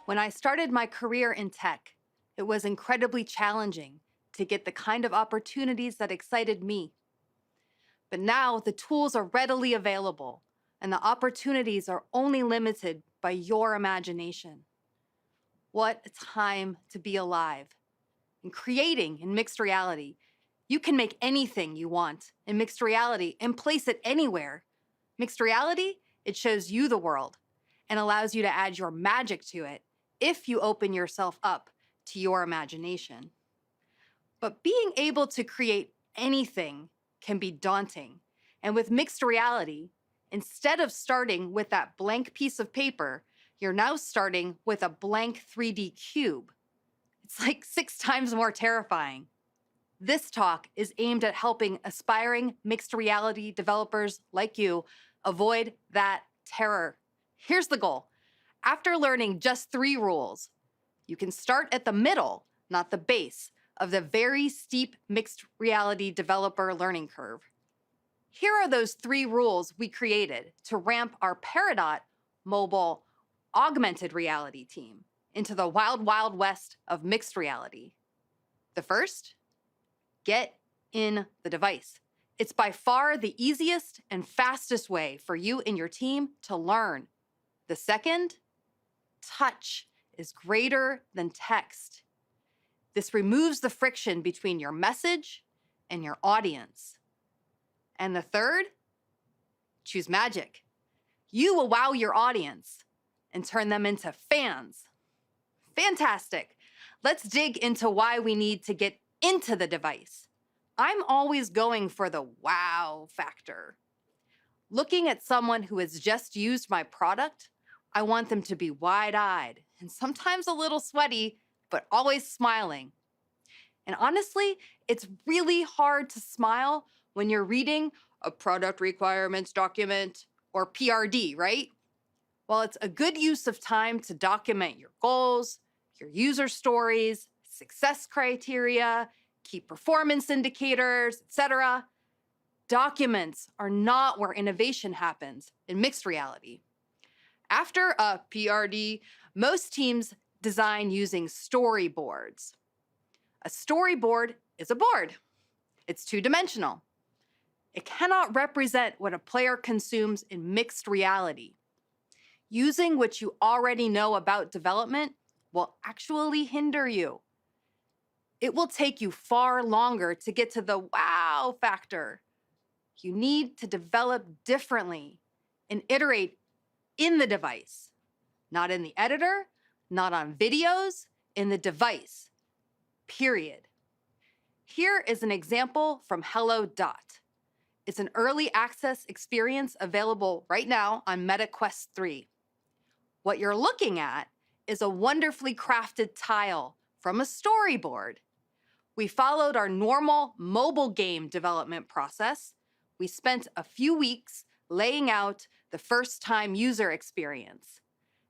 When I started my career in tech, it was incredibly challenging to get the kind of opportunities that excited me. But now the tools are readily available, and the opportunities are only limited by your imagination. What a time to be alive. In creating in mixed reality, you can make anything you want in mixed reality and place it anywhere. Mixed reality, it shows you the world and allows you to add your magic to it if you open yourself up to your imagination. But being able to create anything can be daunting. And with mixed reality, instead of starting with that blank piece of paper, you're now starting with a blank 3D cube. It's like 6 times more terrifying. This talk is aimed at helping aspiring mixed reality developers like you avoid that terror. Here's the goal. After learning just 3 rules, you can start at the middle, not the base, of the very steep mixed reality developer learning curve. Here are those 3 rules we created to ramp our Peridot mobile augmented reality team into the wild, wild west of mixed reality. The first, get in the device. It's by far the easiest and fastest way for you and your team to learn. The second, touch is greater than text. This removes the friction between your message and your audience. And the third, choose magic. You will wow your audience and turn them into fans. Fantastic. Let's dig into why we need to get into the device. I'm always going for the wow factor. Looking at someone who has just used my product, I want them to be wide-eyed and sometimes a little sweaty, but always smiling. And honestly, it's really hard to smile when you're reading a product requirements document or PRD, right? Well, it's a good use of time to document your goals, your user stories, success criteria, key performance indicators, etc. Documents are not where innovation happens in mixed reality. After a PRD, most teams design using storyboards. A storyboard is a board. It's 2-dimensional. It cannot represent what a player consumes in mixed reality. Using what you already know about development will actually hinder you. It will take you far longer to get to the wow factor. You need to develop differently and iterate in the device, not in the editor, not on videos, in the device, period. Here is an example from Hello Dot. It's an early access experience available right now on Meta Quest 3. What you're looking at is a wonderfully crafted tile from a storyboard. We followed our normal mobile game development process. We spent a few weeks laying out the first-time user experience.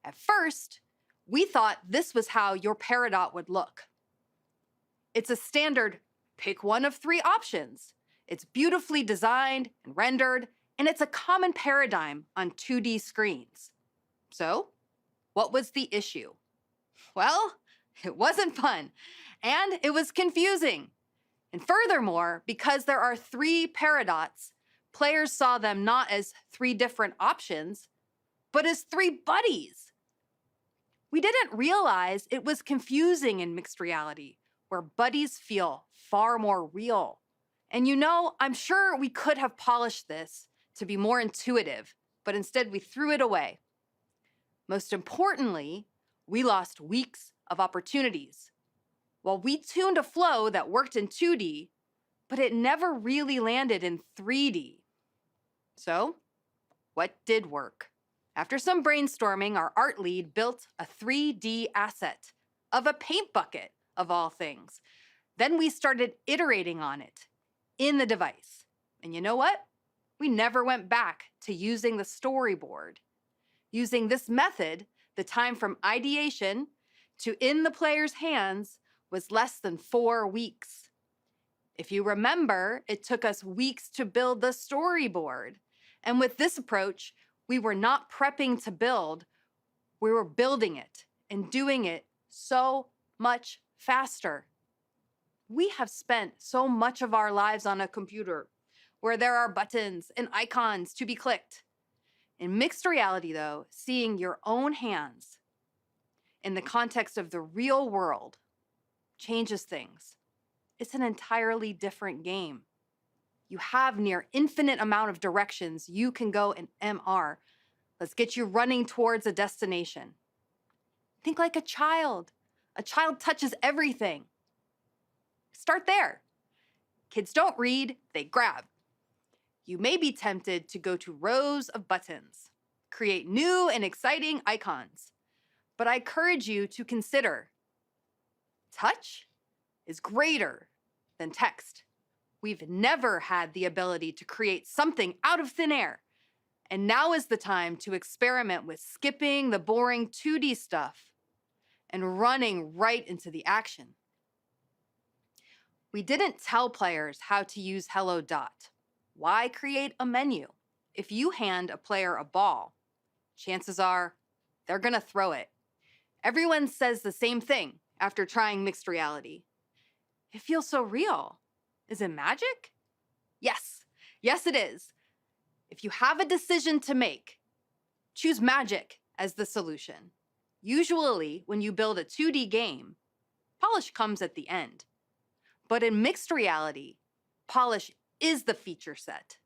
At first, we thought this was how your Peridot would look. It's a standard pick one of 3 options. It's beautifully designed and rendered, and it's a common paradigm on 2D screens. So, what was the issue? Well, it wasn't fun, and it was confusing. And furthermore, because there are 3 Peridots, players saw them not as 3 different options, but as 3 buddies. We didn't realize it was confusing in mixed reality. where buddies feel far more real. And you know, I'm sure we could have polished this to be more intuitive, but instead we threw it away. Most importantly, we lost weeks of opportunities. While we tuned a flow that worked in 2D, but it never really landed in 3D. So, what did work? After some brainstorming, our art lead built a 3D asset of a paint bucket, of all things. Then we started iterating on it in the device. And you know what? We never went back to using the storyboard. Using this method, the time from ideation to in the player's hands was less than 4 weeks. If you remember, it took us weeks to build the storyboard. And with this approach, we were not prepping to build, we were building it and doing it so much faster. We have spent so much of our lives on a computer where there are buttons and icons to be clicked. In mixed reality, though, seeing your own hands in the context of the real world changes things. It's an entirely different game. You have near infinite amount of directions you can go in MR. Let's get you running towards a destination. Think like a child. A child touches everything. Start there. Kids don't read, they grab. You may be tempted to go to rows of buttons, create new and exciting icons. But I encourage you to consider touch is greater than text. We've never had the ability to create something out of thin air. And now is the time to experiment with skipping the boring 2D stuff and running right into the action. We didn't tell players how to use Hello Dot. Why create a menu? If you hand a player a ball, chances are they're gonna throw it. Everyone says the same thing after trying mixed reality. It feels so real. Is it magic? Yes, yes it is. If you have a decision to make, choose magic as the solution. Usually, when you build a 2D game, polish comes at the end. But in mixed reality, polish is the feature set.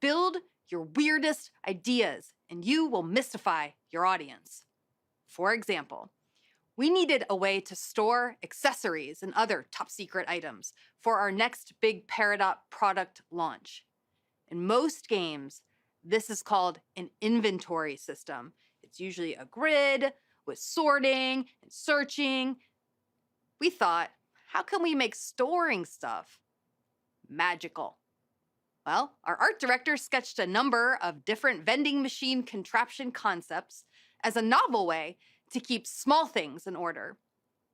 Build your weirdest ideas, and you will mystify your audience. For example, we needed a way to store accessories and other top-secret items for our next big Peridot product launch. In most games, this is called an inventory system. It's usually a grid with sorting and searching. We thought, how can we make storing stuff magical? Well, our art director sketched a number of different vending machine contraption concepts as a novel way to keep small things in order.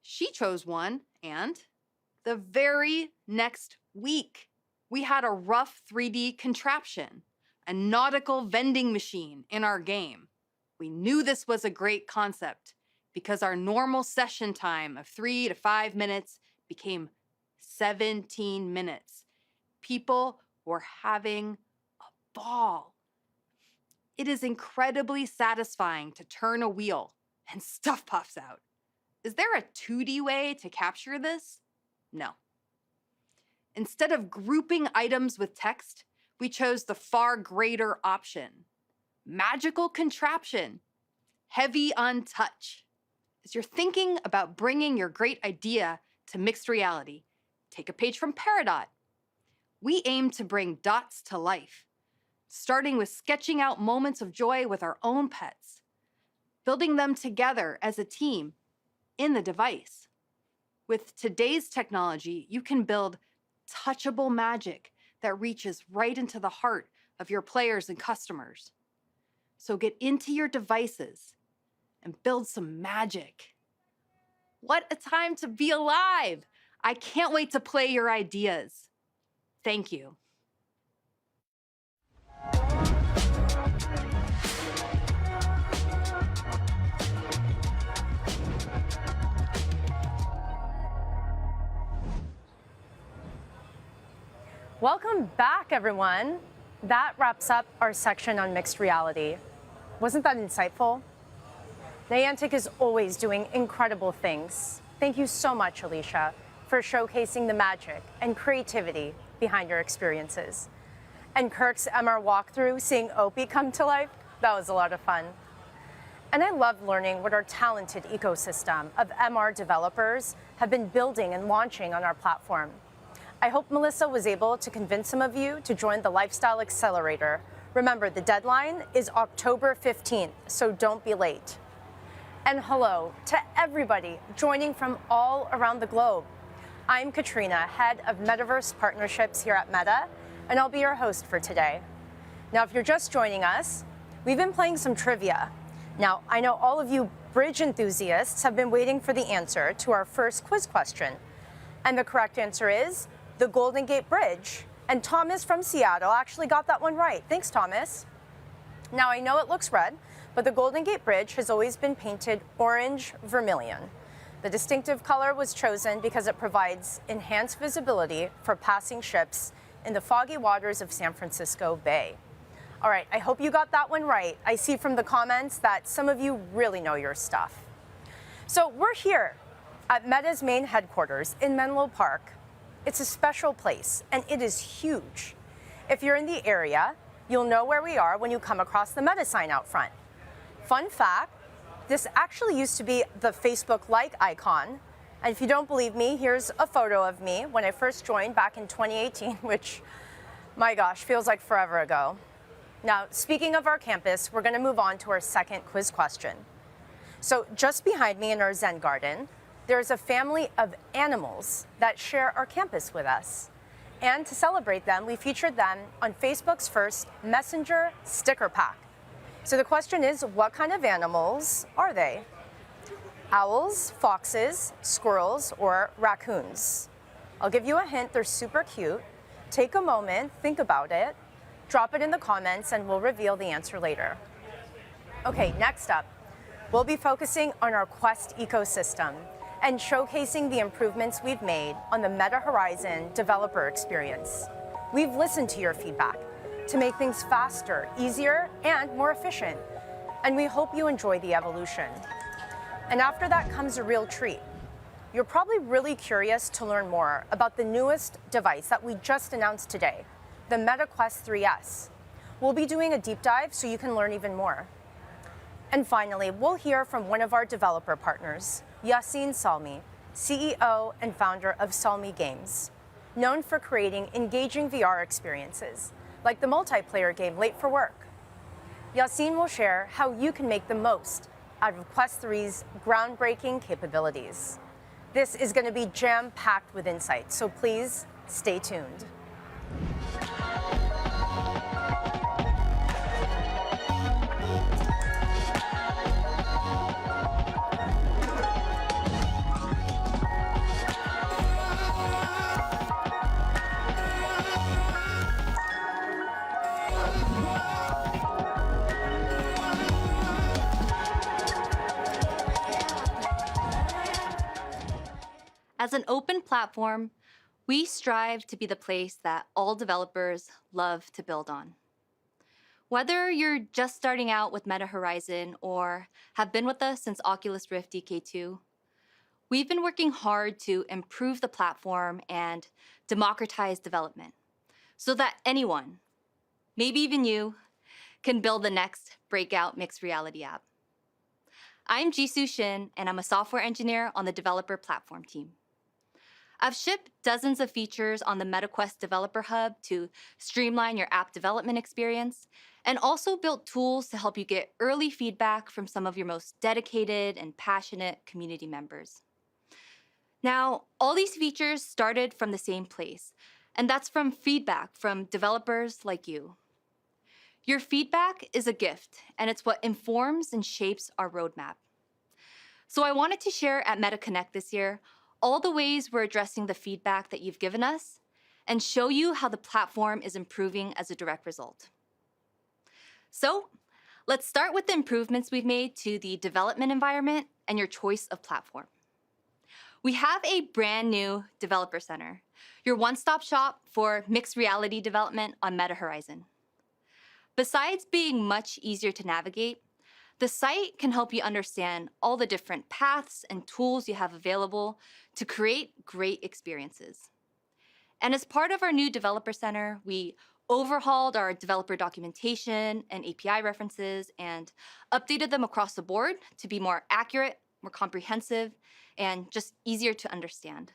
She chose one, and the very next week, we had a rough 3D contraption, a nautical vending machine in our game. We knew this was a great concept because our normal session time of 3 to 5 minutes became 17 minutes. People were having a ball. It is incredibly satisfying to turn a wheel and stuff pops out. Is there a 2D way to capture this? No. Instead of grouping items with text, we chose the far greater option. Magical contraption, heavy on touch. As you're thinking about bringing your great idea to mixed reality, take a page from Peridot. We aim to bring dots to life, starting with sketching out moments of joy with our own pets, building them together as a team in the device. With today's technology, you can build touchable magic that reaches right into the heart of your players and customers. So get into your devices and build some magic. What a time to be alive! I can't wait to play your ideas. Thank you. Welcome back, everyone. That wraps up our section on mixed reality. Wasn't that insightful? Niantic is always doing incredible things. Thank you so much, Alicia. for showcasing the magic and creativity behind your experiences. And Kirk's MR walkthrough, seeing Opie come to life, that was a lot of fun. And I love learning what our talented ecosystem of MR developers have been building and launching on our platform. I hope Melissa was able to convince some of you to join the Lifestyle Accelerator. Remember, the deadline is October 15th, so don't be late. And hello to everybody joining from all around the globe. I'm Katrina, head of Metaverse Partnerships here at Meta, and I'll be your host for today. Now, if you're just joining us, we've been playing some trivia. Now, I know all of you bridge enthusiasts have been waiting for the answer to our first quiz question. And the correct answer is the Golden Gate Bridge. And Thomas from Seattle actually got that one right. Thanks, Thomas. Now, I know it looks red, but the Golden Gate Bridge has always been painted orange vermilion. The distinctive color was chosen because it provides enhanced visibility for passing ships in the foggy waters of San Francisco Bay. All right, I hope you got that one right. I see from the comments that some of you really know your stuff. So we're here at Meta's main headquarters in Menlo Park. It's a special place, and it is huge. If you're in the area, you'll know where we are when you come across the Meta sign out front. Fun fact, this actually used to be the Facebook like icon. And if you don't believe me, here's a photo of me when I first joined back in 2018, which, my gosh, feels like forever ago. Now, speaking of our campus, we're going to move on to our second quiz question. So just behind me in our Zen garden, there's a family of animals that share our campus with us. And to celebrate them, we featured them on Facebook's first Messenger sticker pack. So the question is, what kind of animals are they? Owls, foxes, squirrels, or raccoons? I'll give you a hint, they're super cute. Take a moment, think about it, drop it in the comments, and we'll reveal the answer later. Okay, next up, we'll be focusing on our Quest ecosystem and showcasing the improvements we've made on the Meta Horizon developer experience. We've listened to your feedback to make things faster, easier, and more efficient. And we hope you enjoy the evolution. And after that comes a real treat. You're probably really curious to learn more about the newest device that we just announced today, the Meta Quest 3S. We'll be doing a deep dive so you can learn even more. And finally, we'll hear from one of our developer partners, Yassine Salmi, CEO and founder of Salmi Games, known for creating engaging VR experiences, like the multiplayer game Late for Work. Yassine will share how you can make the most out of Quest 3's groundbreaking capabilities. This is going to be jam-packed with insight, so please stay tuned. As an open platform, we strive to be the place that all developers love to build on. Whether you're just starting out with Meta Horizon or have been with us since Oculus Rift DK2, we've been working hard to improve the platform and democratize development so that anyone, maybe even you, can build the next breakout mixed reality app. I'm Jisoo Shin, and I'm a software engineer on the developer platform team. I've shipped dozens of features on the MetaQuest Developer Hub to streamline your app development experience, and also built tools to help you get early feedback from some of your most dedicated and passionate community members. Now, all these features started from the same place, and that's from feedback from developers like you. Your feedback is a gift, and it's what informs and shapes our roadmap. So I wanted to share at MetaConnect this year all the ways we're addressing the feedback that you've given us and show you how the platform is improving as a direct result. So let's start with the improvements we've made to the development environment and your choice of platform. We have a brand new Developer Center, your one-stop shop for mixed reality development on Meta Horizon. Besides being much easier to navigate, The site can help you understand all the different paths and tools you have available to create great experiences. And as part of our new Developer Center, we overhauled our developer documentation and API references and updated them across the board to be more accurate, more comprehensive, and just easier to understand.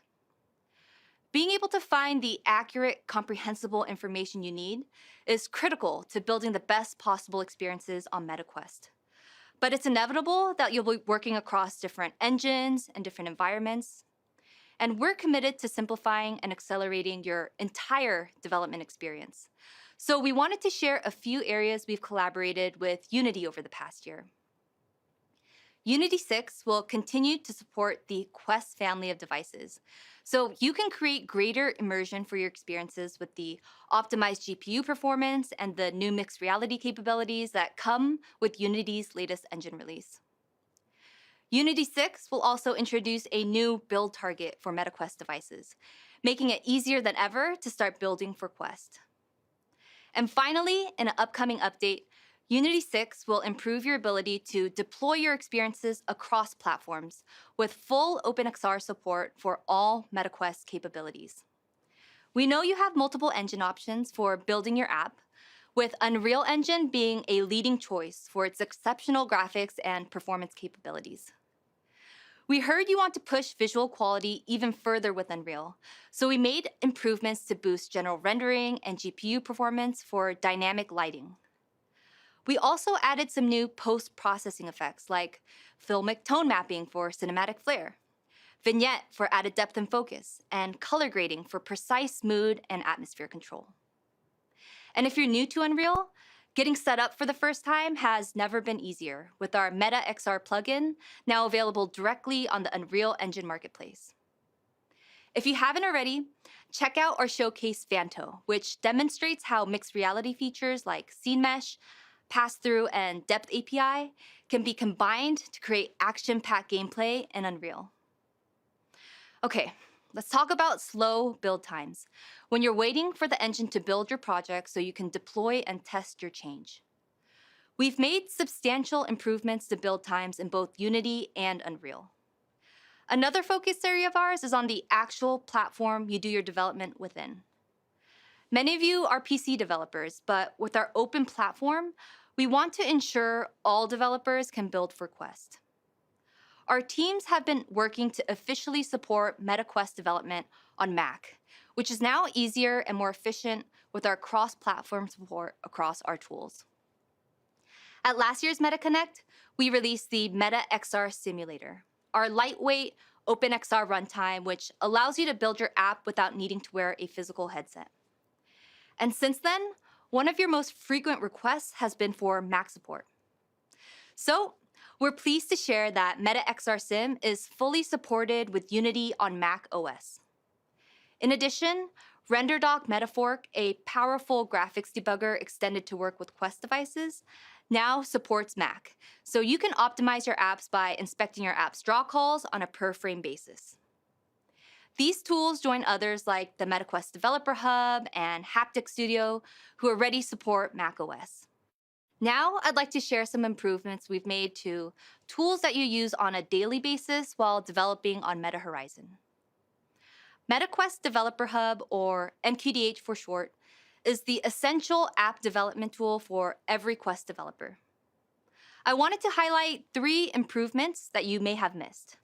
Being able to find the accurate, comprehensible information you need is critical to building the best possible experiences on MetaQuest. But it's inevitable that you'll be working across different engines and different environments. And we're committed to simplifying and accelerating your entire development experience. So we wanted to share a few areas we've collaborated with Unity over the past year. Unity 6 will continue to support the Quest family of devices. So you can create greater immersion for your experiences with the optimized GPU performance and the new mixed reality capabilities that come with Unity's latest engine release. Unity 6 will also introduce a new build target for MetaQuest devices, making it easier than ever to start building for Quest. And finally, in an upcoming update, Unity 6 will improve your ability to deploy your experiences across platforms with full OpenXR support for all MetaQuest capabilities. We know you have multiple engine options for building your app, with Unreal Engine being a leading choice for its exceptional graphics and performance capabilities. We heard you want to push visual quality even further with Unreal, so we made improvements to boost general rendering and GPU performance for dynamic lighting. We also added some new post-processing effects like filmic tone mapping for cinematic flair, vignette for added depth and focus, and color grading for precise mood and atmosphere control. And if you're new to Unreal, getting set up for the first time has never been easier with our Meta XR plugin now available directly on the Unreal Engine Marketplace. If you haven't already, check out our showcase Vanto, which demonstrates how mixed reality features like scene mesh, pass-through, and depth API can be combined to create action-packed gameplay in Unreal. Okay, let's talk about slow build times, when you're waiting for the engine to build your project so you can deploy and test your change. We've made substantial improvements to build times in both Unity and Unreal. Another focus area of ours is on the actual platform you do your development within. Many of you are PC developers, but with our open platform, we want to ensure all developers can build for Quest. Our teams have been working to officially support MetaQuest development on Mac, which is now easier and more efficient with our cross-platform support across our tools. At last year's MetaConnect, we released the Meta XR Simulator, our lightweight OpenXR runtime, which allows you to build your app without needing to wear a physical headset. And since then, one of your most frequent requests has been for Mac support. So we're pleased to share that Meta XR Sim is fully supported with Unity on Mac OS. In addition, RenderDoc Metafork, a powerful graphics debugger extended to work with Quest devices, now supports Mac, so you can optimize your apps by inspecting your app's draw calls on a per-frame basis. These tools join others like the MetaQuest Developer Hub and Haptic Studio, who already support macOS. Now, I'd like to share some improvements we've made to tools that you use on a daily basis while developing on Meta Horizon. MetaQuest Developer Hub, or MQDH for short, is the essential app development tool for every Quest developer. I wanted to highlight 3 improvements that you may have missed.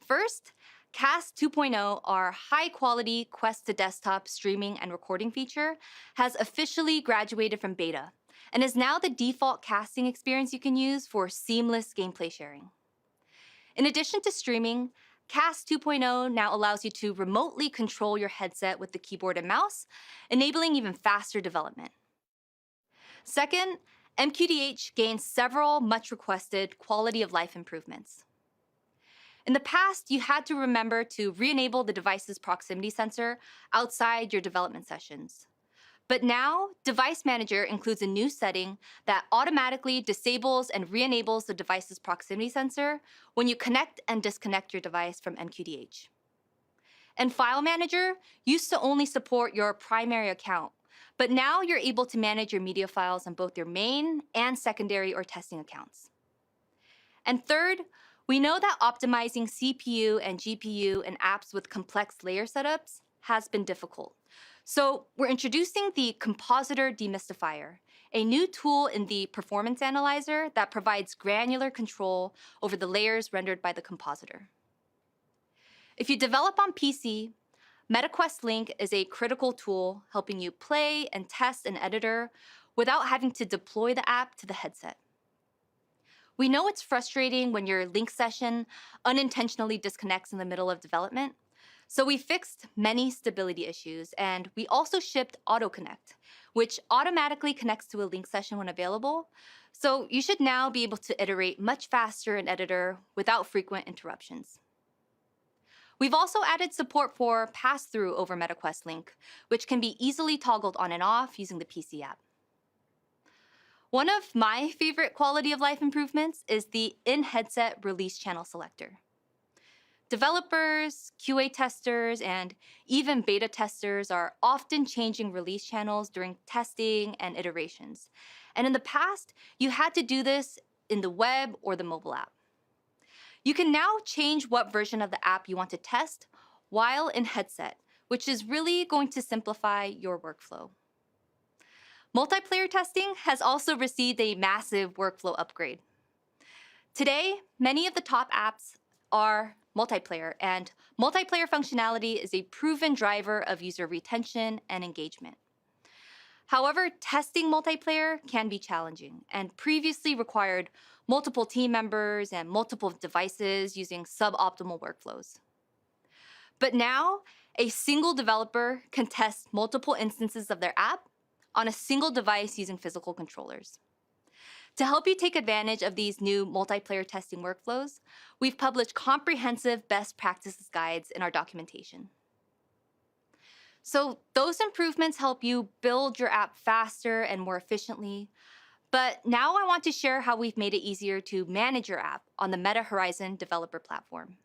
First, Cast 2.0, our high-quality Quest to desktop streaming and recording feature, has officially graduated from beta and is now the default casting experience you can use for seamless gameplay sharing. In addition to streaming, Cast 2.0 now allows you to remotely control your headset with the keyboard and mouse, enabling even faster development. Second, MQDH gained several much-requested quality-of-life improvements. In the past, you had to remember to re-enable the device's proximity sensor outside your development sessions. But now, Device Manager includes a new setting that automatically disables and re-enables the device's proximity sensor when you connect and disconnect your device from MQDH. And File Manager used to only support your primary account, But now you're able to manage your media files on both your main and secondary or testing accounts. And third, we know that optimizing CPU and GPU in apps with complex layer setups has been difficult. So we're introducing the Compositor Demystifier, a new tool in the Performance Analyzer that provides granular control over the layers rendered by the compositor. If you develop on PC, MetaQuest Link is a critical tool helping you play and test an editor without having to deploy the app to the headset. We know it's frustrating when your Link session unintentionally disconnects in the middle of development, so we fixed many stability issues, and we also shipped AutoConnect, which automatically connects to a Link session when available, so you should now be able to iterate much faster in Editor without frequent interruptions. We've also added support for pass-through over MetaQuest Link, which can be easily toggled on and off using the PC app. One of my favorite quality of life improvements is the in-headset release channel selector. Developers, QA testers, and even beta testers are often changing release channels during testing and iterations. And in the past, you had to do this in the web or the mobile app. You can now change what version of the app you want to test while in headset, which is really going to simplify your workflow. Multiplayer testing has also received a massive workflow upgrade. Today, many of the top apps are multiplayer, and multiplayer functionality is a proven driver of user retention and engagement. However, testing multiplayer can be challenging and previously required multiple team members and multiple devices using suboptimal workflows. But now, a single developer can test multiple instances of their app on a single device using physical controllers. To help you take advantage of these new multiplayer testing workflows, we've published comprehensive best practices guides in our documentation. So those improvements help you build your app faster and more efficiently. But now I want to share how we've made it easier to manage your app on the Meta Horizon developer platform.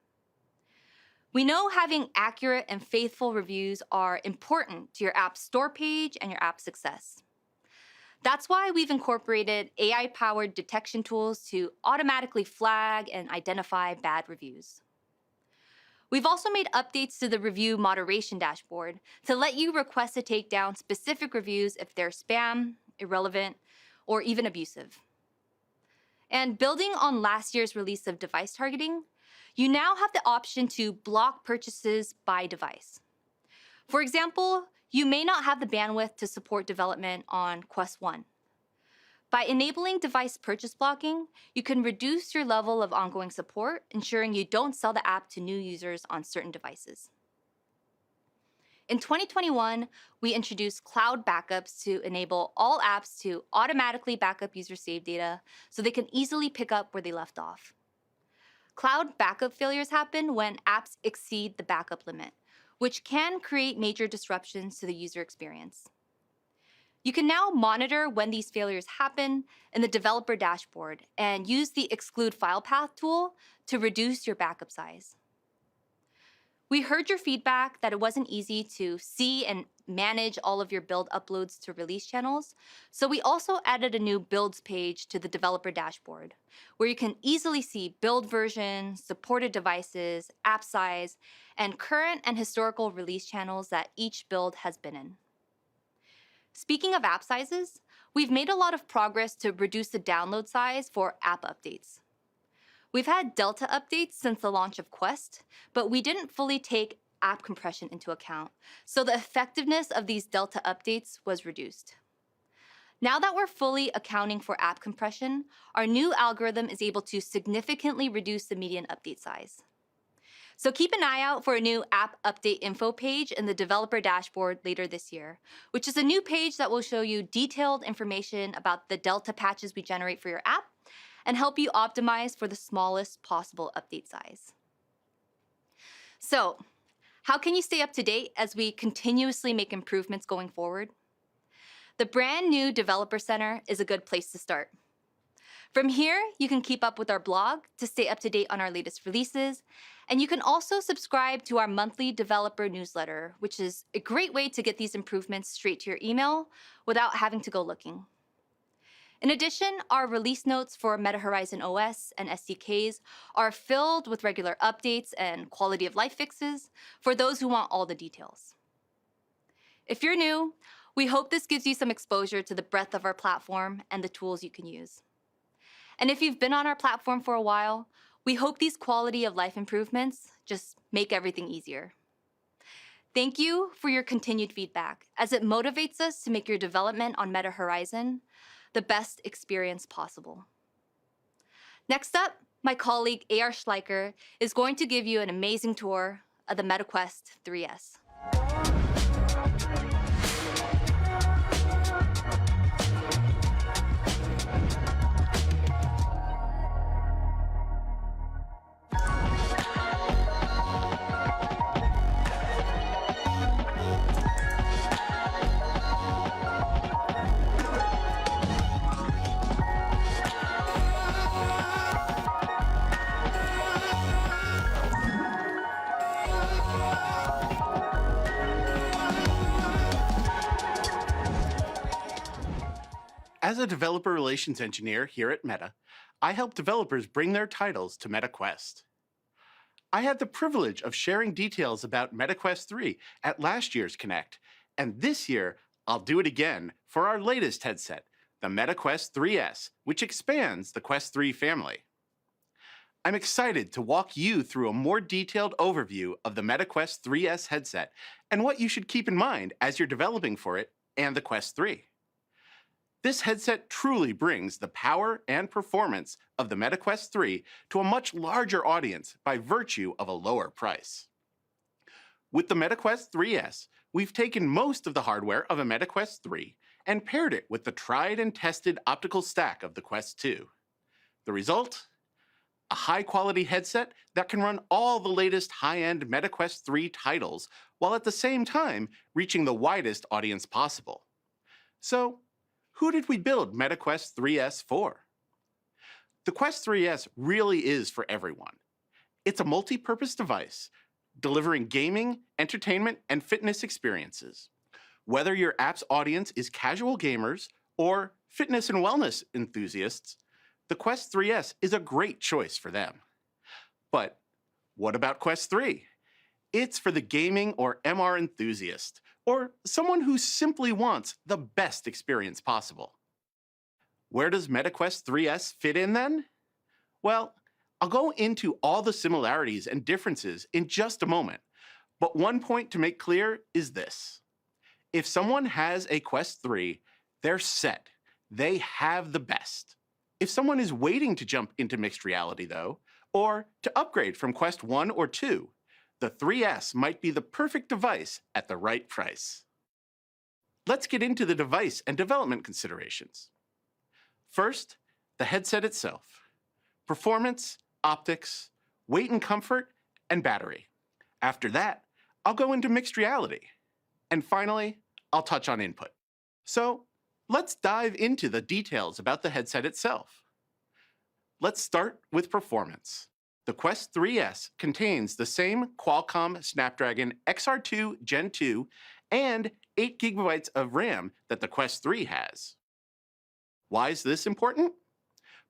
We know having accurate and faithful reviews are important to your app store page and your app success. That's why we've incorporated AI-powered detection tools to automatically flag and identify bad reviews. We've also made updates to the review moderation dashboard to let you request to take down specific reviews if they're spam, irrelevant, or even abusive. And building on last year's release of device targeting, you now have the option to block purchases by device. For example, you may not have the bandwidth to support development on Quest 1. By enabling device purchase blocking, you can reduce your level of ongoing support, ensuring you don't sell the app to new users on certain devices. In 2021, we introduced cloud backups to enable all apps to automatically back up user save data so they can easily pick up where they left off. Cloud backup failures happen when apps exceed the backup limit, which can create major disruptions to the user experience. You can now monitor when these failures happen in the developer dashboard and use the exclude file path tool to reduce your backup size. We heard your feedback that it wasn't easy to see and manage all of your build uploads to release channels, so we also added a new builds page to the developer dashboard, where you can easily see build version, supported devices, app size, and current and historical release channels that each build has been in. Speaking of app sizes, we've made a lot of progress to reduce the download size for app updates. We've had Delta updates since the launch of Quest, but we didn't fully take app compression into account, so the effectiveness of these Delta updates was reduced. Now that we're fully accounting for app compression, our new algorithm is able to significantly reduce the median update size. So keep an eye out for a new app update info page in the developer dashboard later this year, which is a new page that will show you detailed information about the Delta patches we generate for your app and help you optimize for the smallest possible update size. So, how can you stay up to date as we continuously make improvements going forward? The brand new Developer Center is a good place to start. From here, you can keep up with our blog to stay up to date on our latest releases And you can also subscribe to our monthly developer newsletter, which is a great way to get these improvements straight to your email without having to go looking. In addition, our release notes for Meta Horizon OS and SDKs are filled with regular updates and quality of life fixes for those who want all the details. If you're new, we hope this gives you some exposure to the breadth of our platform and the tools you can use. And if you've been on our platform for a while, we hope these quality of life improvements just make everything easier. Thank you for your continued feedback, as it motivates us to make your development on Meta Horizon the best experience possible. Next up, my colleague AR Schleicher is going to give you an amazing tour of the MetaQuest 3S. As a developer relations engineer here at Meta, I help developers bring their titles to MetaQuest. I had the privilege of sharing details about MetaQuest 3 at last year's Connect, and this year I'll do it again for our latest headset, the MetaQuest 3S, which expands the Quest 3 family. I'm excited to walk you through a more detailed overview of the MetaQuest 3S headset and what you should keep in mind as you're developing for it and the Quest 3. This headset truly brings the power and performance of the MetaQuest 3 to a much larger audience by virtue of a lower price. With the MetaQuest 3S, we've taken most of the hardware of a MetaQuest 3 and paired it with the tried and tested optical stack of the Quest 2. The result? A high-quality headset that can run all the latest high-end MetaQuest 3 titles while at the same time reaching the widest audience possible. So, who did we build MetaQuest 3S for? The Quest 3S really is for everyone. It's a multi-purpose device, delivering gaming, entertainment, and fitness experiences. Whether your app's audience is casual gamers or fitness and wellness enthusiasts, the Quest 3S is a great choice for them. But what about Quest 3? It's for the gaming or MR enthusiast, or someone who simply wants the best experience possible. Where does MetaQuest 3S fit in then? Well, I'll go into all the similarities and differences in just a moment, but one point to make clear is this. If someone has a Quest 3, they're set. They have the best. If someone is waiting to jump into mixed reality though, or to upgrade from Quest 1 or 2, the 3S might be the perfect device at the right price. Let's get into the device and development considerations. First, the headset itself. Performance, optics, weight and comfort, and battery. After that, I'll go into mixed reality. And finally, I'll touch on input. So, let's dive into the details about the headset itself. Let's start with performance. The Quest 3S contains the same Qualcomm Snapdragon XR2 Gen 2 and 8 GB of RAM that the Quest 3 has. Why is this important?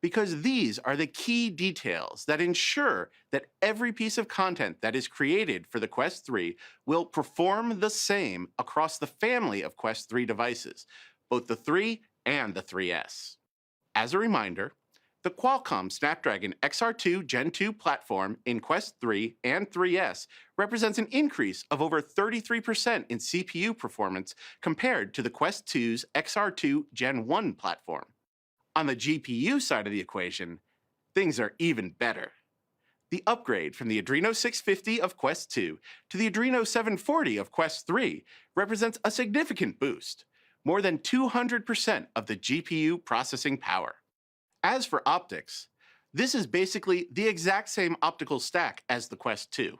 Because these are the key details that ensure that every piece of content that is created for the Quest 3 will perform the same across the family of Quest 3 devices, both the 3 and the 3S. As a reminder, the Qualcomm Snapdragon XR2 Gen 2 platform in Quest 3 and 3S represents an increase of over 33% in CPU performance compared to the Quest 2's XR2 Gen 1 platform. On the GPU side of the equation, things are even better. The upgrade from the Adreno 650 of Quest 2 to the Adreno 740 of Quest 3 represents a significant boost, more than 200% of the GPU processing power. As for optics, this is basically the exact same optical stack as the Quest 2.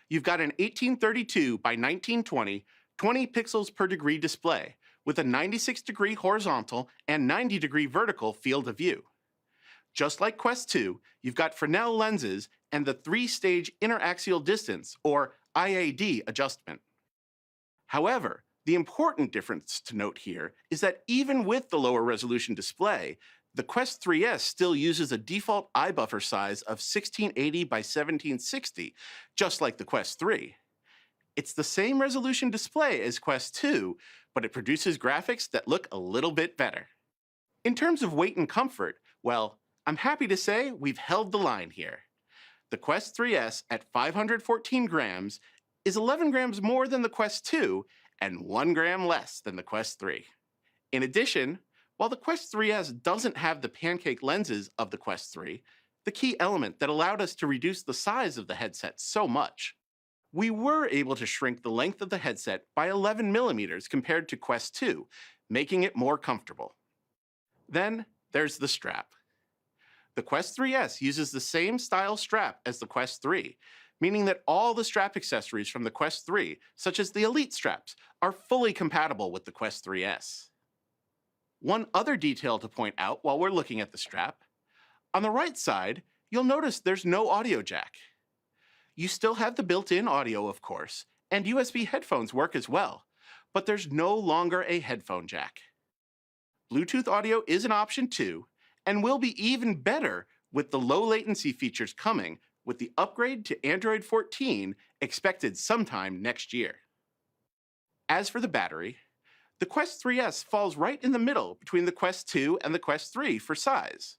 You've got an 1832 by 1920, 20 pixels per degree display with a 96-degree horizontal and 90-degree vertical field of view. Just like Quest 2, you've got Fresnel lenses and the 3-stage interaxial distance, or IAD, adjustment. However, the important difference to note here is that even with the lower resolution display, the Quest 3S still uses a default eye buffer size of 1680 by 1760, just like the Quest 3. It's the same resolution display as Quest 2, but it produces graphics that look a little bit better. In terms of weight and comfort, well, I'm happy to say we've held the line here. The Quest 3S at 514 grams is 11 grams more than the Quest 2 and 1 gram less than the Quest 3. In addition, while the Quest 3S doesn't have the pancake lenses of the Quest 3, the key element that allowed us to reduce the size of the headset so much, we were able to shrink the length of the headset by 11 millimeters compared to Quest 2, making it more comfortable. Then there's the strap. The Quest 3S uses the same style strap as the Quest 3, meaning that all the strap accessories from the Quest 3, such as the Elite straps, are fully compatible with the Quest 3S. One other detail to point out while we're looking at the strap, on the right side, you'll notice there's no audio jack. You still have the built-in audio, of course, and USB headphones work as well, but there's no longer a headphone jack. Bluetooth audio is an option too, and will be even better with the low latency features coming with the upgrade to Android 14 expected sometime next year. As for the battery, the Quest 3S falls right in the middle between the Quest 2 and the Quest 3 for size.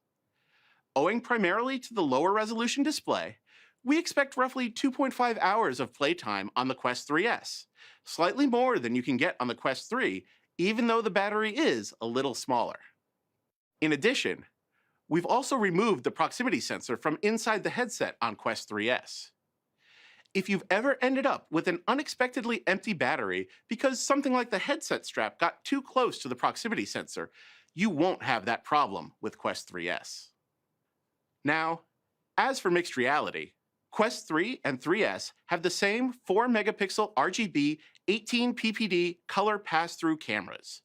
Owing primarily to the lower resolution display, we expect roughly 2.5 hours of playtime on the Quest 3S, slightly more than you can get on the Quest 3, even though the battery is a little smaller. In addition, we've also removed the proximity sensor from inside the headset on Quest 3S. If you've ever ended up with an unexpectedly empty battery because something like the headset strap got too close to the proximity sensor, you won't have that problem with Quest 3S. Now, as for mixed reality, Quest 3 and 3S have the same 4-megapixel RGB 18 ppd color pass-through cameras.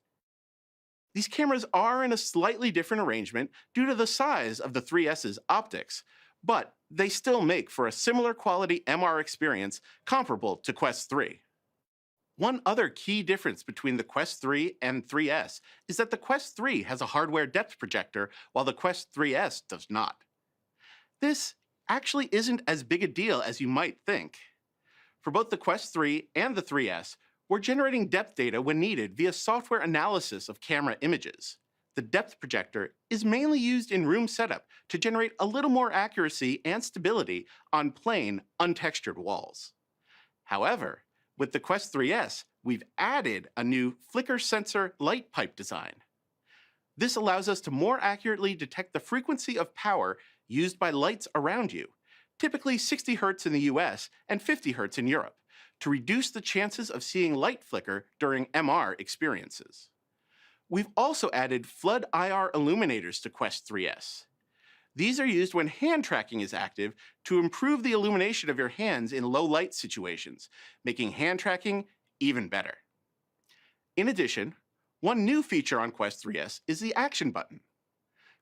These cameras are in a slightly different arrangement due to the size of the 3S's optics, but they still make for a similar quality MR experience comparable to Quest 3. One other key difference between the Quest 3 and 3S is that the Quest 3 has a hardware depth projector while the Quest 3S does not. This actually isn't as big a deal as you might think. For both the Quest 3 and the 3S, we're generating depth data when needed via software analysis of camera images. The depth projector is mainly used in room setup to generate a little more accuracy and stability on plain, untextured walls. However, with the Quest 3S, we've added a new flicker sensor light pipe design. This allows us to more accurately detect the frequency of power used by lights around you, typically 60 Hz in the US and 50 Hz in Europe, to reduce the chances of seeing light flicker during MR experiences. We've also added flood IR illuminators to Quest 3S. These are used when hand tracking is active to improve the illumination of your hands in low light situations, making hand tracking even better. In addition, one new feature on Quest 3S is the action button.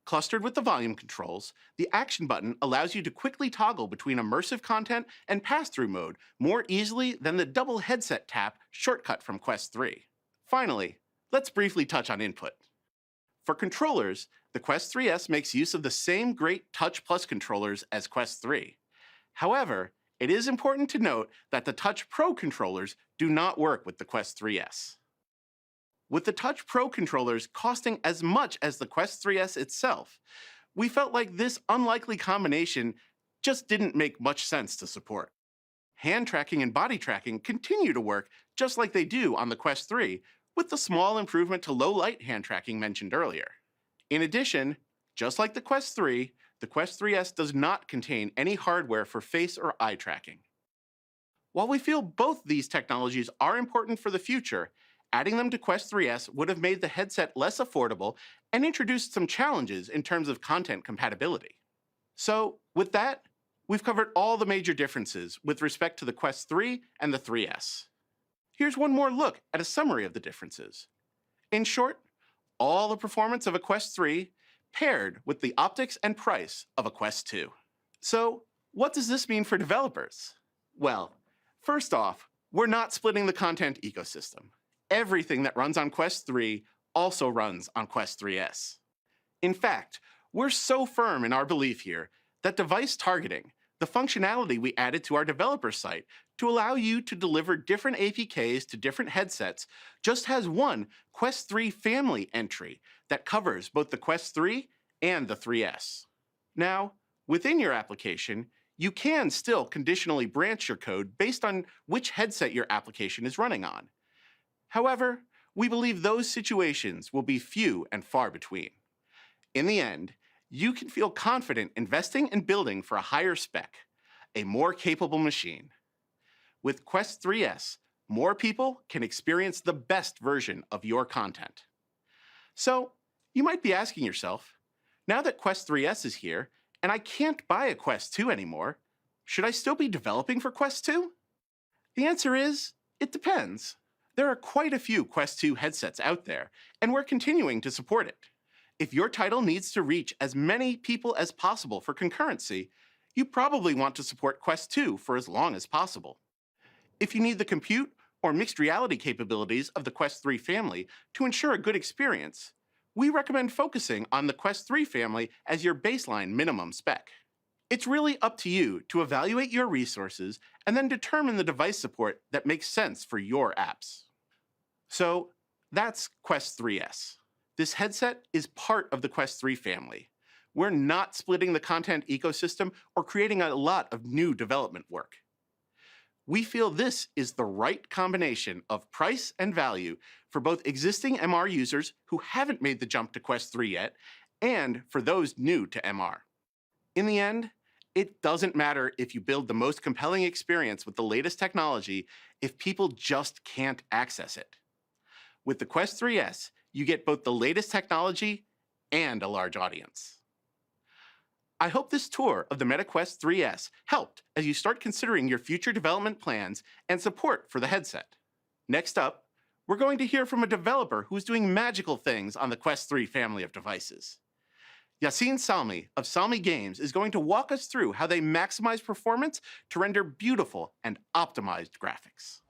Clustered with the volume controls, the action button allows you to quickly toggle between immersive content and pass-through mode more easily than the double headset tap shortcut from Quest 3. Finally, let's briefly touch on input. For controllers, the Quest 3S makes use of the same great Touch Plus controllers as Quest 3. However, it is important to note that the Touch Pro controllers do not work with the Quest 3S. With the Touch Pro controllers costing as much as the Quest 3S itself, we felt like this unlikely combination just didn't make much sense to support. Hand tracking and body tracking continue to work just like they do on the Quest 3, with the small improvement to low light hand tracking mentioned earlier. In addition, just like the Quest 3, the Quest 3S does not contain any hardware for face or eye tracking. While we feel both these technologies are important for the future, adding them to Quest 3S would have made the headset less affordable and introduced some challenges in terms of content compatibility. So with that, we've covered all the major differences with respect to the Quest 3 and the 3S. Here's one more look at a summary of the differences. In short, all the performance of a Quest 3 paired with the optics and price of a Quest 2. So What does this mean for developers? Well, first off, we're not splitting the content ecosystem. Everything that runs on Quest 3 also runs on Quest 3S. In fact, we're so firm in our belief here that device targeting, the functionality we added to our developer site to allow you to deliver different APKs to different headsets, just has one Quest 3 family entry that covers both the Quest 3 and the 3S. Now, within your application, you can still conditionally branch your code based on which headset your application is running on. However, we believe those situations will be few and far between. In the end, you can feel confident investing and building for a higher spec, a more capable machine. With Quest 3S, more people can experience the best version of your content. So, you might be asking yourself, now that Quest 3S is here, and I can't buy a Quest 2 anymore, should I still be developing for Quest 2? The answer is, it depends. There are quite a few Quest 2 headsets out there, and we're continuing to support it. If your title needs to reach as many people as possible for concurrency, you probably want to support Quest 2 for as long as possible. If you need the compute or mixed reality capabilities of the Quest 3 family to ensure a good experience, we recommend focusing on the Quest 3 family as your baseline minimum spec. It's really up to you to evaluate your resources and then determine the device support that makes sense for your apps. So that's Quest 3S. This headset is part of the Quest 3 family. We're not splitting the content ecosystem or creating a lot of new development work. We feel this is the right combination of price and value for both existing MR users who haven't made the jump to Quest 3 yet, and for those new to MR. In the end, it doesn't matter if you build the most compelling experience with the latest technology if people just can't access it. With the Quest 3S, you get both the latest technology and a large audience. I hope this tour of the Meta Quest 3S helped as you start considering your future development plans and support for the headset. Next up, we're going to hear from a developer who's doing magical things on the Quest 3 family of devices. Yassine Salmi of Salmi Games is going to walk us through how they maximize performance to render beautiful and optimized graphics.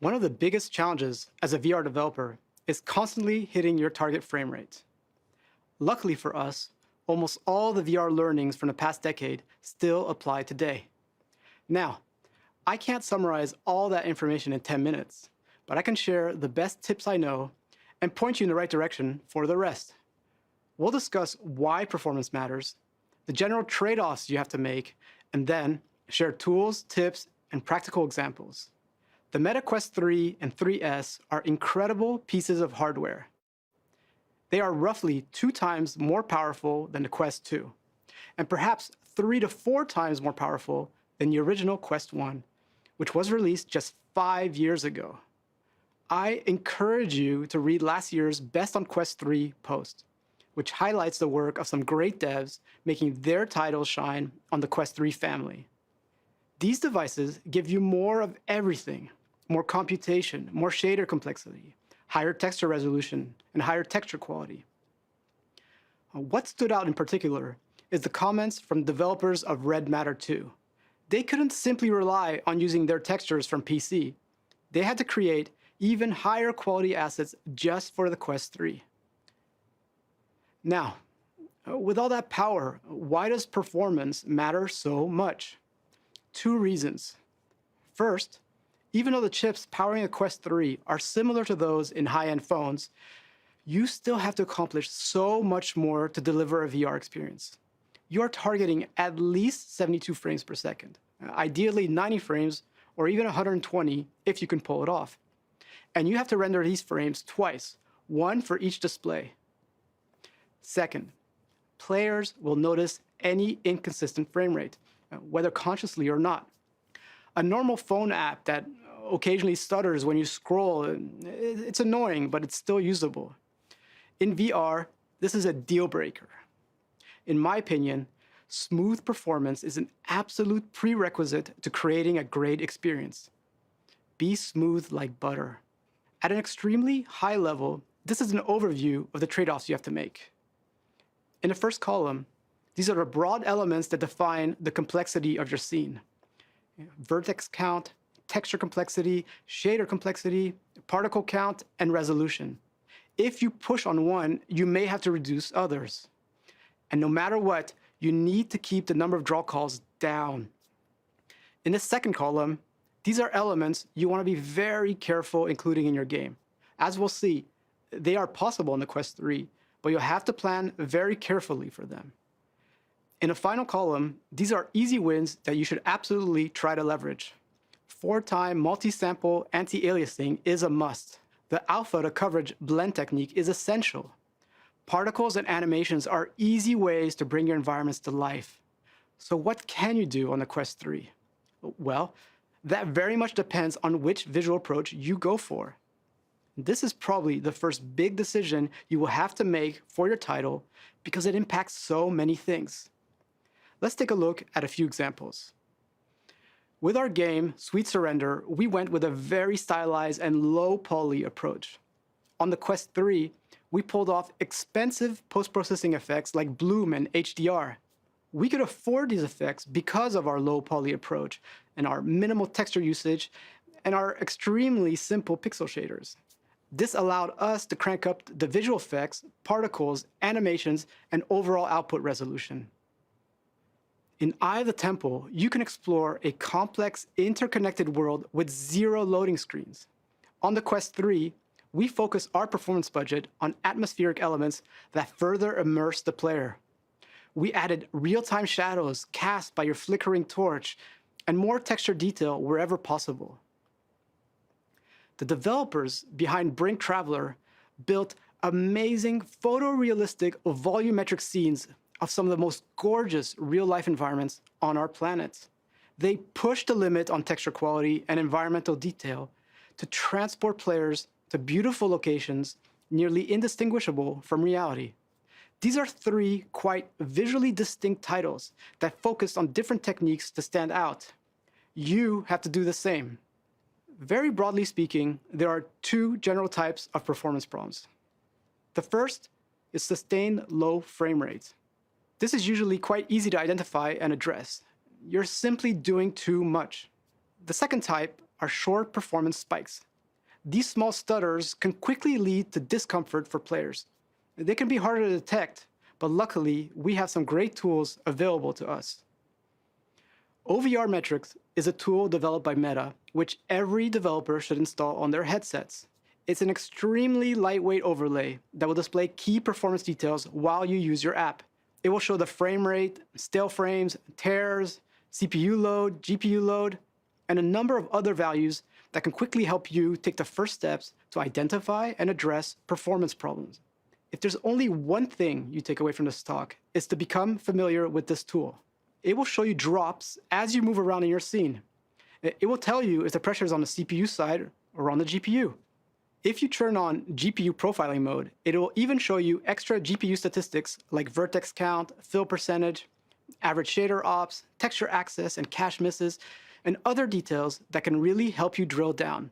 One of the biggest challenges as a VR developer is constantly hitting your target frame rate. Luckily for us, almost all the VR learnings from the past decade still apply today. Now, I can't summarize all that information in 10 minutes, but I can share the best tips I know and point you in the right direction for the rest. We'll discuss why performance matters, the general trade-offs you have to make, and then share tools, tips, and practical examples. The Meta Quest 3 and 3S are incredible pieces of hardware. They are roughly 2 times more powerful than the Quest 2, and perhaps 3 to 4 times more powerful than the original Quest 1, which was released just 5 years ago. I encourage you to read last year's Best on Quest 3 post, which highlights the work of some great devs making their titles shine on the Quest 3 family. These devices give you more of everything: more computation, more shader complexity, higher texture resolution, and higher texture quality. What stood out in particular is the comments from developers of Red Matter 2. They couldn't simply rely on using their textures from PC. They had to create even higher quality assets just for the Quest 3. Now, with all that power, why does performance matter so much? 2 reasons. First, even though the chips powering the Quest 3 are similar to those in high-end phones, you still have to accomplish so much more to deliver a VR experience. You are targeting at least 72 frames per second, ideally 90 frames or even 120 if you can pull it off. and you have to render these frames twice, one for each display. Second, players will notice any inconsistent frame rate, whether consciously or not. A normal phone app that occasionally stutters when you scroll, it's annoying, but it's still usable. In VR, this is a deal breaker. In my opinion, smooth performance is an absolute prerequisite to creating a great experience. Be smooth like butter. At an extremely high level, this is an overview of the trade-offs you have to make. In the first column, these are the broad elements that define the complexity of your scene. Vertex count, texture complexity, shader complexity, particle count, and resolution. If you push on one, you may have to reduce others. And no matter what, you need to keep the number of draw calls down. In the second column, these are elements you want to be very careful including in your game. As we'll see, they are possible in the Quest 3, but you'll have to plan very carefully for them. In the final column, these are easy wins that you should absolutely try to leverage. 4-time multi-sample anti-aliasing is a must. The alpha to coverage blend technique is essential. Particles and animations are easy ways to bring your environments to life. So what can you do on the Quest 3? Well, that very much depends on which visual approach you go for. This is probably the first big decision you will have to make for your title because it impacts so many things. Let's take a look at a few examples. With our game, Sweet Surrender, we went with a very stylized and low poly approach. On the Quest 3, we pulled off expensive post-processing effects like bloom and HDR. We could afford these effects because of our low poly approach and our minimal texture usage and our extremely simple pixel shaders. This allowed us to crank up the visual effects, particles, animations, and overall output resolution. In Eye of the Temple, you can explore a complex, interconnected world with 0 loading screens. On the Quest 3, we focus our performance budget on atmospheric elements that further immerse the player. We added real-time shadows cast by your flickering torch and more texture detail wherever possible. The developers behind Brink Traveler built amazing photorealistic volumetric scenes of some of the most gorgeous real-life environments on our planet. They pushed the limit on texture quality and environmental detail to transport players to beautiful locations nearly indistinguishable from reality. These are 3 quite visually distinct titles that focused on different techniques to stand out. You have to do the same. Very broadly speaking, there are 2 general types of performance problems. The first is sustained low frame rates. This is usually quite easy to identify and address. You're simply doing too much. The second type are short performance spikes. These small stutters can quickly lead to discomfort for players. They can be harder to detect, but luckily, we have some great tools available to us. OVR Metrics is a tool developed by Meta, which every developer should install on their headsets. It's an extremely lightweight overlay that will display key performance details while you use your app. It will show the frame rate, stale frames, tears, CPU load, GPU load, and a number of other values that can quickly help you take the first steps to identify and address performance problems. If there's only one thing you take away from this talk, it's to become familiar with this tool. It will show you drops as you move around in your scene. It will tell you if the pressure is on the CPU side or on the GPU. If you turn on GPU profiling mode, it will even show you extra GPU statistics like vertex count, fill percentage, average shader ops, texture access and cache misses, and other details that can really help you drill down.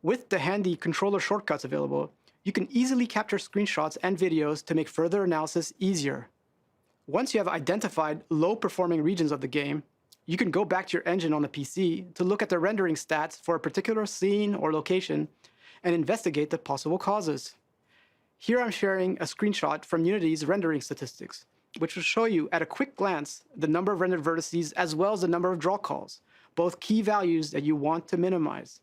With the handy controller shortcuts available, you can easily capture screenshots and videos to make further analysis easier. Once you have identified low-performing regions of the game, you can go back to your engine on the PC to look at the rendering stats for a particular scene or location and investigate the possible causes. Here I'm sharing a screenshot from Unity's rendering statistics, which will show you at a quick glance the number of rendered vertices as well as the number of draw calls, both key values that you want to minimize.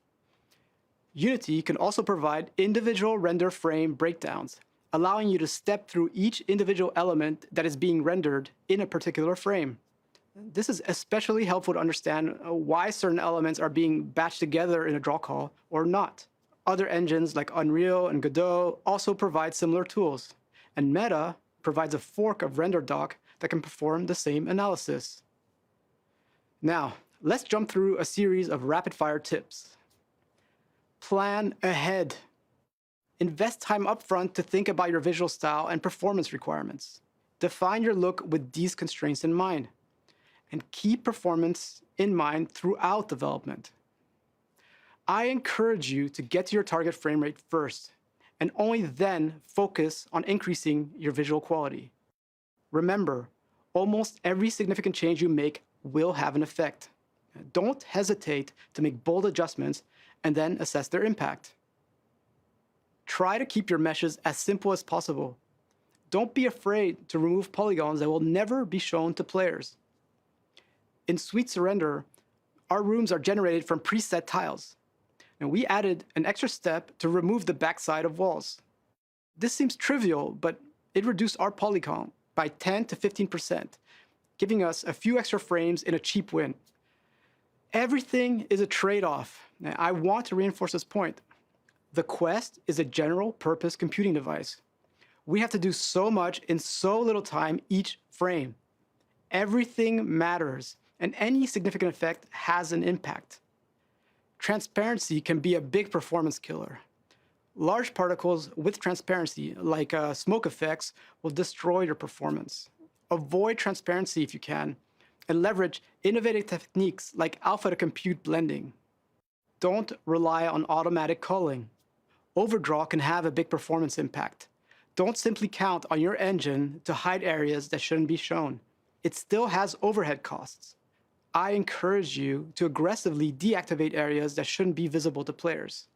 Unity can also provide individual render frame breakdowns, allowing you to step through each individual element that is being rendered in a particular frame. This is especially helpful to understand why certain elements are being batched together in a draw call or not. Other engines like Unreal and Godot also provide similar tools, and Meta provides a fork of RenderDoc that can perform the same analysis. Now, let's jump through a series of rapid-fire tips. Plan ahead. Invest time upfront to think about your visual style and performance requirements. Define your look with these constraints in mind, and keep performance in mind throughout development. I encourage you to get to your target frame rate first, and only then focus on increasing your visual quality. Remember, almost every significant change you make will have an effect. Don't hesitate to make bold adjustments and then assess their impact. Try to keep your meshes as simple as possible. Don't be afraid to remove polygons that will never be shown to players. In Sweet Surrender, our rooms are generated from preset tiles, and we added an extra step to remove the backside of walls. This seems trivial, but it reduced our polygon by 10 to 15%, giving us a few extra frames in a cheap win. Everything is a trade-off. Now, I want to reinforce this point. The Quest is a general-purpose computing device. We have to do so much in so little time each frame. Everything matters, and any significant effect has an impact. Transparency can be a big performance killer. Large particles with transparency, like smoke effects, will destroy your performance. Avoid transparency if you can, and leverage innovative techniques like alpha-to-compute blending. Don't rely on automatic culling. Overdraw can have a big performance impact. Don't simply count on your engine to hide areas that shouldn't be shown. It still has overhead costs. I encourage you to aggressively deactivate areas that shouldn't be visible to players.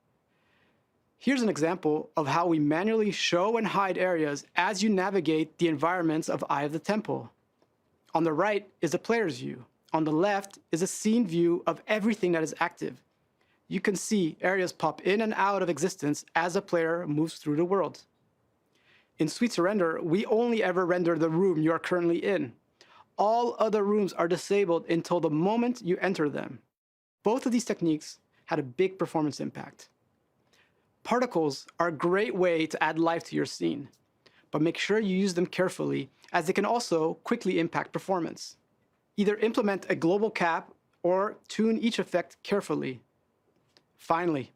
Here's an example of how we manually show and hide areas as you navigate the environments of Eye of the Temple. On the right is the player's view. On the left is a scene view of everything that is active. You can see areas pop in and out of existence as a player moves through the world. In Sweet Surrender, we only ever render the room you are currently in. All other rooms are disabled until the moment you enter them. Both of these techniques had a big performance impact. Particles are a great way to add life to your scene, but make sure you use them carefully, as they can also quickly impact performance. Either implement a global cap or tune each effect carefully. Finally,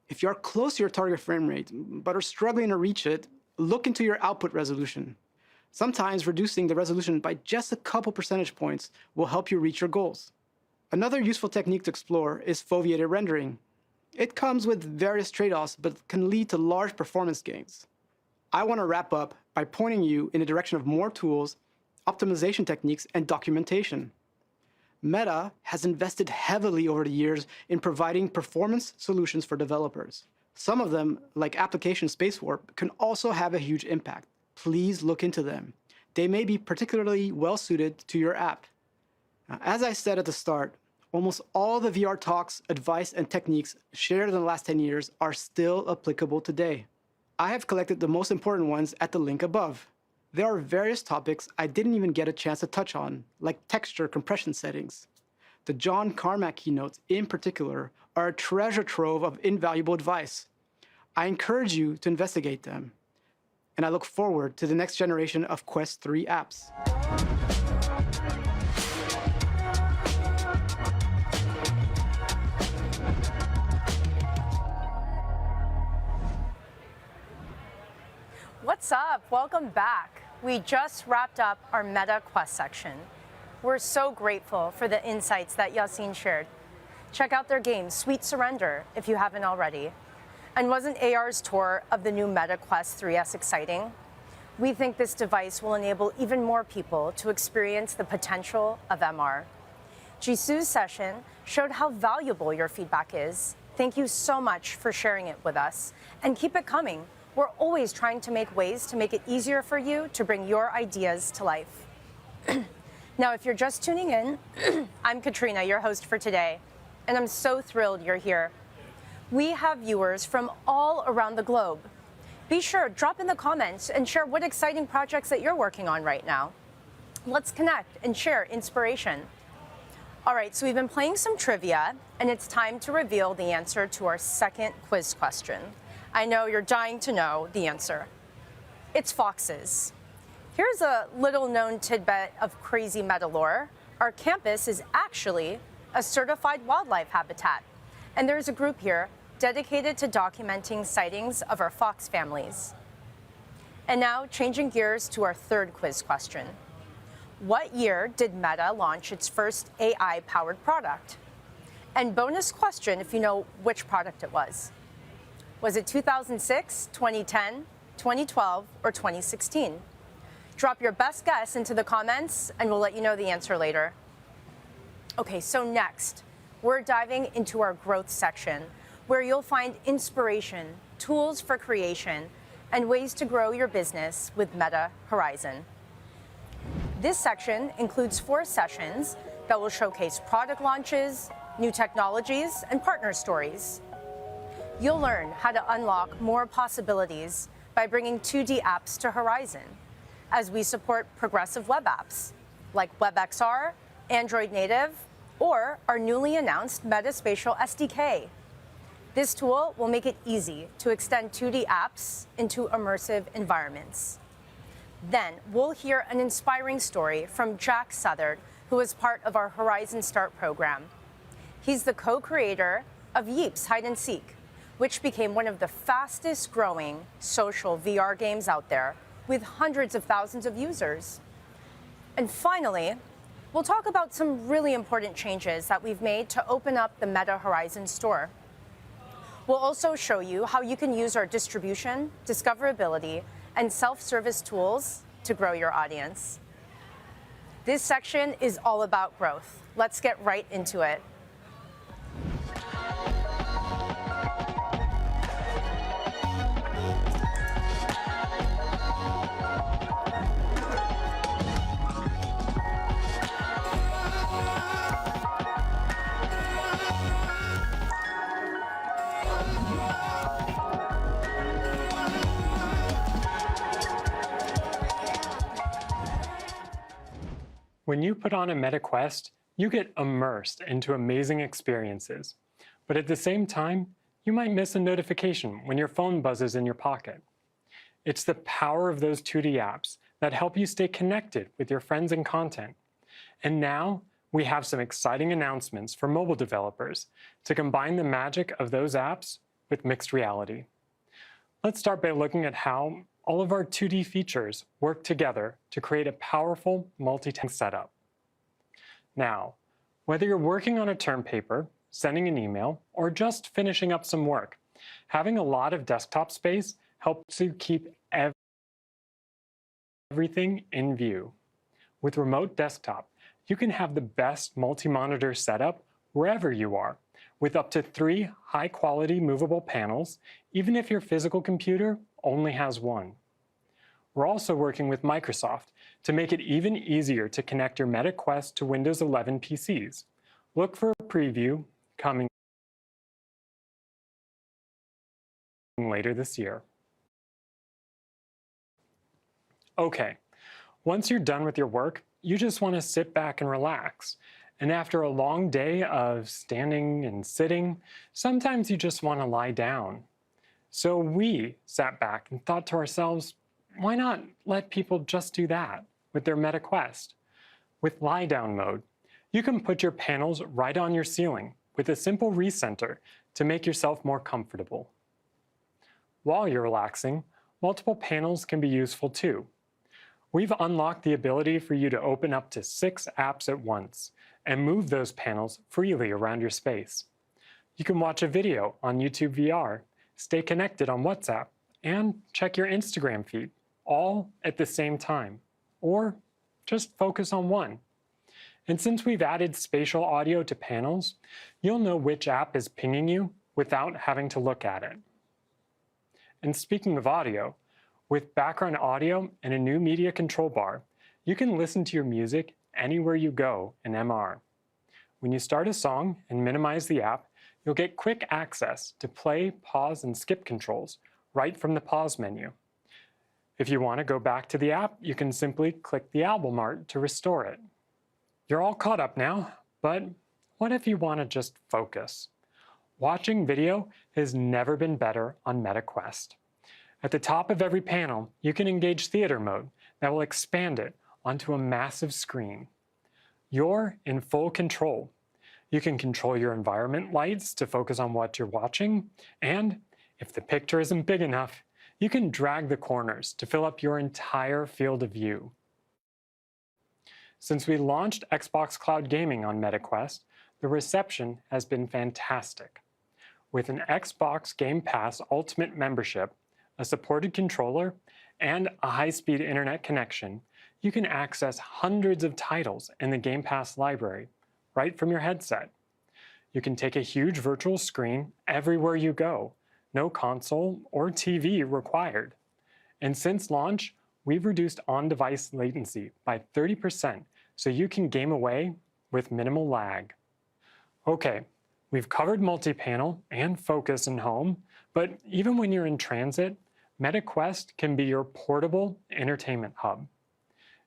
if you are close to your target frame rate but are struggling to reach it, look into your output resolution. Sometimes reducing the resolution by just a couple percentage points will help you reach your goals. Another useful technique to explore is foveated rendering. It comes with various trade-offs, but can lead to large performance gains. I want to wrap up by pointing you in the direction of more tools, optimization techniques, and documentation. Meta has invested heavily over the years in providing performance solutions for developers. Some of them, like Application Space Warp, can also have a huge impact. Please look into them. They may be particularly well-suited to your app. Now, as I said at the start, almost all the VR talks, advice, and techniques shared in the last 10 years are still applicable today. I have collected the most important ones at the link above. There are various topics I didn't even get a chance to touch on, like texture compression settings. The John Carmack keynotes, in particular, are a treasure trove of invaluable advice. I encourage you to investigate them, and I look forward to the next generation of Quest 3 apps. What's up? Welcome back. We just wrapped up our Meta Quest section. We're so grateful for the insights that Yassine shared. Check out their game, Sweet Surrender, if you haven't already. And wasn't AR's tour of the new Meta Quest 3S exciting? We think this device will enable even more people to experience the potential of MR. Jisu's session showed how valuable your feedback is. Thank you so much for sharing it with us, and keep it coming. We're always trying to make ways to make it easier for you to bring your ideas to life. Now, if you're just tuning in, I'm Katrina, your host for today, and I'm so thrilled you're here. We have viewers from all around the globe. Be sure, drop in the comments and share what exciting projects that you're working on right now. Let's connect and share inspiration. All right, so we've been playing some trivia, and it's time to reveal the answer to our second quiz question. I know you're dying to know the answer. It's foxes. Here's a little-known tidbit of crazy meta lore. Our campus is actually a certified wildlife habitat, and there's a group here dedicated to documenting sightings of our fox families. And now, changing gears to our third quiz question. What year did Meta launch its first AI-powered product? And bonus question if you know which product it was. Was it 2006, 2010, 2012, or 2016? Drop your best guess into the comments, and we'll let you know the answer later. Okay, so next, we're diving into our growth section, where you'll find inspiration, tools for creation, and ways to grow your business with Meta Horizon. This section includes 4 sessions that will showcase product launches, new technologies, and partner stories. You'll learn how to unlock more possibilities by bringing 2D apps to Horizon, as we support progressive web apps like WebXR, Android Native, or our newly announced Metaspatial SDK. This tool will make it easy to extend 2D apps into immersive environments. Then we'll hear an inspiring story from Jack Southard, who is part of our Horizon Start program. He's the co-creator of Yeeps Hide and Seek, which became one of the fastest growing social VR games out there, with hundreds of thousands of users. And finally, we'll talk about some really important changes that we've made to open up the Meta Horizon store. We'll also show you how you can use our distribution, discoverability, and self-service tools to grow your audience. This section is all about growth. Let's get right into it. When you put on a Meta Quest, you get immersed into amazing experiences. But at the same time, you might miss a notification when your phone buzzes in your pocket. It's the power of those 2D apps that help you stay connected with your friends and content. And now, we have some exciting announcements for mobile developers to combine the magic of those apps with mixed reality. Let's start by looking at how all of our 2D features work together to create a powerful multi-task setup. Now, whether you're working on a term paper, sending an email, or just finishing up some work, having a lot of desktop space helps you keep everything in view. With Remote Desktop, you can have the best multi-monitor setup wherever you are, with up to 3 high-quality movable panels, even if your physical computer only has 1. We're also working with Microsoft to make it even easier to connect your Meta Quest to Windows 11 PCs. Look for a preview coming later this year. Okay, once you're done with your work, you just want to sit back and relax. And after a long day of standing and sitting, sometimes you just want to lie down. So we sat back and thought to ourselves, why not let people just do that with their Meta Quest? With lie down mode, you can put your panels right on your ceiling with a simple recenter to make yourself more comfortable. While you're relaxing, multiple panels can be useful too. We've unlocked the ability for you to open up to 6 apps at once and move those panels freely around your space. You can watch a video on YouTube VR, stay connected on WhatsApp, and check your Instagram feed, all at the same time, or just focus on one. And since we've added spatial audio to panels, you'll know which app is pinging you without having to look at it. And speaking of audio, with background audio and a new media control bar, you can listen to your music anywhere you go in MR. When you start a song and minimize the app, you'll get quick access to play, pause, and skip controls right from the pause menu. If you want to go back to the app, you can simply click the album art to restore it. You're all caught up now, But what if you want to just focus? Watching video has never been better on MetaQuest. At the top of every panel, you can engage theater mode that will expand it onto a massive screen. You're in full control. You can control your environment lights to focus on what you're watching, and if the picture isn't big enough, you can drag the corners to fill up your entire field of view. Since we launched Xbox Cloud Gaming on MetaQuest, the reception has been fantastic. With an Xbox Game Pass Ultimate membership, a supported controller, and a high-speed internet connection, you can access hundreds of titles in the Game Pass library right from your headset. You can take a huge virtual screen everywhere you go, no console or TV required. And since launch, we've reduced on-device latency by 30% so you can game away with minimal lag. Okay, we've covered multi-panel and focus in home, but even when you're in transit, MetaQuest can be your portable entertainment hub.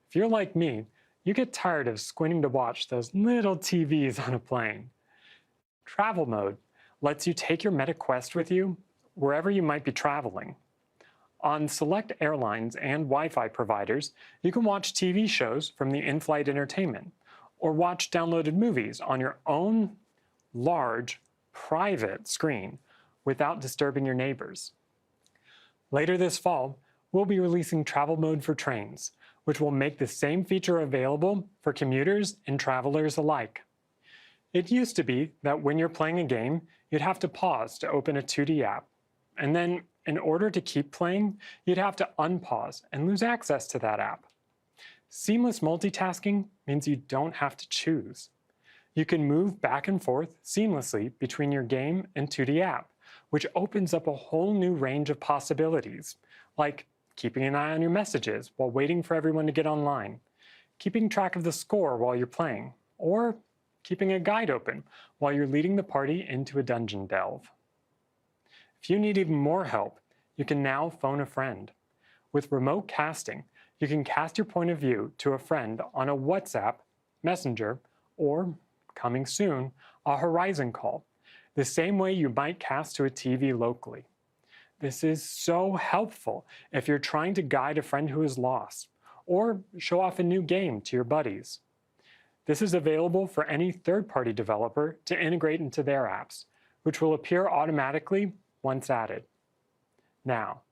If you're like me, you get tired of squinting to watch those little TVs on a plane. Travel mode lets you take your MetaQuest with you wherever you might be traveling. On select airlines and Wi-Fi providers, you can watch TV shows from the in-flight entertainment, or watch downloaded movies on your own large, private screen without disturbing your neighbors. Later this fall, we'll be releasing travel mode for trains, which will make the same feature available for commuters and travelers alike. It used to be that when you're playing a game, you'd have to pause to open a 2D app. And then, in order to keep playing, you'd have to unpause and lose access to that app. Seamless multitasking means you don't have to choose. You can move back and forth seamlessly between your game and 2D app, which opens up a whole new range of possibilities, like keeping an eye on your messages while waiting for everyone to get online, keeping track of the score while you're playing, or keeping a guide open while you're leading the party into a dungeon delve. If you need even more help, you can now phone a friend. With remote casting, you can cast your point of view to a friend on a WhatsApp, Messenger, or, coming soon, a Horizon call, the same way you might cast to a TV locally. This is so helpful if you're trying to guide a friend who is lost, or show off a new game to your buddies. This is available for any third-party developer to integrate into their apps, which will appear automatically once added. Now,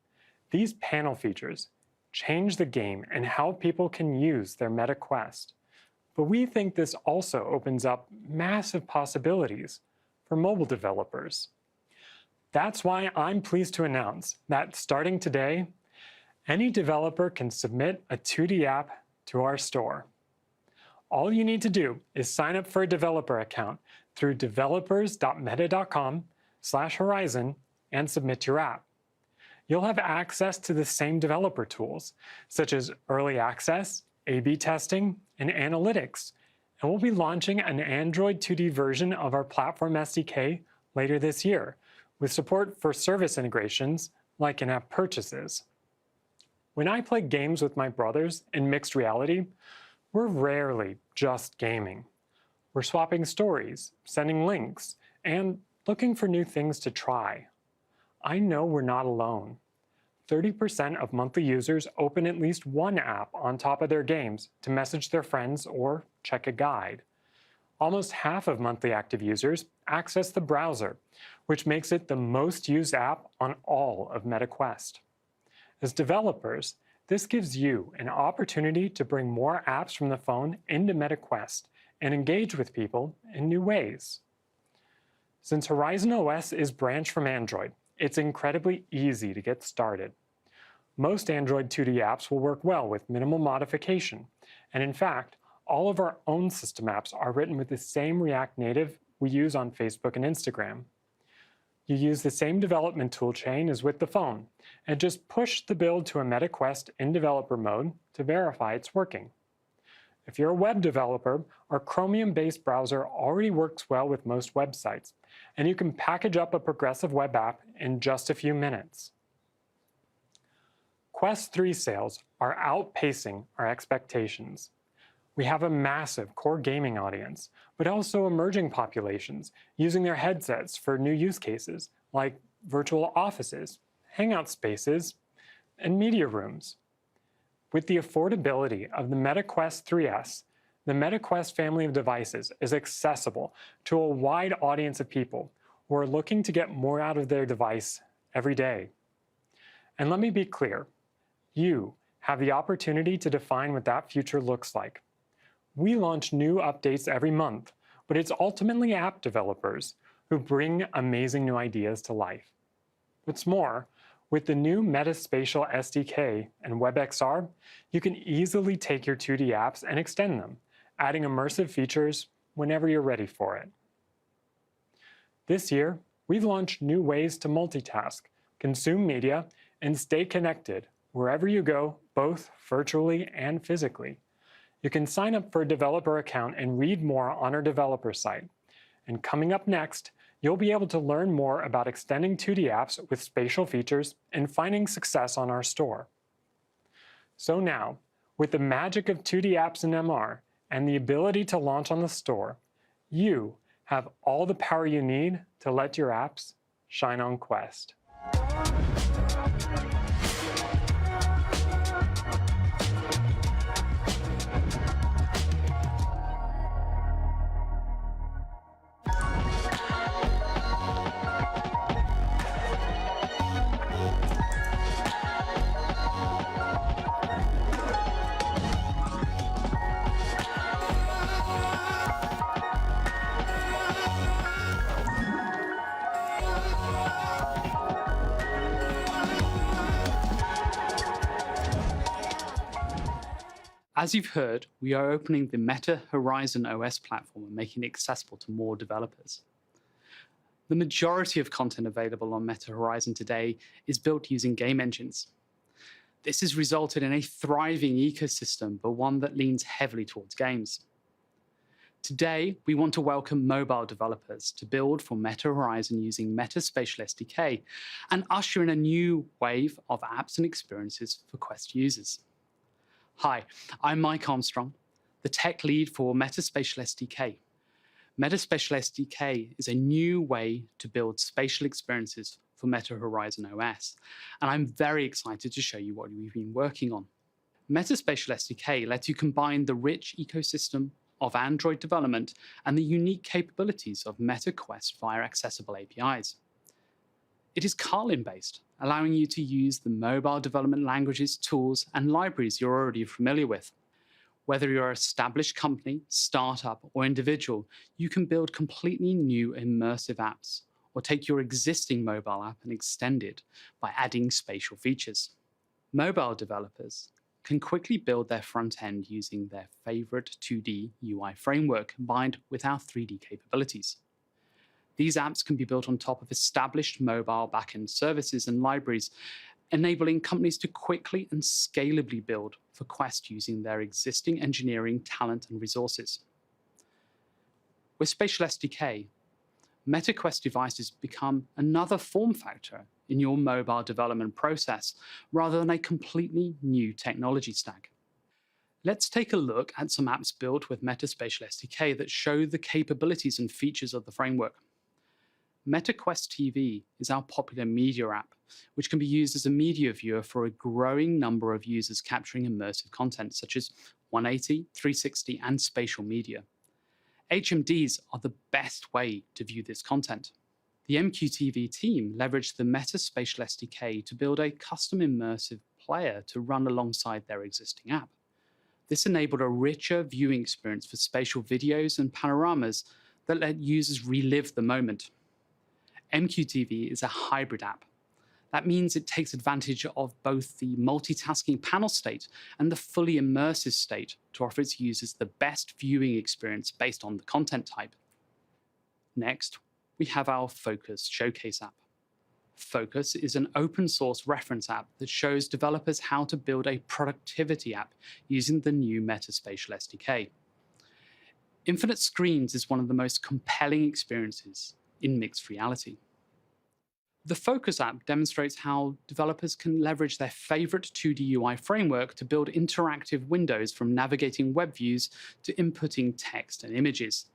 these panel features change the game and how people can use their MetaQuest. But we think this also opens up massive possibilities for mobile developers. That's why I'm pleased to announce that starting today, any developer can submit a 2D app to our store. All you need to do is sign up for a developer account through developers.meta.com/Horizon and submit your app. You'll have access to the same developer tools, such as early access, A/B testing, and analytics, and we'll be launching an Android 2D version of our platform SDK later this year, with support for service integrations like in-app purchases. When I play games with my brothers in mixed reality, we're rarely just gaming. We're swapping stories, sending links, and looking for new things to try. I know we're not alone. 30% of monthly users open at least one app on top of their games to message their friends or check a guide. Almost half of monthly active users access the browser, which makes it the most used app on all of MetaQuest. As developers, this gives you an opportunity to bring more apps from the phone into MetaQuest and engage with people in new ways. Since Horizon OS is branched from Android, it's incredibly easy to get started. Most Android 2D apps will work well with minimal modification, and in fact, all of our own system apps are written with the same React Native we use on Facebook and Instagram. You use the same development toolchain as with the phone, and just push the build to a MetaQuest in developer mode to verify it's working. If you're a web developer, our Chromium-based browser already works well with most websites, and you can package up a progressive web app in just a few minutes. Quest 3 sales are outpacing our expectations. We have a massive core gaming audience, but also emerging populations using their headsets for new use cases like virtual offices, hangout spaces, and media rooms. With the affordability of the Meta Quest 3S, the Meta Quest family of devices is accessible to a wide audience of people who are looking to get more out of their device every day. And let me be clear, you have the opportunity to define what that future looks like. We launch new updates every month, but it's ultimately app developers who bring amazing new ideas to life. What's more, with the new Metaspatial SDK and WebXR, you can easily take your 2D apps and extend them, adding immersive features whenever you're ready for it. This year, we've launched new ways to multitask, consume media, and stay connected wherever you go, both virtually and physically. You can sign up for a developer account and read more on our developer site. And coming up next, you'll be able to learn more about extending 2D apps with spatial features and finding success on our store. So now, with the magic of 2D apps in MR and the ability to launch on the store, you have all the power you need to let your apps shine on Quest. As you've heard, we are opening the Meta Horizon OS platform and making it accessible to more developers. The majority of content available on Meta Horizon today is built using game engines. This has resulted in a thriving ecosystem, but one that leans heavily towards games. Today, we want to welcome mobile developers to build for Meta Horizon using Metaspatial SDK and usher in a new wave of apps and experiences for Quest users. Hi, I'm Mike Armstrong, the tech lead for Metaspatial SDK. Metaspatial SDK is a new way to build spatial experiences for Meta Horizon OS, and I'm very excited to show you what we've been working on. Metaspatial SDK lets you combine the rich ecosystem of Android development and the unique capabilities of Meta Quest via accessible APIs. It is Kotlin-based, allowing you to use the mobile development languages, tools, and libraries you're already familiar with. Whether you're an established company, startup, or individual, you can build completely new immersive apps, or take your existing mobile app and extend it by adding spatial features. Mobile developers can quickly build their front end using their favorite 2D UI framework combined with our 3D capabilities. These apps can be built on top of established mobile backend services and libraries, enabling companies to quickly and scalably build for Quest using their existing engineering talent and resources. With Spatial SDK, MetaQuest devices become another form factor in your mobile development process rather than a completely new technology stack. Let's take a look at some apps built with Metaspatial SDK that show the capabilities and features of the framework. MetaQuest TV is our popular media app, which can be used as a media viewer for a growing number of users capturing immersive content, such as 180, 360, and spatial media. HMDs are the best way to view this content. The MQTV team leveraged the Metaspatial SDK to build a custom immersive player to run alongside their existing app. This enabled a richer viewing experience for spatial videos and panoramas that let users relive the moment. MQTV is a hybrid app. That means it takes advantage of both the multitasking panel state and the fully immersive state to offer its users the best viewing experience based on the content type. Next, we have our Focus Showcase app. Focus is an open source reference app that shows developers how to build a productivity app using the new Metaspatial SDK. Infinite screens is one of the most compelling experiences in mixed reality. The Focus app demonstrates how developers can leverage their favorite 2D UI framework to build interactive windows from navigating web views to inputting text and images.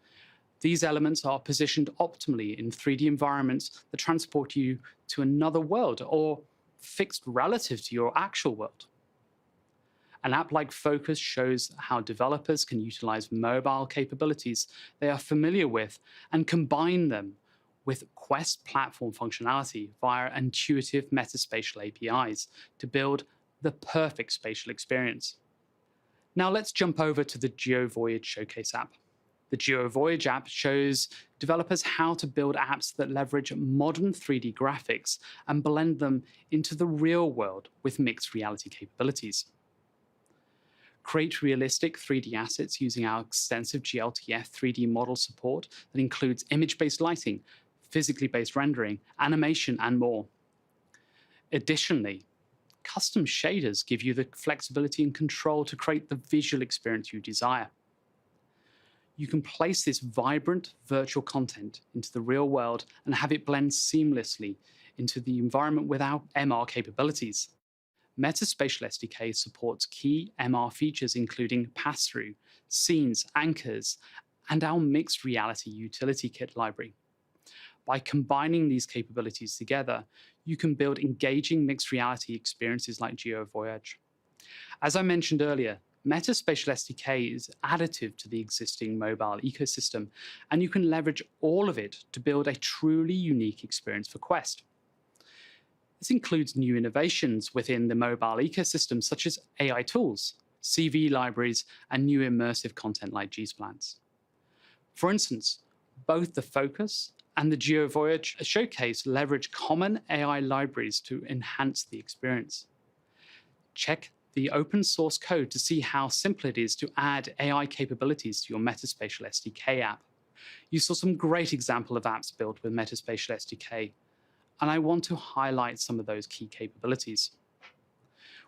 These elements are positioned optimally in 3D environments that transport you to another world or fixed relative to your actual world. An app like Focus shows how developers can utilize mobile capabilities they are familiar with and combine them with Quest platform functionality via intuitive metaspatial APIs to build the perfect spatial experience. Now let's jump over to the GeoVoyage Showcase app. The GeoVoyage app shows developers how to build apps that leverage modern 3D graphics and blend them into the real world with mixed reality capabilities. Create realistic 3D assets using our extensive GLTF 3D model support that includes image-based lighting, physically based rendering, animation, and more. Additionally, custom shaders give you the flexibility and control to create the visual experience you desire. You can place this vibrant virtual content into the real world and have it blend seamlessly into the environment without MR capabilities. Metaspatial SDK supports key MR features including pass-through, scenes, anchors, and our mixed reality utility kit library. By combining these capabilities together, you can build engaging mixed reality experiences like GeoVoyage. As I mentioned earlier, Metaspatial SDK is additive to the existing mobile ecosystem, and you can leverage all of it to build a truly unique experience for Quest. This includes new innovations within the mobile ecosystem, such as AI tools, CV libraries, and new immersive content like G-splines. For instance, both the Focus and the GeoVoyage Showcase leverage common AI libraries to enhance the experience. Check the open source code to see how simple it is to add AI capabilities to your Metaspatial SDK app. You saw some great examples of apps built with Metaspatial SDK, and I want to highlight some of those key capabilities.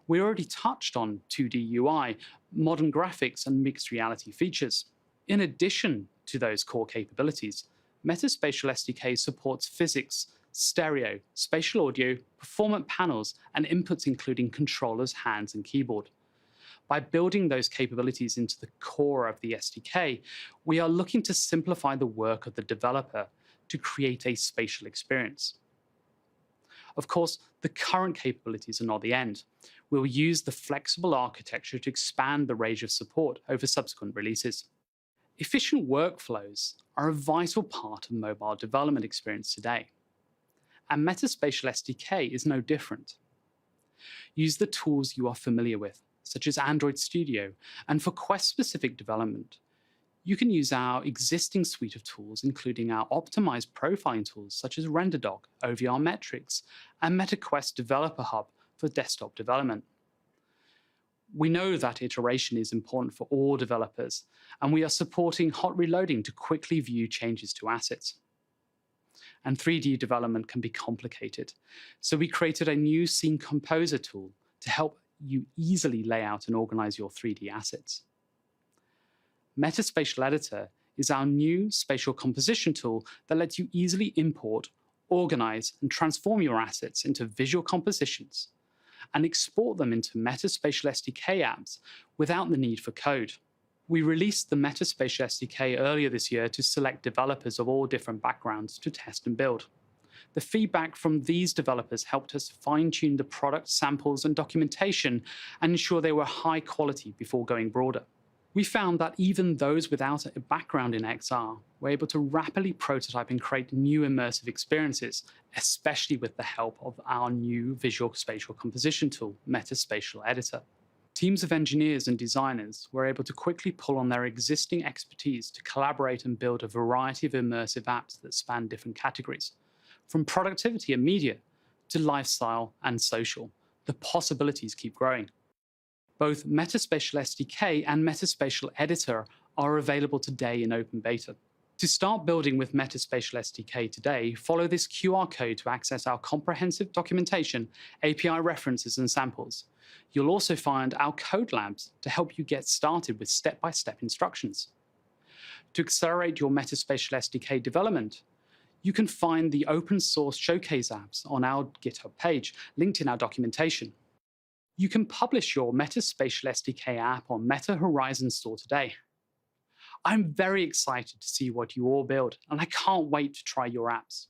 We already touched on 2D UI, modern graphics, and mixed reality features. In addition to those core capabilities, Metaspatial SDK supports physics, stereo, spatial audio, performant panels, and inputs including controllers, hands, and keyboard. By building those capabilities into the core of the SDK, we are looking to simplify the work of the developer to create a spatial experience. Of course, the current capabilities are not the end. We'll use the flexible architecture to expand the range of support over subsequent releases. Efficient workflows are a vital part of mobile development experience today, and Metaspatial SDK is no different. Use the tools you are familiar with, such as Android Studio, and for Quest-specific development, you can use our existing suite of tools, including our optimized profiling tools such as RenderDoc, OVR Metrics, and MetaQuest Developer Hub for desktop development. We know that iteration is important for all developers, and we are supporting hot reloading to quickly view changes to assets. And 3D development can be complicated, so we created a new Scene Composer tool to help you easily lay out and organize your 3D assets. Metaspatial Editor is our new spatial composition tool that lets you easily import, organize, and transform your assets into visual compositions and export them into Metaspatial SDK apps without the need for code. We released the Metaspatial SDK earlier this year to select developers of all different backgrounds to test and build. The feedback from these developers helped us fine-tune the product samples and documentation and ensure they were high quality before going broader. We found that even those without a background in XR were able to rapidly prototype and create new immersive experiences, especially with the help of our new visual spatial composition tool, Metaspatial Editor. Teams of engineers and designers were able to quickly pull on their existing expertise to collaborate and build a variety of immersive apps that span different categories. From productivity and media to lifestyle and social, the possibilities keep growing. Both Metaspatial SDK and Metaspatial Editor are available today in open beta. To start building with Metaspatial SDK today, follow this QR code to access our comprehensive documentation, API references, and samples. You'll also find our code labs to help you get started with step-by-step instructions. To accelerate your Metaspatial SDK development, You can find the open source showcase apps on our GitHub page, linked in our documentation. You can publish your Meta Spatial SDK app on Meta Horizon Store today. I'm very excited to see what you all build, and I can't wait to try your apps.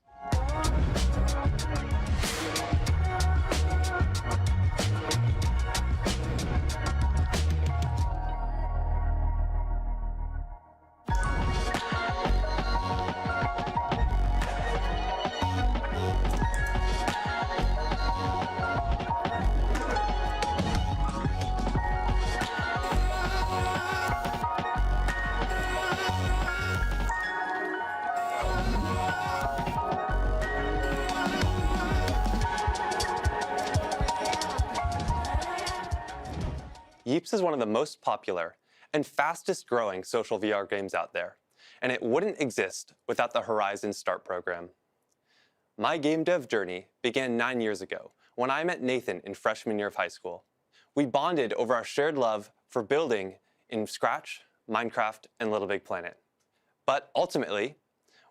Yeeps is one of the most popular and fastest growing social VR games out there, and it wouldn't exist without the Horizon Start program. My game dev journey began 9 years ago when I met Nathan in freshman year of high school. We bonded over our shared love for building in Scratch, Minecraft, and Little Big Planet. But ultimately,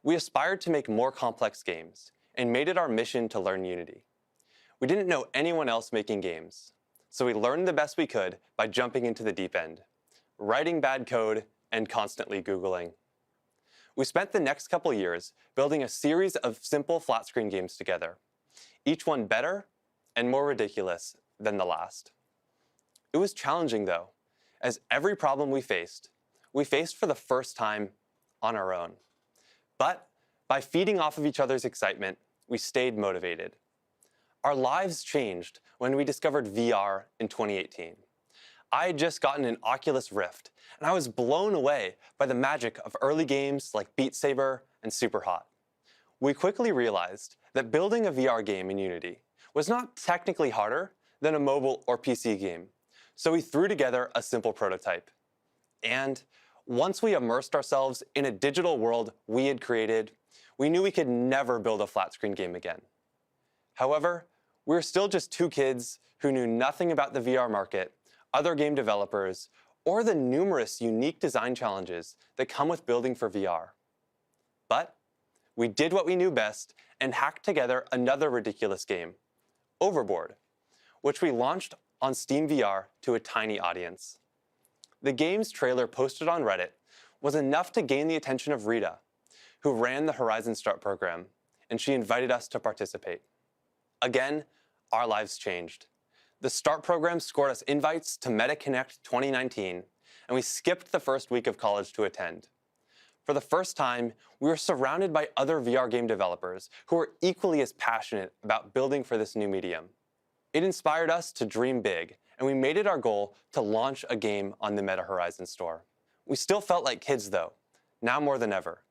we aspired to make more complex games and made it our mission to learn Unity. We didn't know anyone else making games, so we learned the best we could by jumping into the deep end, writing bad code, and constantly Googling. We spent the next couple years building a series of simple flat screen games together, each one better and more ridiculous than the last. It was challenging though, as every problem we faced for the first time on our own. But by feeding off of each other's excitement, we stayed motivated. Our lives changed when we discovered VR in 2018. I had just gotten an Oculus Rift, and I was blown away by the magic of early games like Beat Saber and Superhot. We quickly realized that building a VR game in Unity was not technically harder than a mobile or PC game, so we threw together a simple prototype. And once we immersed ourselves in a digital world we had created, we knew we could never build a flat screen game again. However, we were still just two kids who knew nothing about the VR market, other game developers, or the numerous unique design challenges that come with building for VR. But we did what we knew best and hacked together another ridiculous game, Overboard, which we launched on Steam VR to a tiny audience. The game's trailer posted on Reddit was enough to gain the attention of Rita, who ran the Horizon Start program, and she invited us to participate. Again, our lives changed. The START program scored us invites to MetaConnect 2019, and we skipped the first week of college to attend. For the first time, we were surrounded by other VR game developers who were equally as passionate about building for this new medium. It inspired us to dream big, and we made it our goal to launch a game on the Meta Horizon store. We still felt like kids though, now more than ever.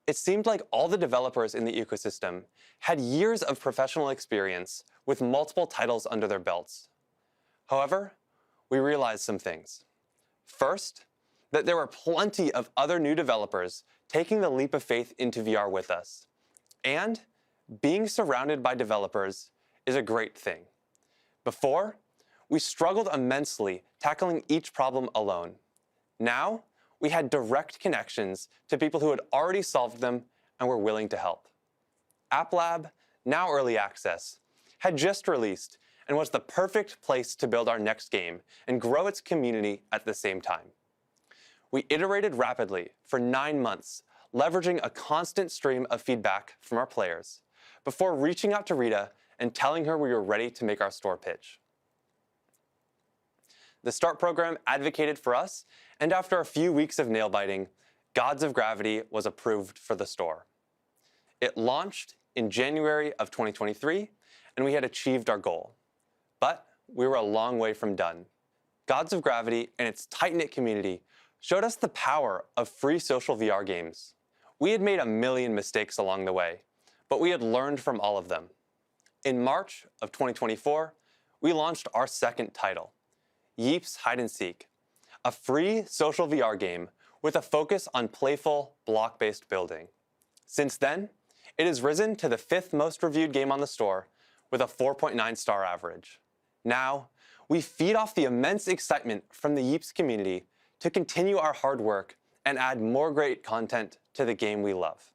It seemed like all the developers in the ecosystem had years of professional experience with multiple titles under their belts. However, we realized some things. First, that there were plenty of other new developers taking the leap of faith into VR with us. And being surrounded by developers is a great thing. Before, we struggled immensely tackling each problem alone. Now, we had direct connections to people who had already solved them and were willing to help. App Lab, now early access, had just released and was the perfect place to build our next game and grow its community at the same time. We iterated rapidly for 9 months, leveraging a constant stream of feedback from our players, before reaching out to Rita and telling her we were ready to make our store pitch. The START program advocated for us, and after a few weeks of nail-biting, Gods of Gravity was approved for the store. It launched in January of 2023, and we had achieved our goal. But we were a long way from done. Gods of Gravity and its tight-knit community showed us the power of free social VR games. We had made a million mistakes along the way, but we had learned from all of them. In March of 2024, we launched our second title, Yeeps Hide and Seek, a free social VR game with a focus on playful, block-based building. Since then, it has risen to the 5th most reviewed game on the store with a 4.9 star average. Now, we feed off the immense excitement from the Yeeps community to continue our hard work and add more great content to the game we love.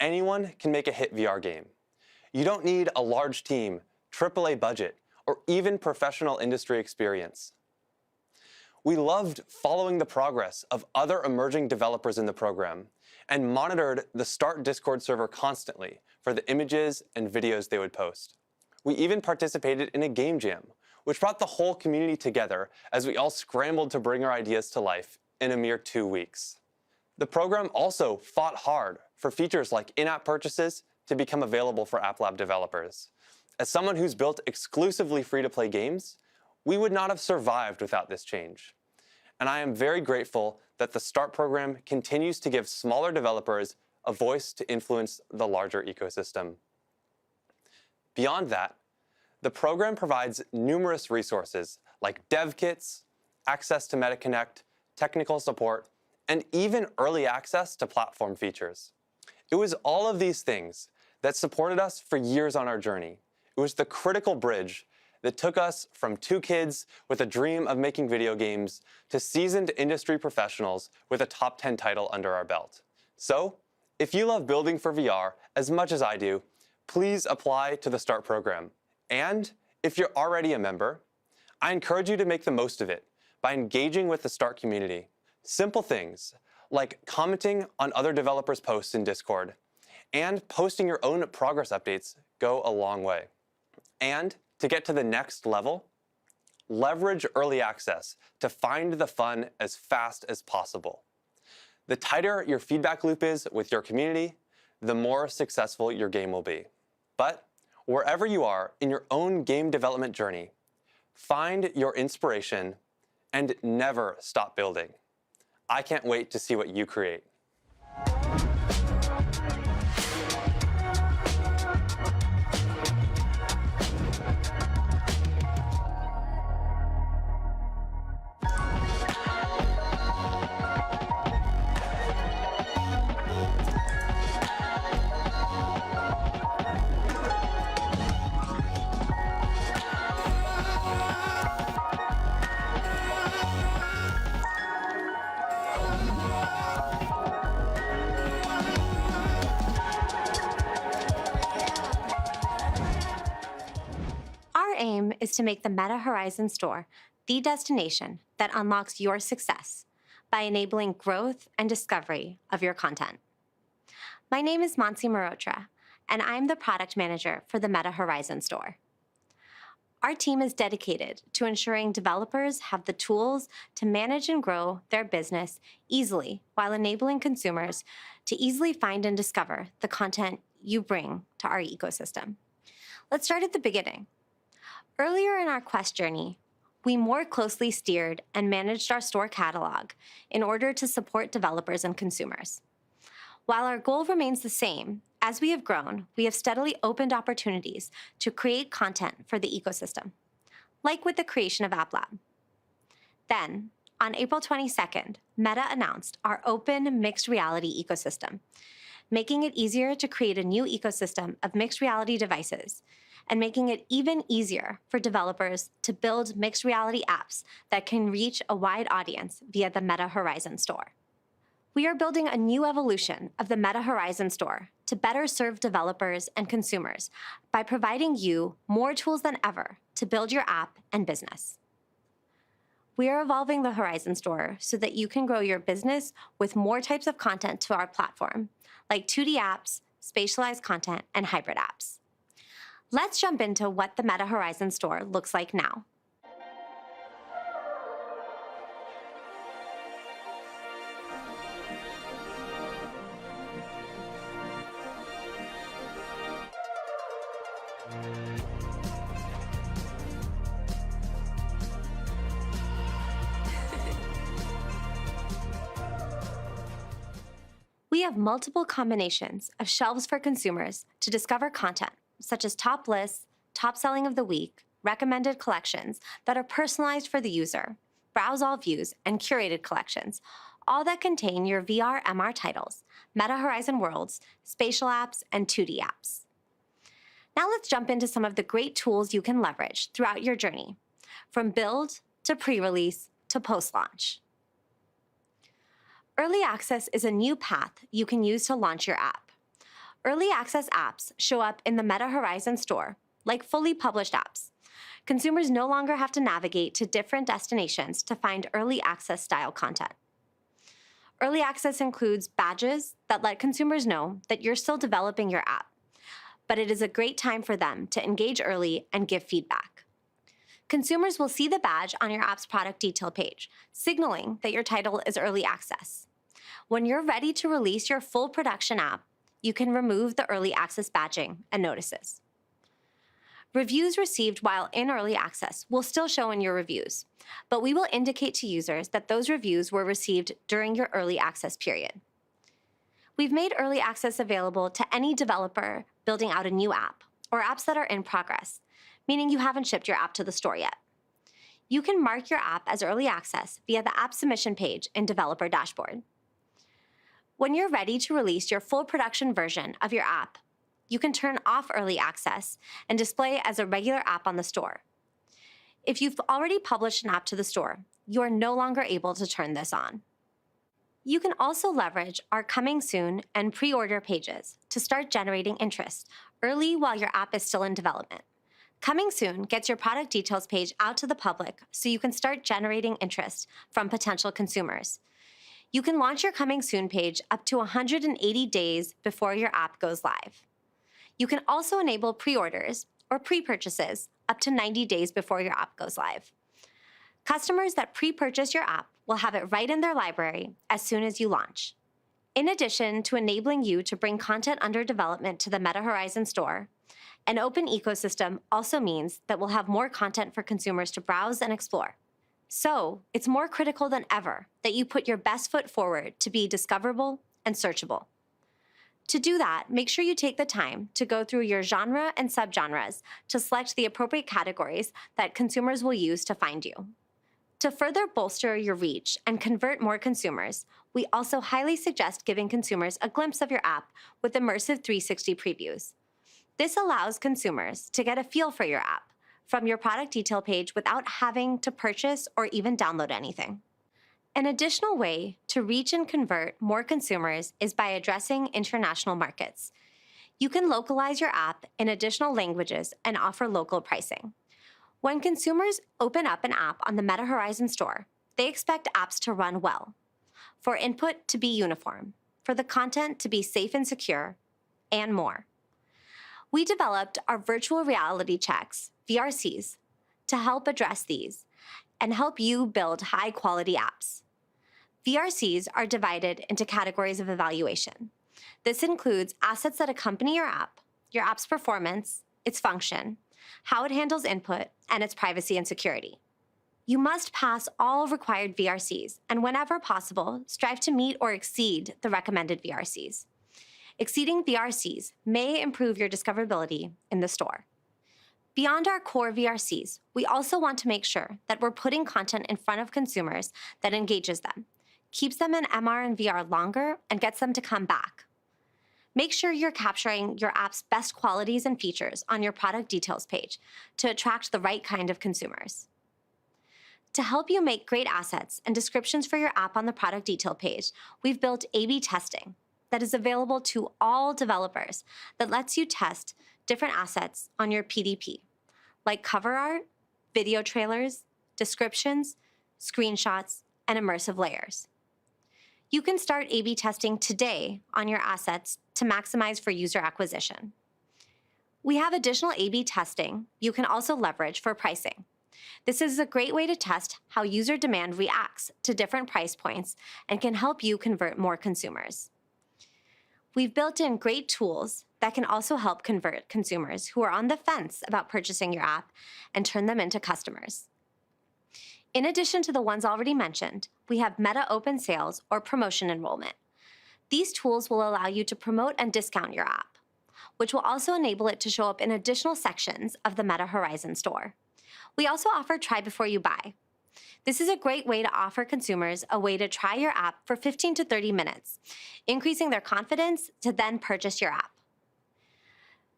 anyone can make a hit VR game. You don't need a large team, AAA budget, or even professional industry experience. We loved following the progress of other emerging developers in the program and monitored the Start Discord server constantly for the images and videos they would post. We even participated in a game jam, which brought the whole community together as we all scrambled to bring our ideas to life in a mere 2 weeks. The program also fought hard for features like in-app purchases to become available for App Lab developers. As someone who's built exclusively free-to-play games, we would not have survived without this change. And I am very grateful that the START program continues to give smaller developers a voice to influence the larger ecosystem. Beyond that, the program provides numerous resources like dev kits, access to MetaConnect, technical support, and even early access to platform features. It was all of these things that supported us for years on our journey. It was the critical bridge that took us from 2 kids with a dream of making video games to seasoned industry professionals with a top 10 title under our belt. So, if you love building for VR as much as I do, please apply to the START program. And if you're already a member, I encourage you to make the most of it by engaging with the START community. Simple things like commenting on other developers' posts in Discord and posting your own progress updates go a long way. And to get to the next level, leverage early access to find the fun as fast as possible. The tighter your feedback loop is with your community, the more successful your game will be. But wherever you are in your own game development journey, find your inspiration and never stop building. I can't wait to see what you create. Our aim is to make the Meta Horizon store the destination that unlocks your success by enabling growth and discovery of your content. My name is Mansi Mehrotra, and I'm the product manager for the Meta Horizon store. Our team is dedicated to ensuring developers have the tools to manage and grow their business easily while enabling consumers to easily find and discover the content you bring to our ecosystem. Let's start at the beginning. Earlier in our Quest journey, we more closely steered and managed our store catalog in order to support developers and consumers. While our goal remains the same, as we have grown, we have steadily opened opportunities to create content for the ecosystem, like with the creation of App Lab. Then, on April 22nd, Meta announced our open mixed reality ecosystem, making it easier to create a new ecosystem of mixed reality devices and making it even easier for developers to build mixed reality apps that can reach a wide audience via the Meta Horizon store. We are building a new evolution of the Meta Horizon store to better serve developers and consumers by providing you more tools than ever to build your app and business. We are evolving the Horizon store so that you can grow your business with more types of content to our platform, like 2D apps, spatialized content, and hybrid apps. Let's jump into what the Meta Horizon store looks like now. We have multiple combinations of shelves for consumers to discover content, such as top lists, top selling of the week, recommended collections that are personalized for the user, browse all views, and curated collections, all that contain your VR MR titles, Meta Horizon worlds, spatial apps, and 2D apps. Now let's jump into some of the great tools you can leverage throughout your journey, from build to pre-release to post-launch. Early access is a new path you can use to launch your app. Early access apps show up in the Meta Horizon store, like fully published apps. Consumers no longer have to navigate to different destinations to find early access style content. Early access includes badges that let consumers know that you're still developing your app, but it is a great time for them to engage early and give feedback. Consumers will see the badge on your app's product detail page, signaling that your title is early access. When you're ready to release your full production app, you can remove the early access badging and notices. Reviews received while in early access will still show in your reviews, but we will indicate to users that those reviews were received during your early access period. We've made early access available to any developer building out a new app or apps that are in progress, meaning you haven't shipped your app to the store yet. You can mark your app as early access via the app submission page in Developer Dashboard. When you're ready to release your full production version of your app, you can turn off early access and display it as a regular app on the store. If you've already published an app to the store, you are no longer able to turn this on. You can also leverage our Coming Soon and pre-order pages to start generating interest early while your app is still in development. Coming Soon gets your product details page out to the public so you can start generating interest from potential consumers. You can launch your Coming Soon page up to 180 days before your app goes live. You can also enable pre-orders or pre-purchases up to 90 days before your app goes live. Customers that pre-purchase your app will have it right in their library as soon as you launch. In addition to enabling you to bring content under development to the Meta Horizon store, an open ecosystem also means that we'll have more content for consumers to browse and explore. So, it's more critical than ever that you put your best foot forward to be discoverable and searchable. To do that, make sure you take the time to go through your genre and subgenres to select the appropriate categories that consumers will use to find you. To further bolster your reach and convert more consumers, we also highly suggest giving consumers a glimpse of your app with immersive 360 previews. This allows consumers to get a feel for your app from your product detail page without having to purchase or even download anything. An additional way to reach and convert more consumers is by addressing international markets. You can localize your app in additional languages and offer local pricing. When consumers open up an app on the Meta Horizon store, they expect apps to run well, for input to be uniform, for the content to be safe and secure, and more. We developed our virtual reality checks, VRCs, to help address these and help you build high-quality apps. VRCs are divided into categories of evaluation. This includes assets that accompany your app's performance, its function, how it handles input, and its privacy and security. You must pass all required VRCs, and whenever possible, strive to meet or exceed the recommended VRCs. Exceeding VRCs may improve your discoverability in the store. Beyond our core VRCs, we also want to make sure that we're putting content in front of consumers that engages them, keeps them in MR and VR longer, and gets them to come back. Make sure you're capturing your app's best qualities and features on your product details page to attract the right kind of consumers. To help you make great assets and descriptions for your app on the product detail page, we've built A/B testing that is available to all developers that lets you test different assets on your PDP, like cover art, video trailers, descriptions, screenshots, and immersive layers. You can start A/B testing today on your assets to maximize for user acquisition. We have additional A/B testing you can also leverage for pricing. This is a great way to test how user demand reacts to different price points and can help you convert more consumers. We've built in great tools that can also help convert consumers who are on the fence about purchasing your app and turn them into customers. In addition to the ones already mentioned, we have Meta Open Sales or promotion enrollment. These tools will allow you to promote and discount your app, which will also enable it to show up in additional sections of the Meta Horizon store. We also offer Try Before You Buy. This is a great way to offer consumers a way to try your app for 15 to 30 minutes, increasing their confidence to then purchase your app.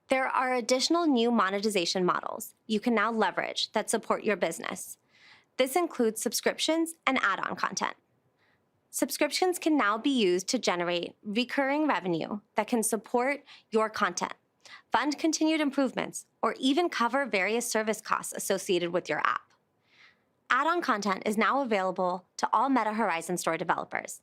There are additional new monetization models you can now leverage that support your business. This includes subscriptions and add-on content. Subscriptions can now be used to generate recurring revenue that can support your content, fund continued improvements, or even cover various service costs associated with your app. Add-on content is now available to all Meta Horizon Store developers.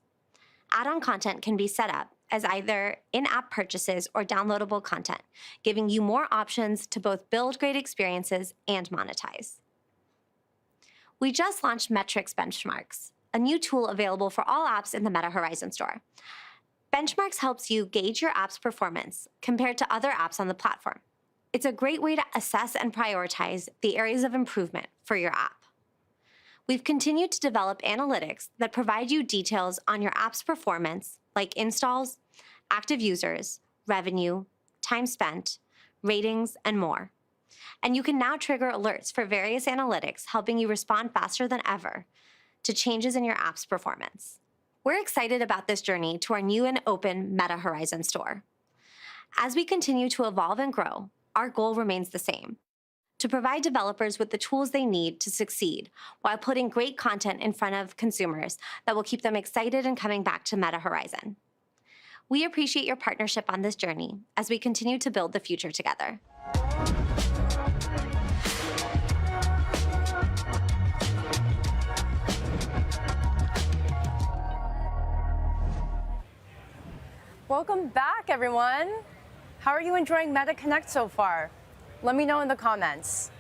Add-on content can be set up as either in-app purchases or downloadable content, giving you more options to both build great experiences and monetize. We just launched Metrics Benchmarks, a new tool available for all apps in the Meta Horizon Store. Benchmarks helps you gauge your app's performance compared to other apps on the platform. It's a great way to assess and prioritize the areas of improvement for your app. We've continued to develop analytics that provide you details on your app's performance, like installs, active users, revenue, time spent, ratings, and more. And you can now trigger alerts for various analytics, helping you respond faster than ever to changes in your app's performance. We're excited about this journey to our new and open Meta Horizon Store. As we continue to evolve and grow, our goal remains the same: to provide developers with the tools they need to succeed while putting great content in front of consumers that will keep them excited and coming back to Meta Horizon. We appreciate your partnership on this journey as we continue to build the future together. Welcome back, everyone. How are you enjoying Meta Connect so far? Let me know in the comments.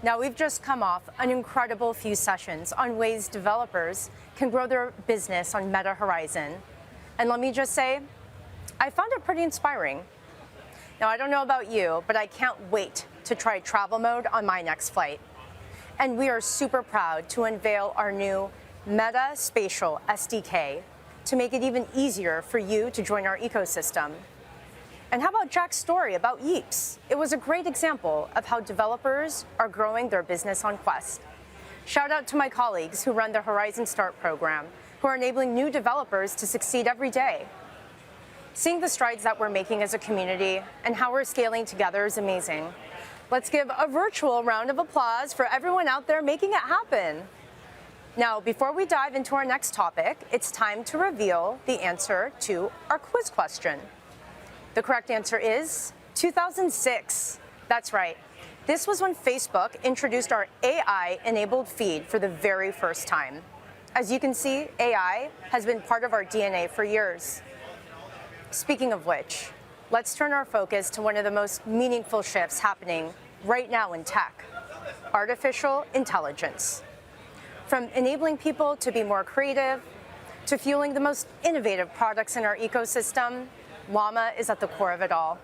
Now, we've just come off an incredible few sessions on ways developers can grow their business on Meta Horizon. And let me just say, I found it pretty inspiring. Now, I don't know about you, but I can't wait to try travel mode on my next flight. And we are super proud to unveil our new Meta Spatial SDK to make it even easier for you to join our ecosystem. And how about Jack's story about Yeeps? It was a great example of how developers are growing their business on Quest. Shout out to my colleagues who run the Horizon Start program, who are enabling new developers to succeed every day. Seeing the strides that we're making as a community and how we're scaling together is amazing. Let's give a virtual round of applause for everyone out there making it happen. Now, before we dive into our next topic, it's time to reveal the answer to our quiz question. The correct answer is 2006. That's right. This was when Facebook introduced our AI-enabled feed for the very first time. As you can see, AI has been part of our DNA for years. Speaking of which, let's turn our focus to one of the most meaningful shifts happening right now in tech: artificial intelligence. From enabling people to be more creative, to fueling the most innovative products in our ecosystem, Llama is at the core of it all.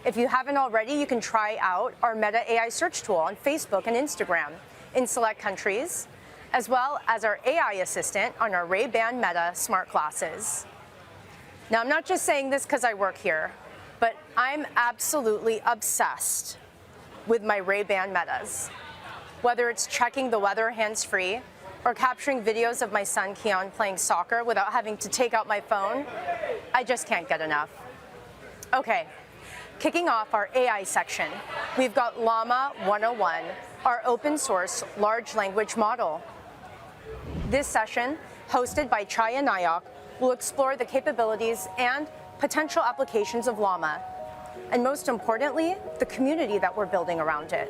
If you haven't already, you can try out our Meta AI search tool on Facebook and Instagram in select countries, as well as our AI assistant on our Ray-Ban Meta smart glasses. Now, I'm not just saying this because I work here, but I'm absolutely obsessed with my Ray-Ban Metas. Whether it's checking the weather hands-free or capturing videos of my son Keon playing soccer without having to take out my phone, I just can't get enough. Okay, kicking off our AI section, we've got Llama 101, our open source large language model. This session, hosted by Chaya Nayak, will explore the capabilities and potential applications of Llama, and most importantly, the community that we're building around it.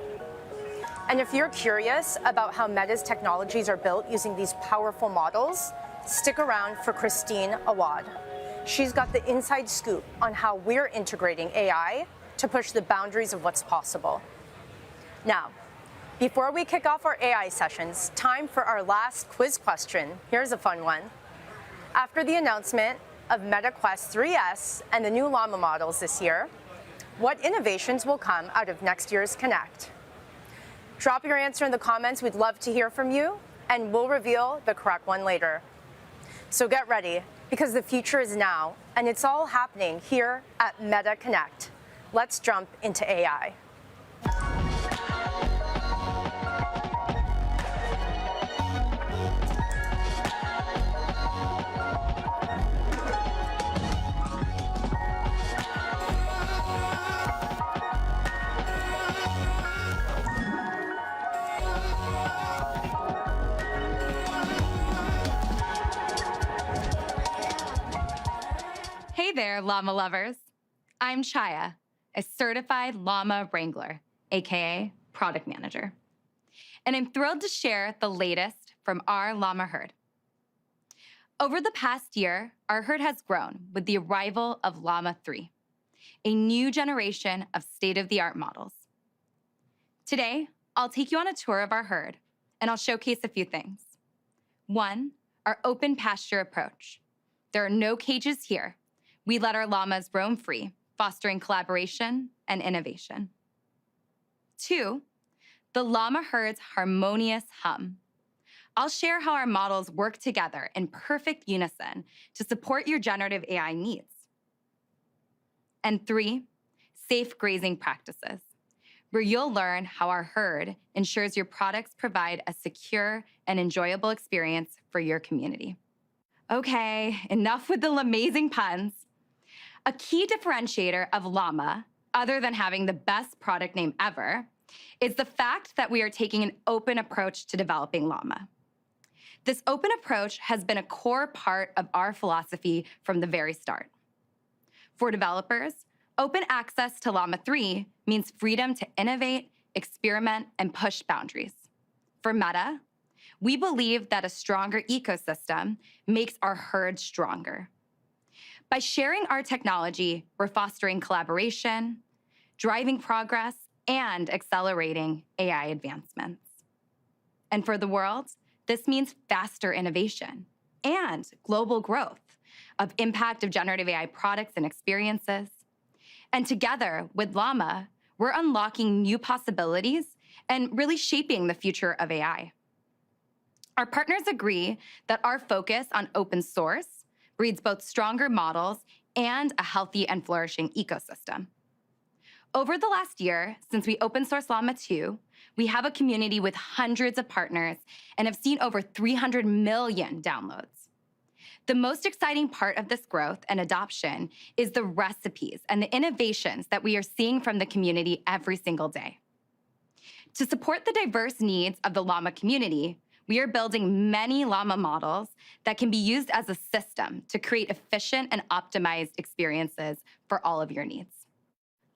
And if you're curious about how Meta's technologies are built using these powerful models, stick around for Christine Awad. She's got the inside scoop on how we're integrating AI to push the boundaries of what's possible. Now, before we kick off our AI sessions, time for our last quiz question. Here's a fun one. After the announcement of Meta Quest 3S and the new Llama models this year, what innovations will come out of next year's Connect? Drop your answer in the comments. We'd love to hear from you, and we'll reveal the correct one later. So get ready, because the future is now, and it's all happening here at Meta Connect. Let's jump into AI. Hey there, llama lovers. I'm Chaya, a certified llama wrangler, aka product manager. And I'm thrilled to share the latest from our llama herd. Over the past year, our herd has grown with the arrival of Llama 3, a new generation of state-of-the-art models. Today, I'll take you on a tour of our herd, and I'll showcase a few things. One, our open pasture approach. There are no cages here. We let our llamas roam free, fostering collaboration and innovation. Two, the llama herd's harmonious hum. I'll share how our models work together in perfect unison to support your generative AI needs. And three, safe grazing practices, where you'll learn how our herd ensures your products provide a secure and enjoyable experience for your community. Okay, enough with the amazing puns. A key differentiator of llama, other than having the best product name ever, is the fact that we are taking an open approach to developing llama. This open approach has been a core part of our philosophy from the very start. For developers, open access to Llama 3 means freedom to innovate, experiment, and push boundaries. For Meta, we believe that a stronger ecosystem makes our herd stronger. By sharing our technology, we're fostering collaboration, driving progress, and accelerating AI advancements. And for the world, this means faster innovation and global growth of impact of generative AI products and experiences. And together with Llama, we're unlocking new possibilities and really shaping the future of AI. Our partners agree that our focus on open source breeds both stronger models and a healthy and flourishing ecosystem. Over the last year, since we open sourced Llama 2, we have a community with hundreds of partners and have seen over 300 million downloads. The most exciting part of this growth and adoption is the recipes and the innovations that we are seeing from the community every single day. To support the diverse needs of the Llama community, we are building many Llama models that can be used as a system to create efficient and optimized experiences for all of your needs.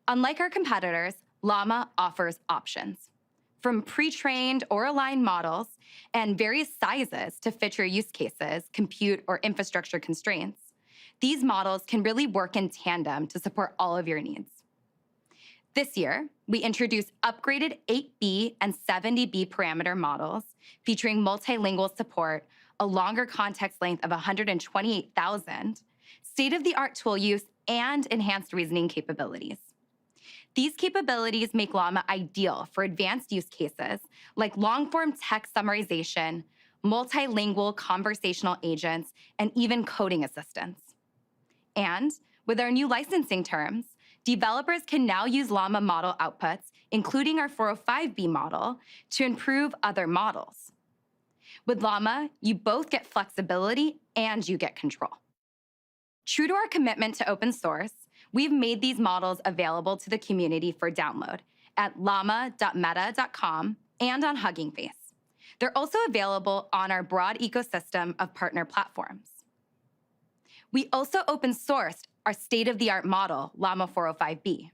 Unlike our competitors, Llama offers options. From pre-trained or aligned models and various sizes to fit your use cases, compute, or infrastructure constraints, these models can really work in tandem to support all of your needs. This year, we introduced upgraded 8B and 70B parameter models featuring multilingual support, a longer context length of 128,000, state-of-the-art tool use, and enhanced reasoning capabilities. These capabilities make Llama ideal for advanced use cases like long-form text summarization, multilingual conversational agents, and even coding assistants. And with our new licensing terms, developers can now use Llama model outputs, including our 405B model, to improve other models. With Llama, you both get flexibility and you get control. True to our commitment to open source, we've made these models available to the community for download at llama.meta.com and on Hugging Face. They're also available on our broad ecosystem of partner platforms. We also open sourced our state-of-the-art model, Llama 405B.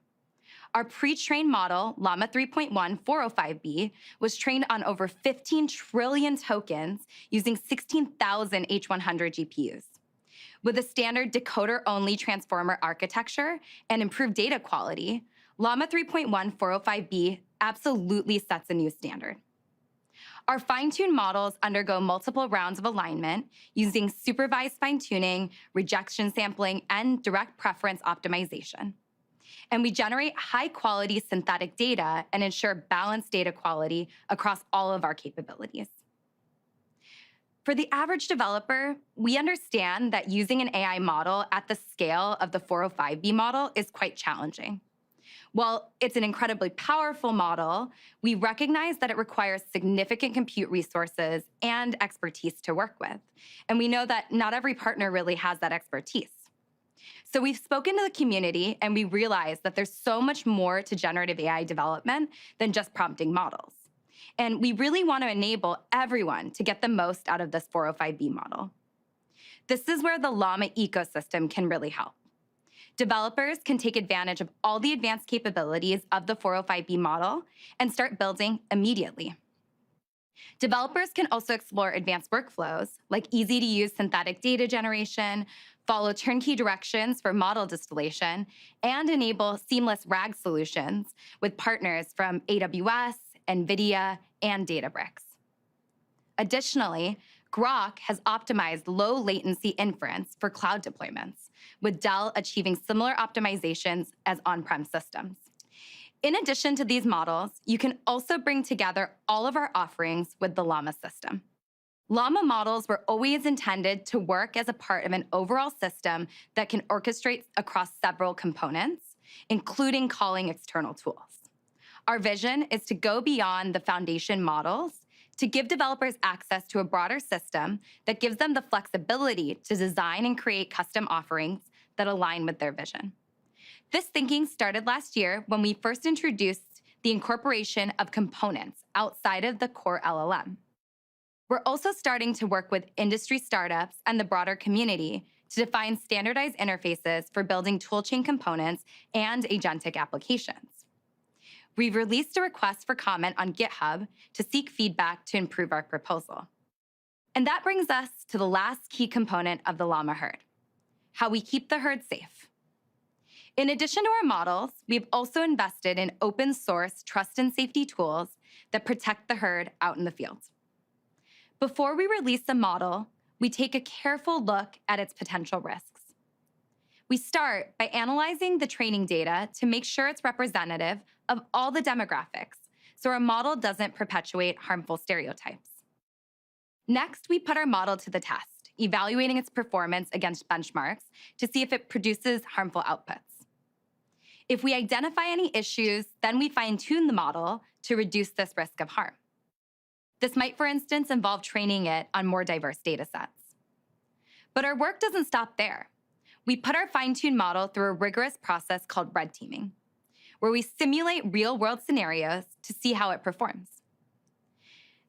Our pre-trained model, Llama 3.1 405B, was trained on over 15 trillion tokens using 16,000 H100 GPUs. With a standard decoder-only transformer architecture and improved data quality, Llama 3.1 405B absolutely sets a new standard. Our fine-tuned models undergo multiple rounds of alignment using supervised fine-tuning, rejection sampling, and direct preference optimization. And we generate high-quality synthetic data and ensure balanced data quality across all of our capabilities. For the average developer, we understand that using an AI model at the scale of the 405B model is quite challenging. While it's an incredibly powerful model, we recognize that it requires significant compute resources and expertise to work with. And we know that not every partner really has that expertise. So we've spoken to the community and we realize that there's so much more to generative AI development than just prompting models. And we really want to enable everyone to get the most out of this 405B model. This is where the Llama ecosystem can really help. developers can take advantage of all the advanced capabilities of the 405B model and start building immediately. Developers can also explore advanced workflows like easy-to-use synthetic data generation, follow turnkey directions for model distillation, and enable seamless RAG solutions with partners from AWS, NVIDIA, and Databricks. Additionally, Grok has optimized low-latency inference for cloud deployments, with Dell achieving similar optimizations as on-prem systems. In addition to these models, you can also bring together all of our offerings with the Llama system. Llama models were always intended to work as a part of an overall system that can orchestrate across several components, including calling external tools. Our vision is to go beyond the foundation models to give developers access to a broader system that gives them the flexibility to design and create custom offerings that align with their vision. This thinking started last year when we first introduced the incorporation of components outside of the core LLM. We're also starting to work with industry startups and the broader community to define standardized interfaces for building toolchain components and agentic applications. We've released a request for comment on GitHub to seek feedback to improve our proposal. And that brings us to the last key component of the Llama herd, how we keep the herd safe. In addition to our models, we've also invested in open source trust and safety tools that protect the herd out in the field. Before we release a model, we take a careful look at its potential risks. We start by analyzing the training data to make sure it's representative of all the demographics, so our model doesn't perpetuate harmful stereotypes. Next, we put our model to the test, evaluating its performance against benchmarks to see if it produces harmful outputs. If we identify any issues, then we fine-tune the model to reduce this risk of harm. This might, for instance, involve training it on more diverse data sets. But our work doesn't stop there. We put our fine-tuned model through a rigorous process called red teaming, where we simulate real-world scenarios to see how it performs.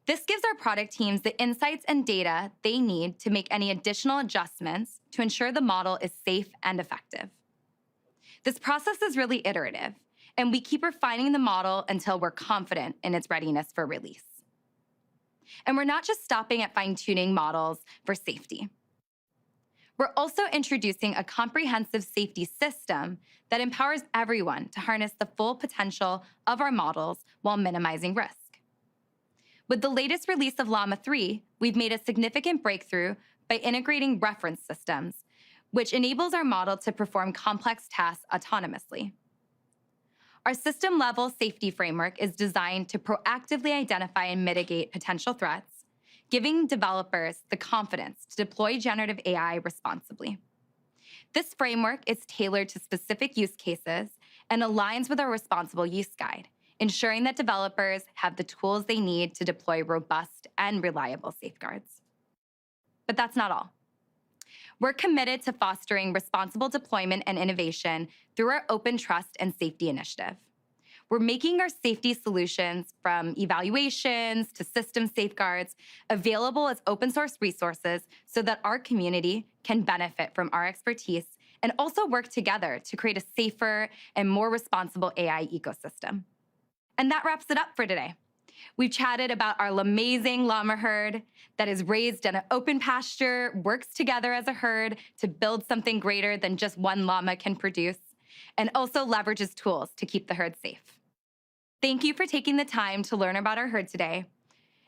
This gives our product teams the insights and data they need to make any additional adjustments to ensure the model is safe and effective. This process is really iterative, and we keep refining the model until we're confident in its readiness for release. And we're not just stopping at fine-tuning models for safety. We're also introducing a comprehensive safety system that empowers everyone to harness the full potential of our models while minimizing risk. With the latest release of Llama 3, we've made a significant breakthrough by integrating reference systems, which enables our model to perform complex tasks autonomously. Our system-level safety framework is designed to proactively identify and mitigate potential threats, giving developers the confidence to deploy generative AI responsibly. This framework is tailored to specific use cases and aligns with our responsible use guide, ensuring that developers have the tools they need to deploy robust and reliable safeguards. But that's not all. We're committed to fostering responsible deployment and innovation through our Open Trust and Safety Initiative. We're making our safety solutions, from evaluations to system safeguards, available as open source resources so that our community can benefit from our expertise and also work together to create a safer and more responsible AI ecosystem. And that wraps it up for today. We've chatted about our amazing llama herd that is raised in an open pasture, works together as a herd to build something greater than just one llama can produce, and also leverages tools to keep the herd safe. Thank you for taking the time to learn about our herd today.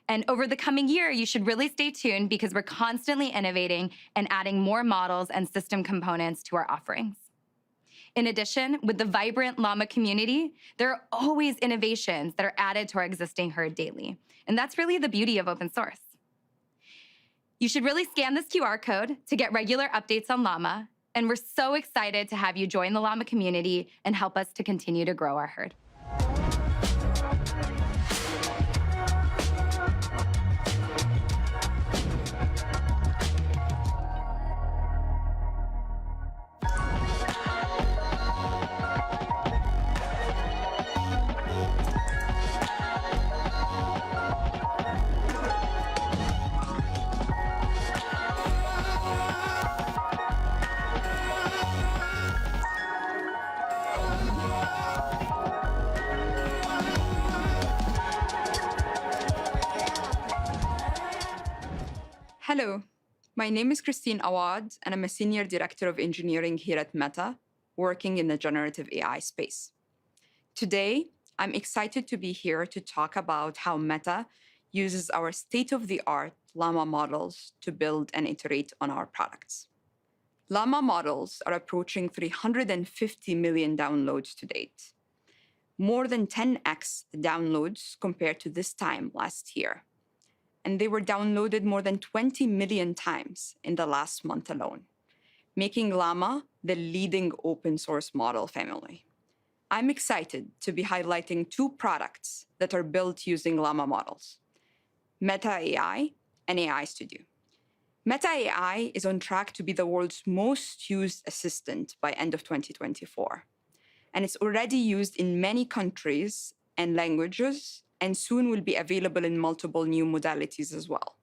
And over the coming year, you should really stay tuned because we're constantly innovating and adding more models and system components to our offerings. In addition, with the vibrant llama community, there are always innovations that are added to our existing herd daily. And that's really the beauty of open source. You should really scan this QR code to get regular updates on Llama. And we're so excited to have you join the llama community and help us to continue to grow our herd. Hello, my name is Christine Awad, and I'm a Senior Director of Engineering here at Meta, working in the generative AI space. Today, I'm excited to be here to talk about how Meta uses our state-of-the-art Llama models to build and iterate on our products. Llama models are approaching 350 million downloads to date, more than 10x the downloads compared to this time last year. And they were downloaded more than 20 million times in the last month alone, making Llama the leading open source model family. I'm excited to be highlighting two products that are built using Llama models, Meta AI and AI Studio. Meta AI is on track to be the world's most used assistant by end of 2024. And it's already used in many countries and languages, and soon will be available in multiple new modalities as well.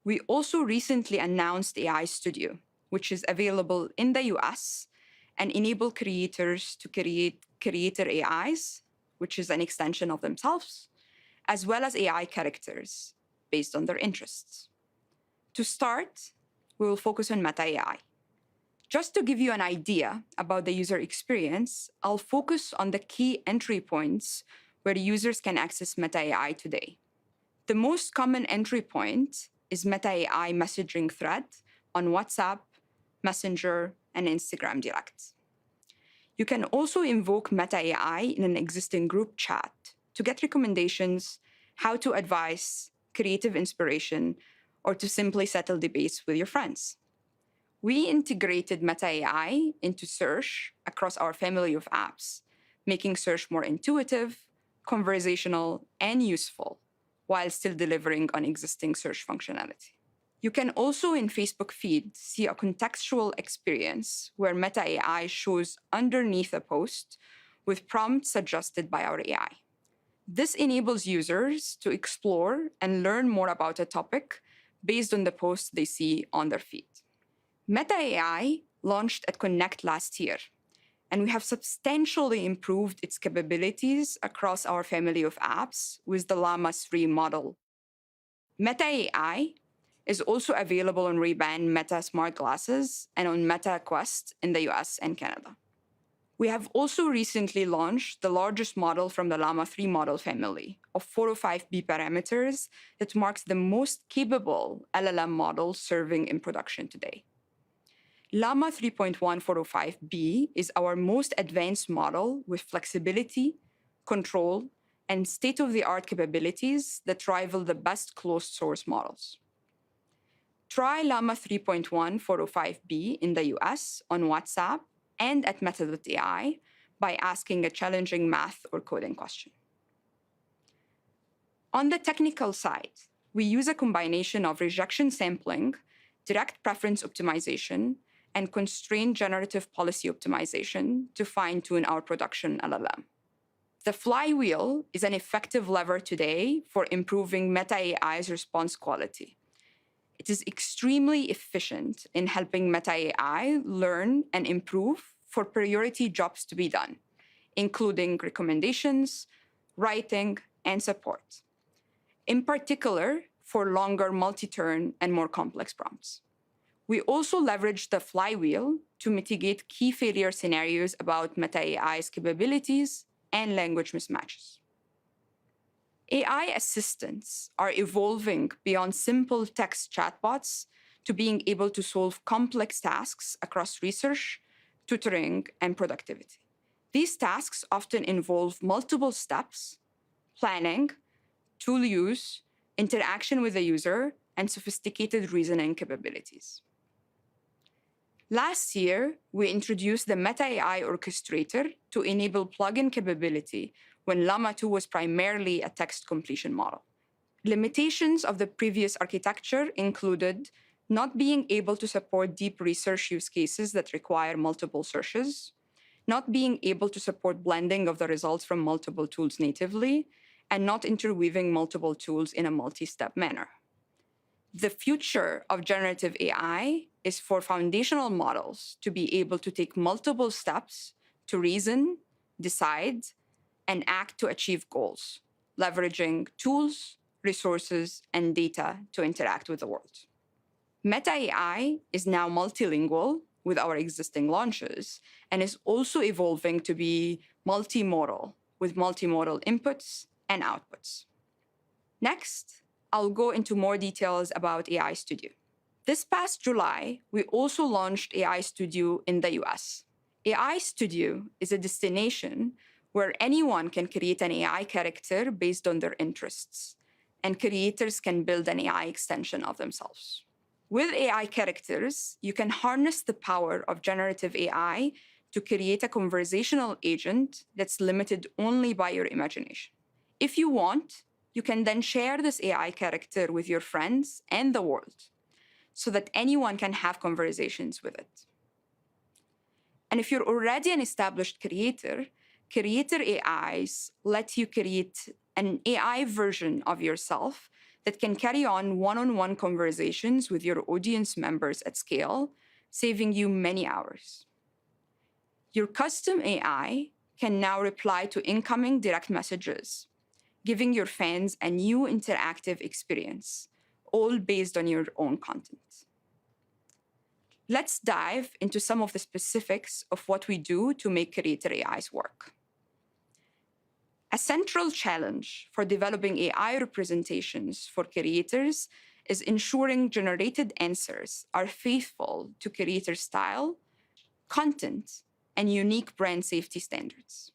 We also recently announced AI Studio, which is available in the US and enable creators to create creator AIs, which is an extension of themselves, as well as AI characters based on their interests. To start, we will focus on Meta AI. Just to give you an idea about the user experience, I'll focus on the key entry points where users can access Meta AI today. The most common entry point is Meta AI messaging thread on WhatsApp, Messenger, and Instagram Direct. You can also invoke Meta AI in an existing group chat to get recommendations, how to advise, creative inspiration, or to simply settle debates with your friends. We integrated Meta AI into search across our family of apps, making search more intuitive, conversational, and useful, while still delivering on existing search functionality. You can also, in Facebook feed, see a contextual experience where Meta AI shows underneath a post with prompts suggested by our AI. This enables users to explore and learn more about a topic based on the posts they see on their feed. Meta AI launched at Connect last year, and we have substantially improved its capabilities across our family of apps with the Llama 3 model. Meta AI is also available on Ray-Ban Meta smart glasses and on Meta Quest in the US and Canada. We have also recently launched the largest model from the Llama 3 model family of 405B parameters that marks the most capable LLM model serving in production today. Llama 3.1 405B is our most advanced model with flexibility, control, and state-of-the-art capabilities that rival the best closed source models. Try Llama 3.1 405B in the US on WhatsApp and at meta.ai by asking a challenging math or coding question. On the technical side, we use a combination of rejection sampling, direct preference optimization, and constrained generative policy optimization to fine-tune our production LLM. The flywheel is an effective lever today for improving Meta AI's response quality. It is extremely efficient in helping Meta AI learn and improve for priority jobs to be done, including recommendations, writing, and support. In particular, for longer multi-turn and more complex prompts. We also leverage the flywheel to mitigate key failure scenarios about Meta AI's capabilities and language mismatches. AI assistants are evolving beyond simple text chatbots to being able to solve complex tasks across research, tutoring, and productivity. These tasks often involve multiple steps, planning, tool use, interaction with the user, and sophisticated reasoning capabilities. Last year, we introduced the Meta AI Orchestrator to enable plugin capability when Llama 2 was primarily a text completion model. Limitations of the previous architecture included not being able to support deep research use cases that require multiple searches, not being able to support blending of the results from multiple tools natively, and not interweaving multiple tools in a multi-step manner. The future of generative AI is for foundational models to be able to take multiple steps to reason, decide, and act to achieve goals, leveraging tools, resources, and data to interact with the world. Meta AI is now multilingual with our existing launches and is also evolving to be multimodal with multimodal inputs and outputs. Next, I'll go into more details about AI Studio. This past July, we also launched AI Studio in the US. AI Studio is a destination where anyone can create an AI character based on their interests, and creators can build an AI extension of themselves. With AI characters, you can harness the power of generative AI to create a conversational agent that's limited only by your imagination. If you want, you can then share this AI character with your friends and the world so that anyone can have conversations with it. And if you're already an established creator, creator AIs let you create an AI version of yourself that can carry on one-on-one conversations with your audience members at scale, saving you many hours. Your custom AI can now reply to incoming direct messages, giving your fans a new interactive experience, all based on your own content. Let's dive into some of the specifics of what we do to make creator AIs work. A central challenge for developing AI representations for creators is ensuring generated answers are faithful to creator style, content, and unique brand safety standards.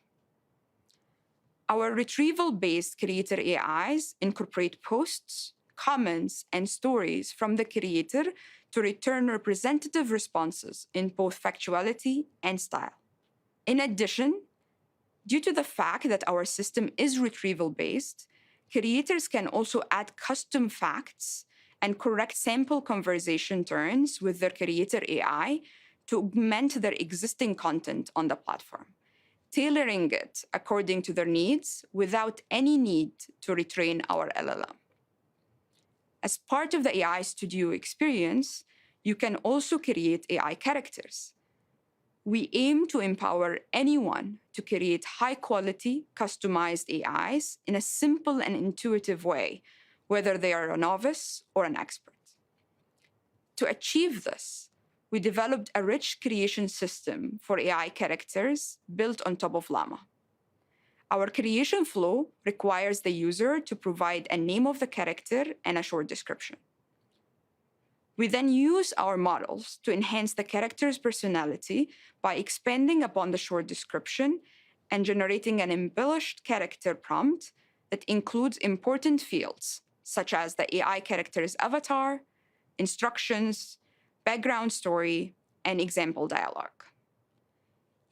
Our retrieval-based creator AIs incorporate posts, comments, and stories from the creator to return representative responses in both factuality and style. In addition, due to the fact that our system is retrieval-based, creators can also add custom facts and correct sample conversation turns with their creator AI to augment their existing content on the platform, tailoring it according to their needs without any need to retrain our LLM. As part of the AI Studio experience, you can also create AI characters. We aim to empower anyone to create high-quality, customized AIs in a simple and intuitive way, whether they are a novice or an expert. To achieve this, we developed a rich creation system for AI characters built on top of Llama. Our creation flow requires the user to provide a name of the character and a short description. We then use our models to enhance the character's personality by expanding upon the short description and generating an embellished character prompt that includes important fields, such as the AI character's avatar, instructions, background story, and example dialogue.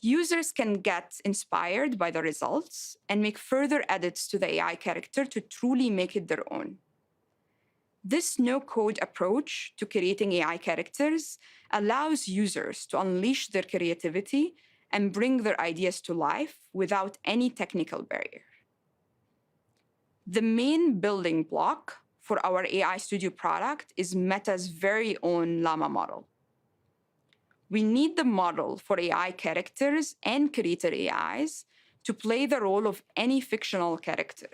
Users can get inspired by the results and make further edits to the AI character to truly make it their own. This no-code approach to creating AI characters allows users to unleash their creativity and bring their ideas to life without any technical barrier. The main building block for our AI Studio product is Meta's very own Llama model. We need the model for AI characters and creator AIs to play the role of any fictional character,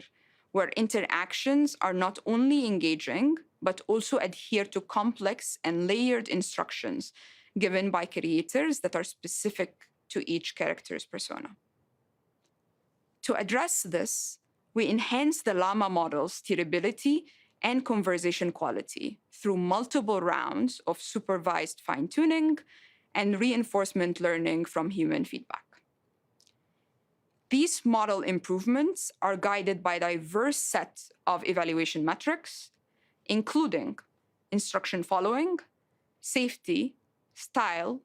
where interactions are not only engaging, but also adhere to complex and layered instructions given by creators that are specific to each character's persona. To address this, we enhance the Llama model's steerability and conversation quality through multiple rounds of supervised fine-tuning and reinforcement learning from human feedback. These model improvements are guided by a diverse set of evaluation metrics, including instruction following, safety, style,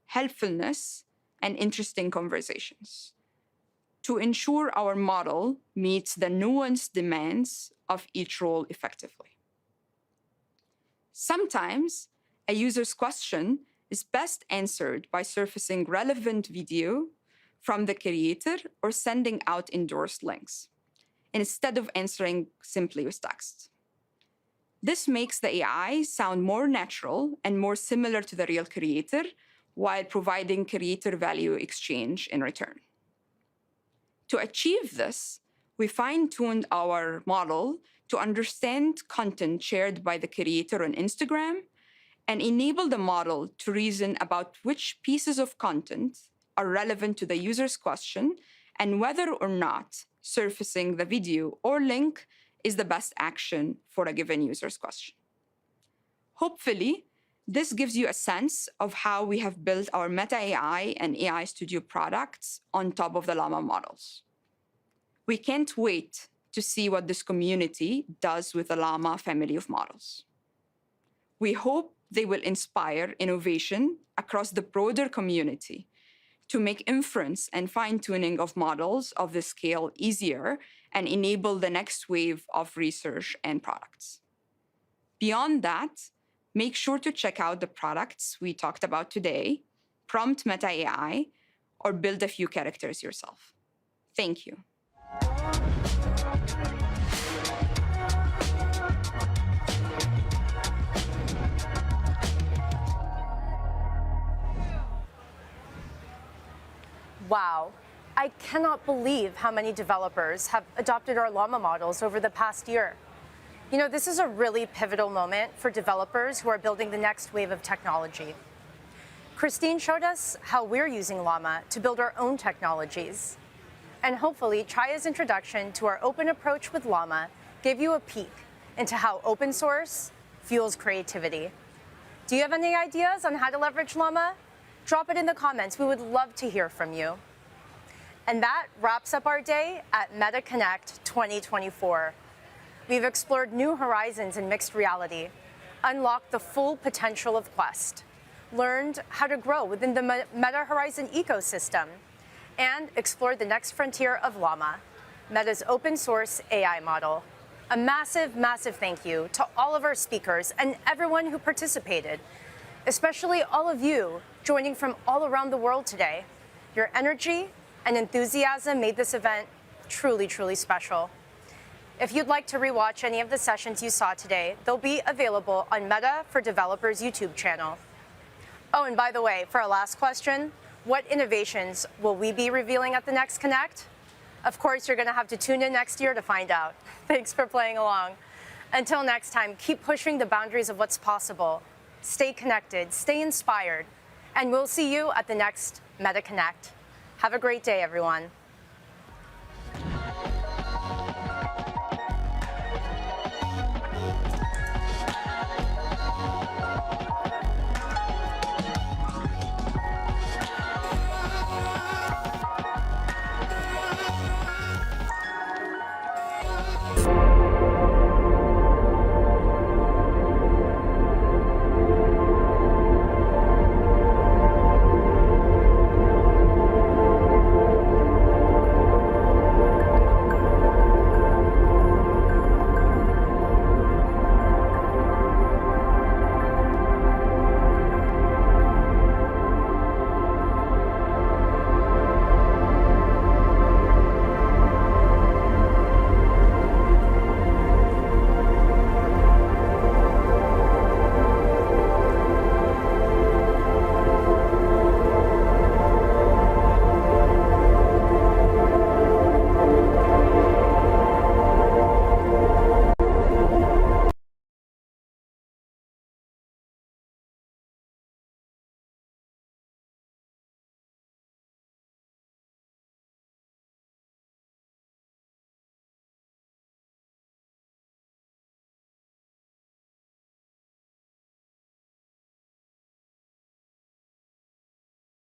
helpfulness, and interesting conversations, to ensure our model meets the nuanced demands of each role effectively. Sometimes, a user's question is best answered by surfacing relevant video from the creator or sending out endorsed links, instead of answering simply with text. This makes the AI sound more natural and more similar to the real creator, while providing creator value exchange in return. To achieve this, we fine-tuned our model to understand content shared by the creator on Instagram and enable the model to reason about which pieces of content are relevant to the user's question and whether or not surfacing the video or link is the best action for a given user's question. Hopefully, this gives you a sense of how we have built our Meta AI and AI Studio products on top of the Llama models. We can't wait to see what this community does with the Llama family of models. We hope they will inspire innovation across the broader community to make inference and fine-tuning of models of this scale easier and enable the next wave of research and products. Beyond that, make sure to check out the products we talked about today, prompt Meta AI, or build a few characters yourself. Thank you. Wow. I cannot believe how many developers have adopted our Llama models over the past year. You know, this is a really pivotal moment for developers who are building the next wave of technology. Christine showed us how we're using Llama to build our own technologies. And hopefully, Chaya's introduction to our open approach with Llama gave you a peek into how open source fuels creativity. Do you have any ideas on how to leverage Llama? Drop it in the comments. We would love to hear from you. And that wraps up our day at Meta Connect 2024. We've explored new horizons in mixed reality, unlocked the full potential of Quest, learned how to grow within the Meta Horizon ecosystem, and explored the next frontier of Llama, Meta's open source AI model. A massive, massive thank you to all of our speakers and everyone who participated, especially all of you joining from all around the world today. Your energy and enthusiasm made this event truly, truly special. If you'd like to rewatch any of the sessions you saw today, they'll be available on Meta for Developers YouTube channel. Oh, and by the way, for our last question, what innovations will we be revealing at the next Connect? Of course, you're going to have to tune in next year to find out. Thanks for playing along. Until next time, keep pushing the boundaries of what's possible. Stay connected, stay inspired, and we'll see you at the next Meta Connect. Have a great day, everyone.